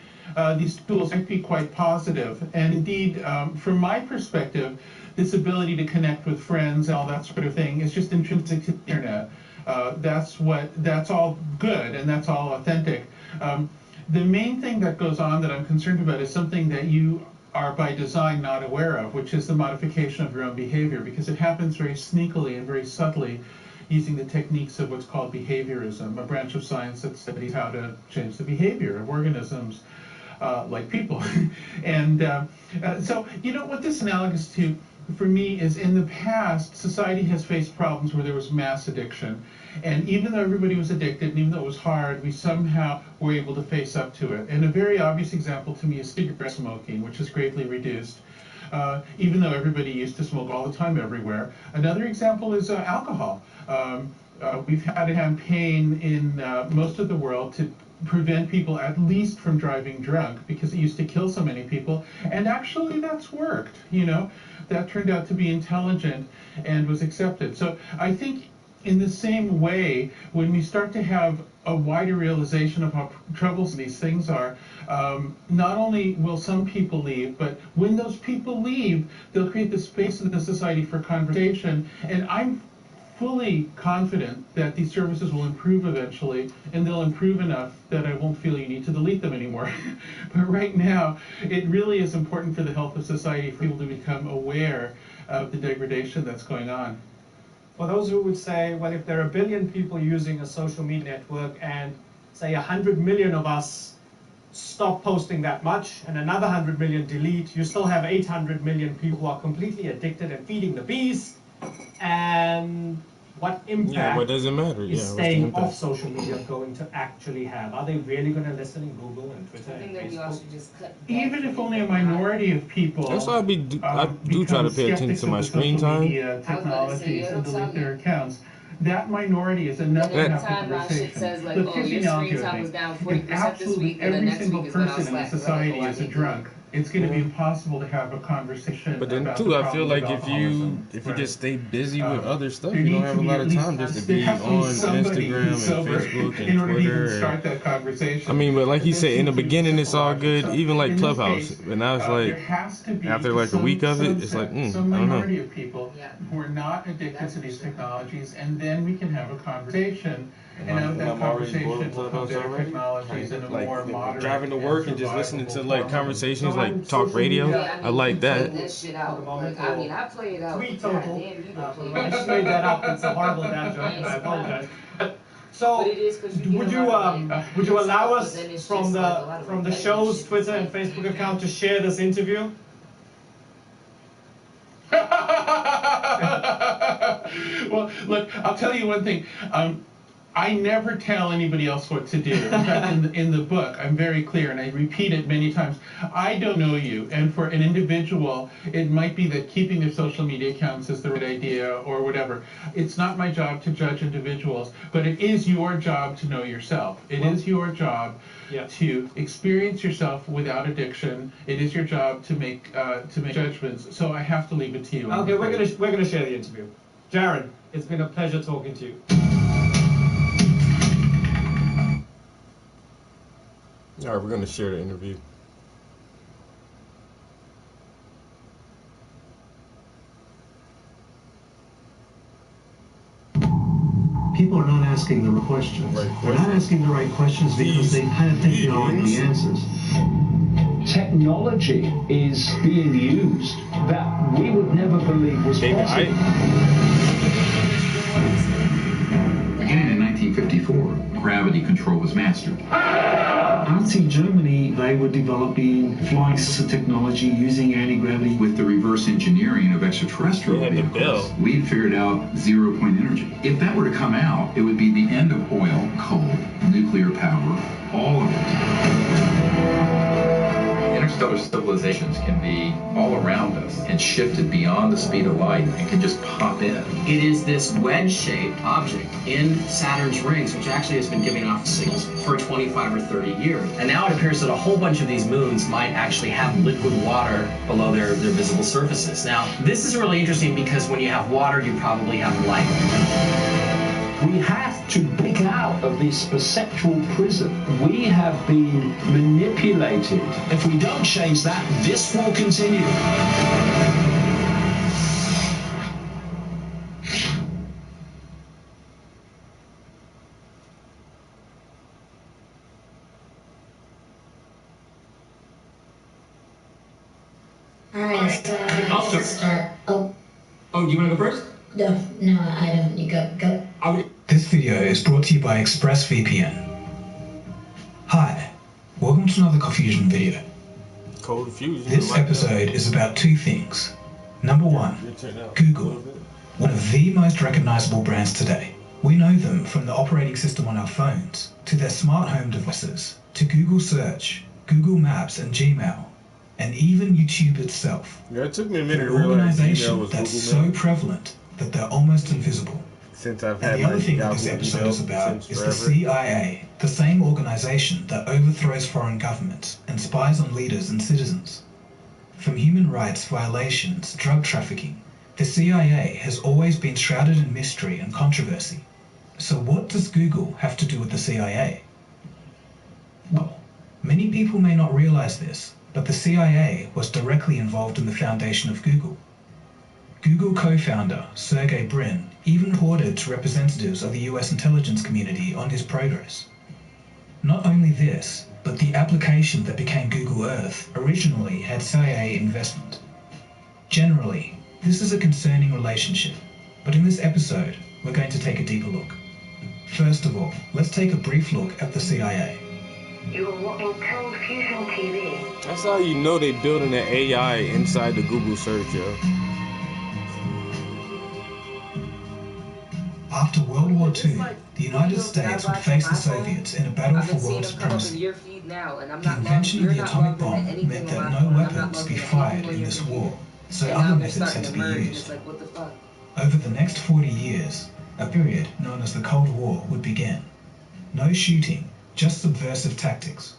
these tools might be quite positive. And indeed, from my perspective, this ability to connect with friends and all that sort of thing is just intrinsic to the internet. That's all good and that's all authentic. The main thing that goes on that I'm concerned about is something that you are by design not aware of, which is the modification of your own behavior, because it happens very sneakily and very subtly using the techniques of what's called behaviorism, a branch of science that studies how to change the behavior of organisms like people. And so, what this is analogous to, for me, is in the past, society has faced problems where there was mass addiction. And even though everybody was addicted, and even though it was hard, we somehow were able to face up to it. And a very obvious example to me is cigarette smoking, which is greatly reduced, even though everybody used to smoke all the time everywhere. Another example is alcohol. We've had a campaign in most of the world to prevent people at least from driving drunk because it used to kill so many people, and actually that's worked. That turned out to be intelligent and was accepted. So I think in the same way, when we start to have a wider realization of how troublesome these things are, not only will some people leave, but when those people leave, they'll create the space in the society for conversation. And I'm fully confident that these services will improve eventually, and they'll improve enough that I won't feel you need to delete them anymore. But right now, it really is important for the health of society for people to become aware of the degradation that's going on. For those who would say, well, if there are 1 billion people using a social media network and say 100 million of us stop posting that much and another 100 million delete, you still have 800 million people who are completely addicted and feeding the bees. And what impact what does it matter? is staying off social media going to actually have? Are they really going to listen in Google and Twitter and Facebook? Even if only a minority of people That's why I do try to pay attention to my screen time. Technologies and delete their accounts. That minority is enough to have a conversation. Like, Look, oh, your screen time was down 40% this week, and the every next single week is when I person in slacked. society is a drunk. It's going to be impossible to have a conversation. But then about too, the I feel problem like of if you alcoholism. just stay busy with other stuff, there you don't needs have to a be lot at of least- time just to there be has to on be somebody Instagram who's and sober Facebook in and order to even Twitter. start that conversation. I mean, but like you But said, in the this seems beginning it's all good, even like in this Clubhouse. case, And now it's there like, has to be after like a week of it, it's like, some I don't minority know. of people who are not addicted to these technologies, and then we can have a conversation. And out of that conversation will come better technologies and a more modern. Driving to work and just listening to like conversations like talk radio. I like that. That shit out. Like, I mean, I play it out. Tweet total. Goddamn, you don't play it I out. just made that up. It's a horrible dad joke, and I apologize. So, But it is 'cause you would get a you lot of, would you allow but us then it's from just like a lot of the repetitive show's shit. Twitter and Facebook account to share this interview? Well, look, I'll tell you one thing. I never tell anybody else what to do. In fact, in the book, I'm very clear, and I repeat it many times. I don't know you, and for an individual, it might be that keeping their social media accounts is the right idea or whatever. It's not my job to judge individuals, but it is your job to know yourself. It is your job to experience yourself without addiction. It is your job to make judgments. So I have to leave it to you. I'm Okay, afraid. we're gonna share the interview. Jared, it's been a pleasure talking to you. All right, we're gonna share the interview. People are not asking the right questions. They're not asking the right questions because they kind of think they already know the answers. Technology is being used that we would never believe was possible. Beginning in 1954, gravity control was mastered. Nazi Germany, they were developing flying system technology using anti-gravity. With the reverse engineering of extraterrestrial vehicles, we figured out zero-point energy. If that were to come out, it would be the end of oil, coal, nuclear power, all of it. Interstellar civilizations can be all around us and shifted beyond the speed of light and can just pop in. It is this wedge-shaped object in Saturn's rings, which actually has been giving off signals for 25 or 30 years. And now it appears that a whole bunch of these moons might actually have liquid water below their visible surfaces. Now, this is really interesting because when you have water, you probably have light. We have to break out of this perceptual prison. We have been manipulated. If we don't change that, this will continue. Alright, so let's start. Oh, do you want to go first? no, I don't. You go. This video is brought to you by ExpressVPN. Hi, welcome to another Confusion video. Cold Fusion. This episode is about two things. Number one, Google, one of the most recognizable brands today. We know them from the operating system on our phones, to their smart home devices, to Google Search, Google Maps and Gmail, and even YouTube itself. Yeah, it took me a minute They're to an realize organization email was that's Google so Maps. prevalent that they're almost invisible. Since I've And had the other like thing that Yahoo this episode email is about since is the forever. CIA, the same organization that overthrows foreign governments and spies on leaders and citizens. From human rights violations, drug trafficking, The CIA has always been shrouded in mystery and controversy. So what does Google have to do with the CIA? Well, many people may not realize this, but the CIA was directly involved in the foundation of Google. Google co-founder Sergey Brin even reported to representatives of the US intelligence community on his progress. Not only this, but the application that became Google Earth originally had CIA investment. Generally, this is a concerning relationship, but in this episode, we're going to take a deeper look. First of all, let's take a brief look at the CIA. You're watching Cold Fusion TV. That's how you know they building an AI inside the Google search, yo. After World War II, the United States would face the Soviets in a battle for world supremacy. The invention of the atomic bomb meant that no weapons could be fired in this war, so other methods had to be used. Over the next 40 years, a period known as the Cold War would begin. No shooting, just subversive tactics.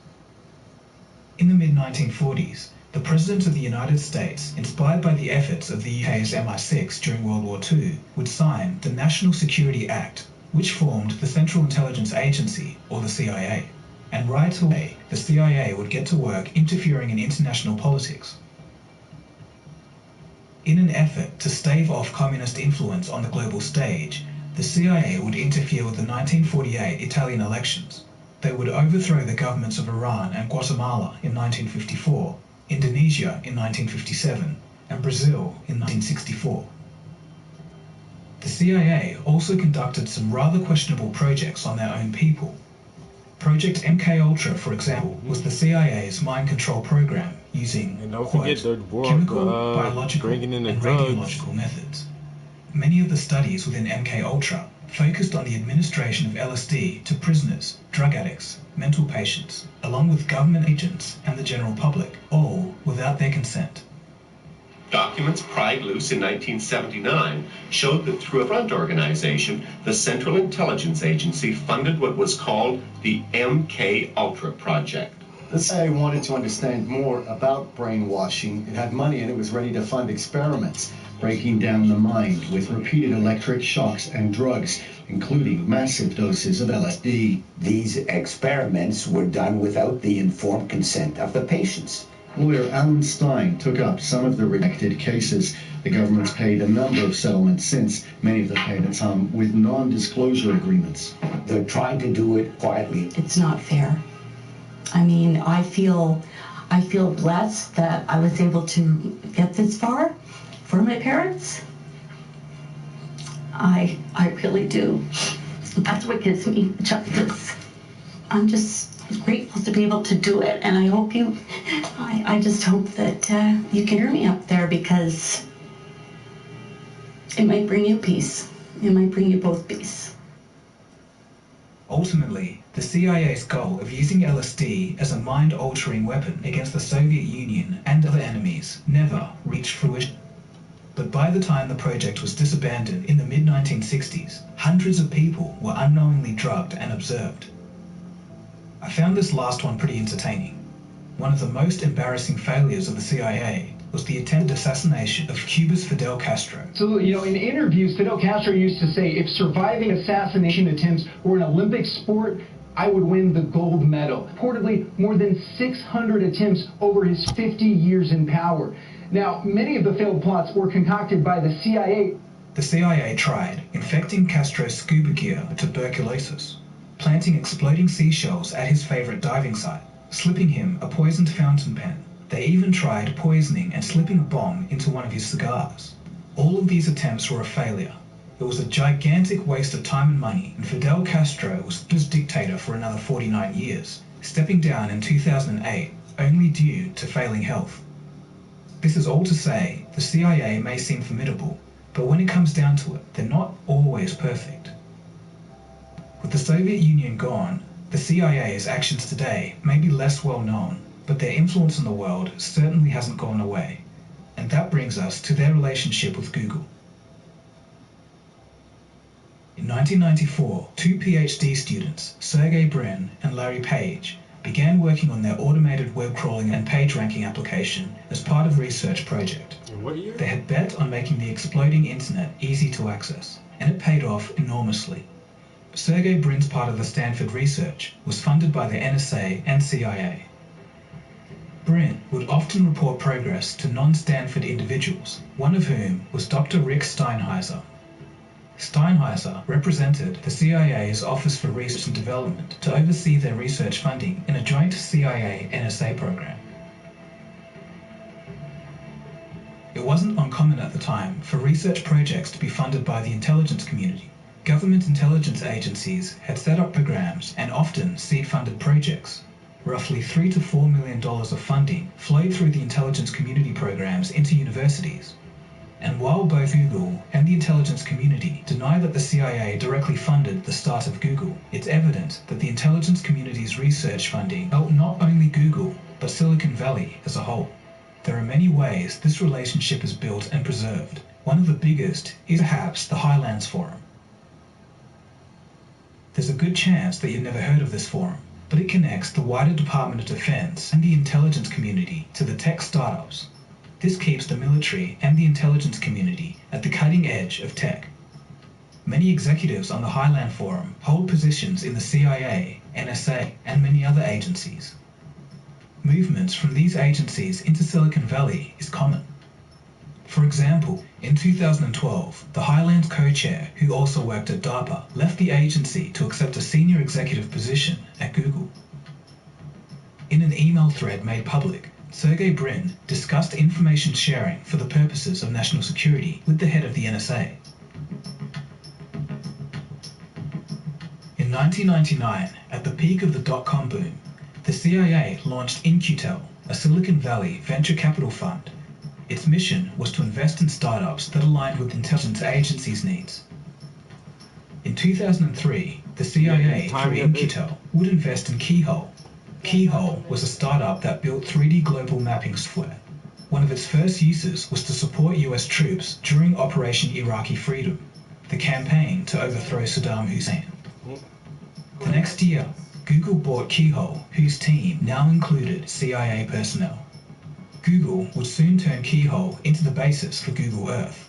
In the mid-1940s, the President of the United States, inspired by the efforts of the UK's MI6 during World War II, would sign the National Security Act, which formed the Central Intelligence Agency, or the CIA. And right away, the CIA would get to work interfering in international politics. In an effort to stave off communist influence on the global stage, the CIA would interfere with the 1948 Italian elections. They would overthrow the governments of Iran and Guatemala in 1954, Indonesia in 1957, and Brazil in 1964. The CIA also conducted some rather questionable projects on their own people. Project MKUltra, for example, was the CIA's mind control program using, quote, chemical, biological, and radiological methods. Many of the studies within MKUltra focused on the administration of LSD to prisoners, drug addicts, mental patients, along with government agents and the general public, all without their consent. Documents pried loose in 1979 showed that through a front organization, the Central Intelligence Agency funded what was called the MKUltra project. The CIA wanted to understand more about brainwashing. It had money and it was ready to fund experiments, breaking down the mind with repeated electric shocks and drugs, including massive doses of LSD. These experiments were done without the informed consent of the patients. Lawyer Alan Stein took up some of the rejected cases. The government's paid a number of settlements since, many of the payments with non-disclosure agreements. They're trying to do it quietly. It's not fair. I mean, I feel blessed that I was able to get this far for my parents. I really do. That's what gives me justice. I'm just grateful to be able to do it, and I hope I just hope that you can hear me up there, because it might bring you peace. It might bring you both peace. Ultimately, the CIA's goal of using LSD as a mind-altering weapon against the Soviet Union and other enemies never reached fruition. But by the time the project was disbanded in the mid-1960s, hundreds of people were unknowingly drugged and observed. I found this last one pretty entertaining. One of the most embarrassing failures of the CIA was the attempted assassination of Cuba's Fidel Castro. So, in interviews, Fidel Castro used to say, if surviving assassination attempts were an Olympic sport, I would win the gold medal. Reportedly, more than 600 attempts over his 50 years in power. Now, many of the failed plots were concocted by the CIA. The CIA tried infecting Castro's scuba gear with tuberculosis, planting exploding seashells at his favorite diving site, slipping him a poisoned fountain pen. They even tried poisoning and slipping a bomb into one of his cigars. All of these attempts were a failure. It was a gigantic waste of time and money, and Fidel Castro was dictator for another 49 years, stepping down in 2008 only due to failing health. This is all to say, the CIA may seem formidable, but when it comes down to it, they're not always perfect. With the Soviet Union gone, the CIA's actions today may be less well known, but their influence in the world certainly hasn't gone away. And that brings us to their relationship with Google. In 1994, two PhD students, Sergey Brin and Larry Page, began working on their automated web crawling and page ranking application as part of a research project. In what year? They had bet on making the exploding internet easy to access, and it paid off enormously. Sergey Brin's part of the Stanford research was funded by the NSA and CIA. Brin would often report progress to non-Stanford individuals, one of whom was Dr. Rick Steinheiser. Steinheiser represented the CIA's Office for Research and Development to oversee their research funding in a joint CIA-NSA program. It wasn't uncommon at the time for research projects to be funded by the intelligence community. Government intelligence agencies had set up programs and often seed-funded projects. Roughly $3 to $4 million of funding flowed through the intelligence community programs into universities. And while both Google and the intelligence community deny that the CIA directly funded the start of Google, it's evident that the intelligence community's research funding helped not only Google, but Silicon Valley as a whole. There are many ways this relationship is built and preserved. One of the biggest is perhaps the Highlands Forum. There's a good chance that you've never heard of this forum, but it connects the wider Department of Defense and the intelligence community to the tech startups. This keeps the military and the intelligence community at the cutting edge of tech. Many executives on the Highland Forum hold positions in the CIA, NSA, and many other agencies. Movements from these agencies into Silicon Valley is common. For example, in 2012, the Highlands co-chair, who also worked at DARPA, left the agency to accept a senior executive position at Google. In an email thread made public, Sergey Brin discussed information sharing for the purposes of national security with the head of the NSA. In 1999, at the peak of the dot-com boom, the CIA launched In-Q-Tel, a Silicon Valley venture capital fund. Its mission was to invest in startups that aligned with intelligence agencies' needs. In 2003, the CIA, through In-Q-Tel, would invest in Keyhole. Keyhole was a startup that built 3D global mapping software. One of its first uses was to support US troops during Operation Iraqi Freedom, the campaign to overthrow Saddam Hussein. The next year, Google bought Keyhole, whose team now included CIA personnel. Google would soon turn Keyhole into the basis for Google Earth.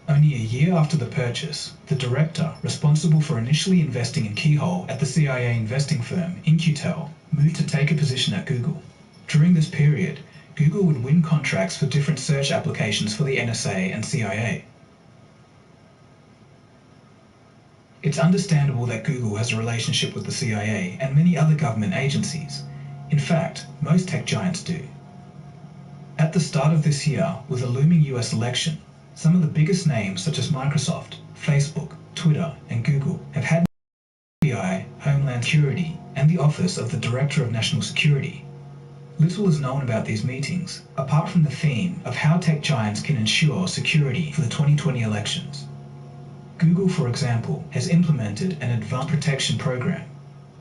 Only a year after the purchase, the director responsible for initially investing in Keyhole at the CIA investing firm In-Q-Tel moved to take a position at Google. During this period, Google would win contracts for different search applications for the NSA and CIA. It's understandable that Google has a relationship with the CIA and many other government agencies. In fact, most tech giants do. At the start of this year, with a looming US election, some of the biggest names such as Microsoft, Facebook, Twitter, and Google have had FBI, Homeland Security, and the Office of the Director of National Security. Little is known about these meetings, apart from the theme of how tech giants can ensure security for the 2020 elections. Google, for example, has implemented an advanced protection program.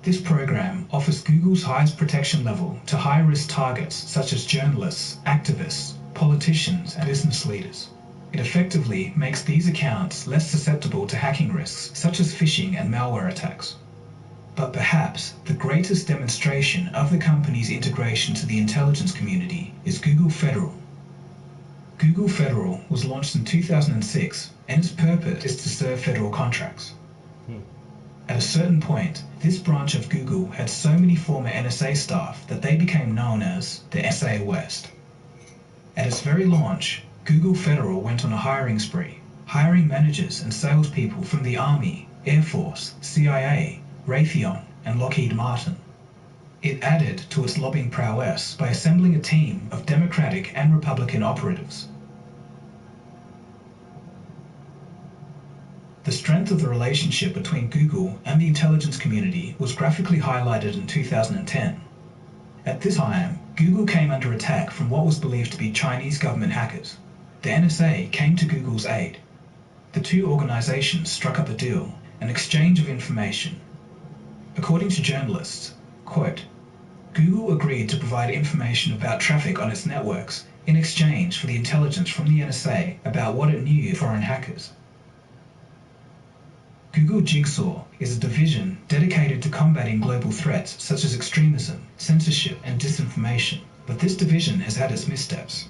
This program offers Google's highest protection level to high-risk targets such as journalists, activists, politicians, and business leaders. It effectively makes these accounts less susceptible to hacking risks such as phishing and malware attacks. But perhaps the greatest demonstration of the company's integration to the intelligence community is Google Federal. Google Federal was launched in 2006, and its purpose is to serve federal contracts. At a certain point, this branch of Google had so many former NSA staff that they became known as the NSA West. At its very launch, Google Federal went on a hiring spree, hiring managers and salespeople from the Army, Air Force, CIA, Raytheon, and Lockheed Martin. It added to its lobbying prowess by assembling a team of Democratic and Republican operatives. The strength of the relationship between Google and the intelligence community was graphically highlighted in 2010. At this time, Google came under attack from what was believed to be Chinese government hackers. The NSA came to Google's aid. The two organizations struck up a deal, an exchange of information. According to journalists, quote, Google agreed to provide information about traffic on its networks in exchange for the intelligence from the NSA about what it knew of foreign hackers. Google Jigsaw is a division dedicated to combating global threats such as extremism, censorship, and disinformation. But this division has had its missteps.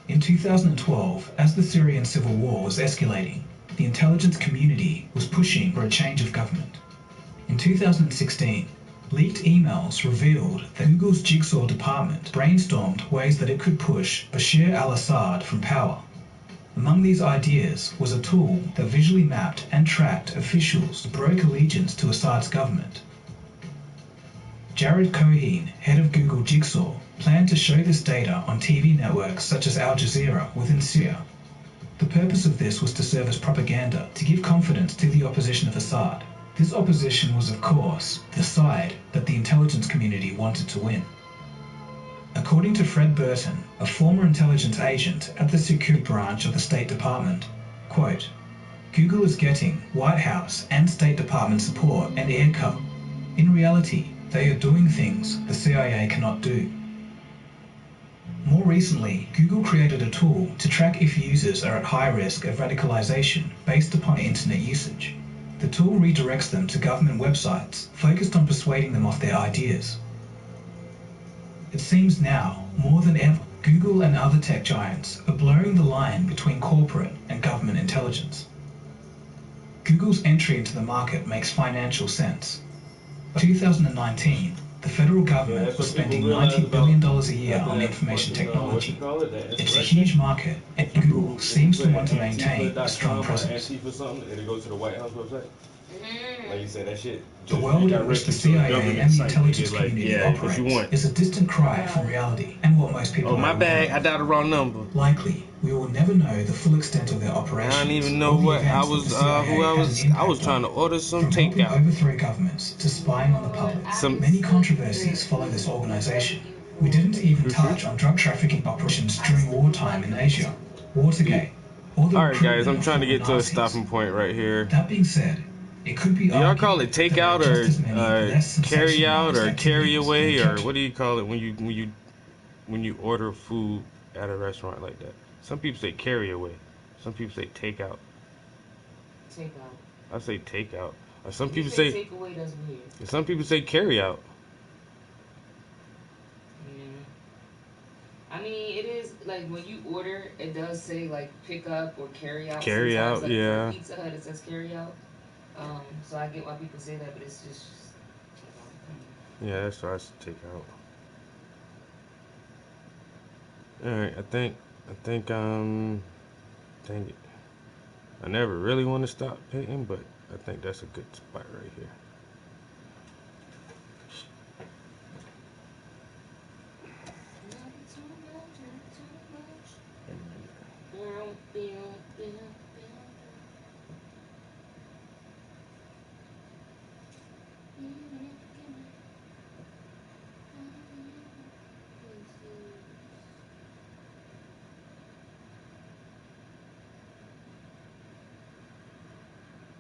In 2012, as the Syrian civil war was escalating, the intelligence community was pushing for a change of government. In 2016, leaked emails revealed that Google's Jigsaw department brainstormed ways that it could push Bashar al-Assad from power. Among these ideas was a tool that visually mapped and tracked officials who broke allegiance to Assad's government. Jared Cohen, head of Google Jigsaw, planned to show this data on TV networks such as Al Jazeera within Syria. The purpose of this was to serve as propaganda to give confidence to the opposition of Assad. This opposition was, of course, the side that the intelligence community wanted to win. According to Fred Burton, a former intelligence agent at the security branch of the State Department, quote, Google is getting White House and State Department support and air cover. In reality, they are doing things the CIA cannot do. More recently, Google created a tool to track if users are at high risk of radicalization based upon internet usage. The tool redirects them to government websites focused on persuading them of their ideas. It seems now, more than ever, Google and other tech giants are blurring the line between corporate and government intelligence. Google's entry into the market makes financial sense. By 2019, the federal government was spending $90 billion a year on information technology. It's a huge market, and Google seems to want to maintain a strong presence. Like you said, that shit. The world in which the CIA and the intelligence community operates is a distant cry from reality and what most people Oh, my bad. I dialed the wrong number. Likely, we will never know the full extent of their operations. I don't even know what I was. I was trying to order some takeout. Overthrow governments to spying on the public. Many controversies follow this organization. We didn't even touch on drug trafficking operations during wartime in Asia, Watergate. Alright, guys, I'm trying to get to a stopping point right here. That being said, it could be. Do y'all call it takeout or carry out or carry away or what do you call it when you order food at a restaurant like that? Some people say carry away. Some people say takeout. Takeout. I say takeout. Or some If people you say take away, that's weird. and some people say carry out. I mean, it is like when you order, it does say like pick up or carry out. Carry sometimes. out, Like yeah. For Pizza Hut, it says carry out. So I get why people say that, but it's just. Yeah, that's what I should take out. Alright, I think dang it. I never really want to stop paying, but I think that's a good spot right here.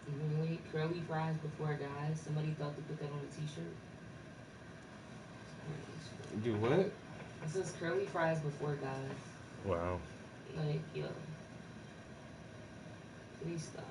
Even curly fries before guys. Somebody thought to put that on a t-shirt. Do what? It says curly fries before guys. Wow. Like, yo. Please stop.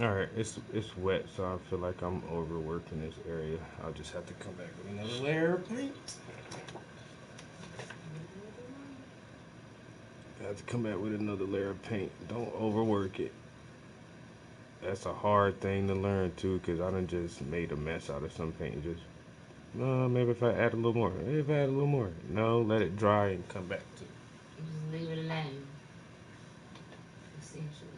Alright, it's wet, so I feel like I'm overworking this area. I'll just have to come back with another layer of paint. I have to come back with another layer of paint. Don't overwork it. That's a hard thing to learn too, because I done just made a mess out of some paint. And just, maybe if I add a little more. Maybe if I add a little more. No, let it dry and come back to it. Just leave it alone. Essentially.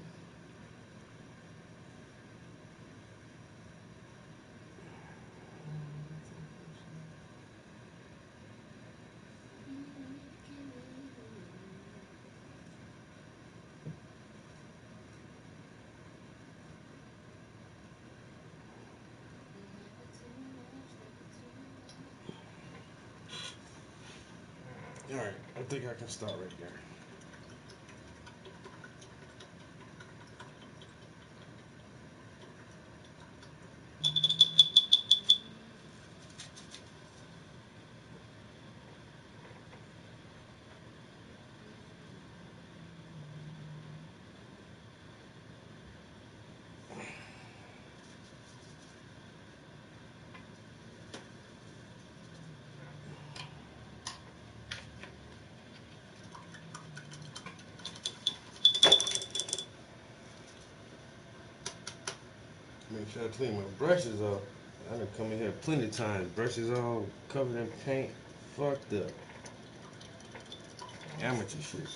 Alright, I think I can start right there. Make sure I clean my brushes off. I done come in here plenty of times. Brushes all covered in paint. Fucked up. Amateur shit.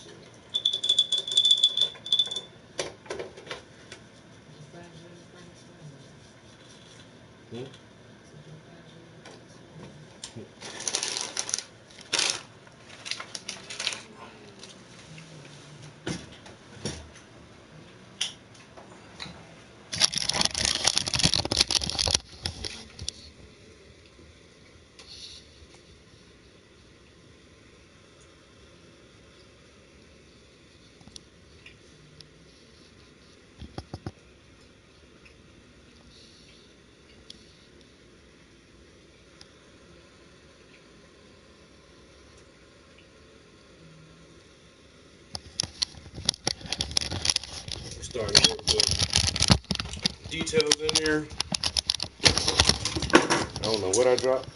Hmm? Starting to put details in there. I don't know what I dropped.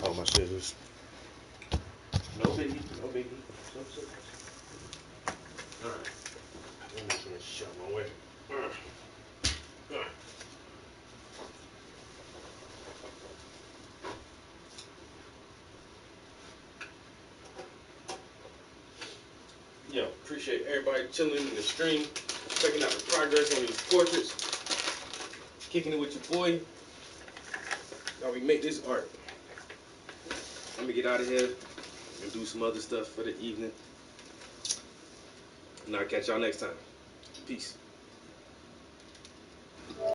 Oh, my scissors. No biggie, no biggie. Alright. I'm just gonna shut my way. Yo, appreciate everybody chilling in the stream, checking out the progress on these portraits, kicking it with your boy. Now we make this art. Let me get out of here and do some other stuff for the evening. And I'll catch y'all next time. Peace.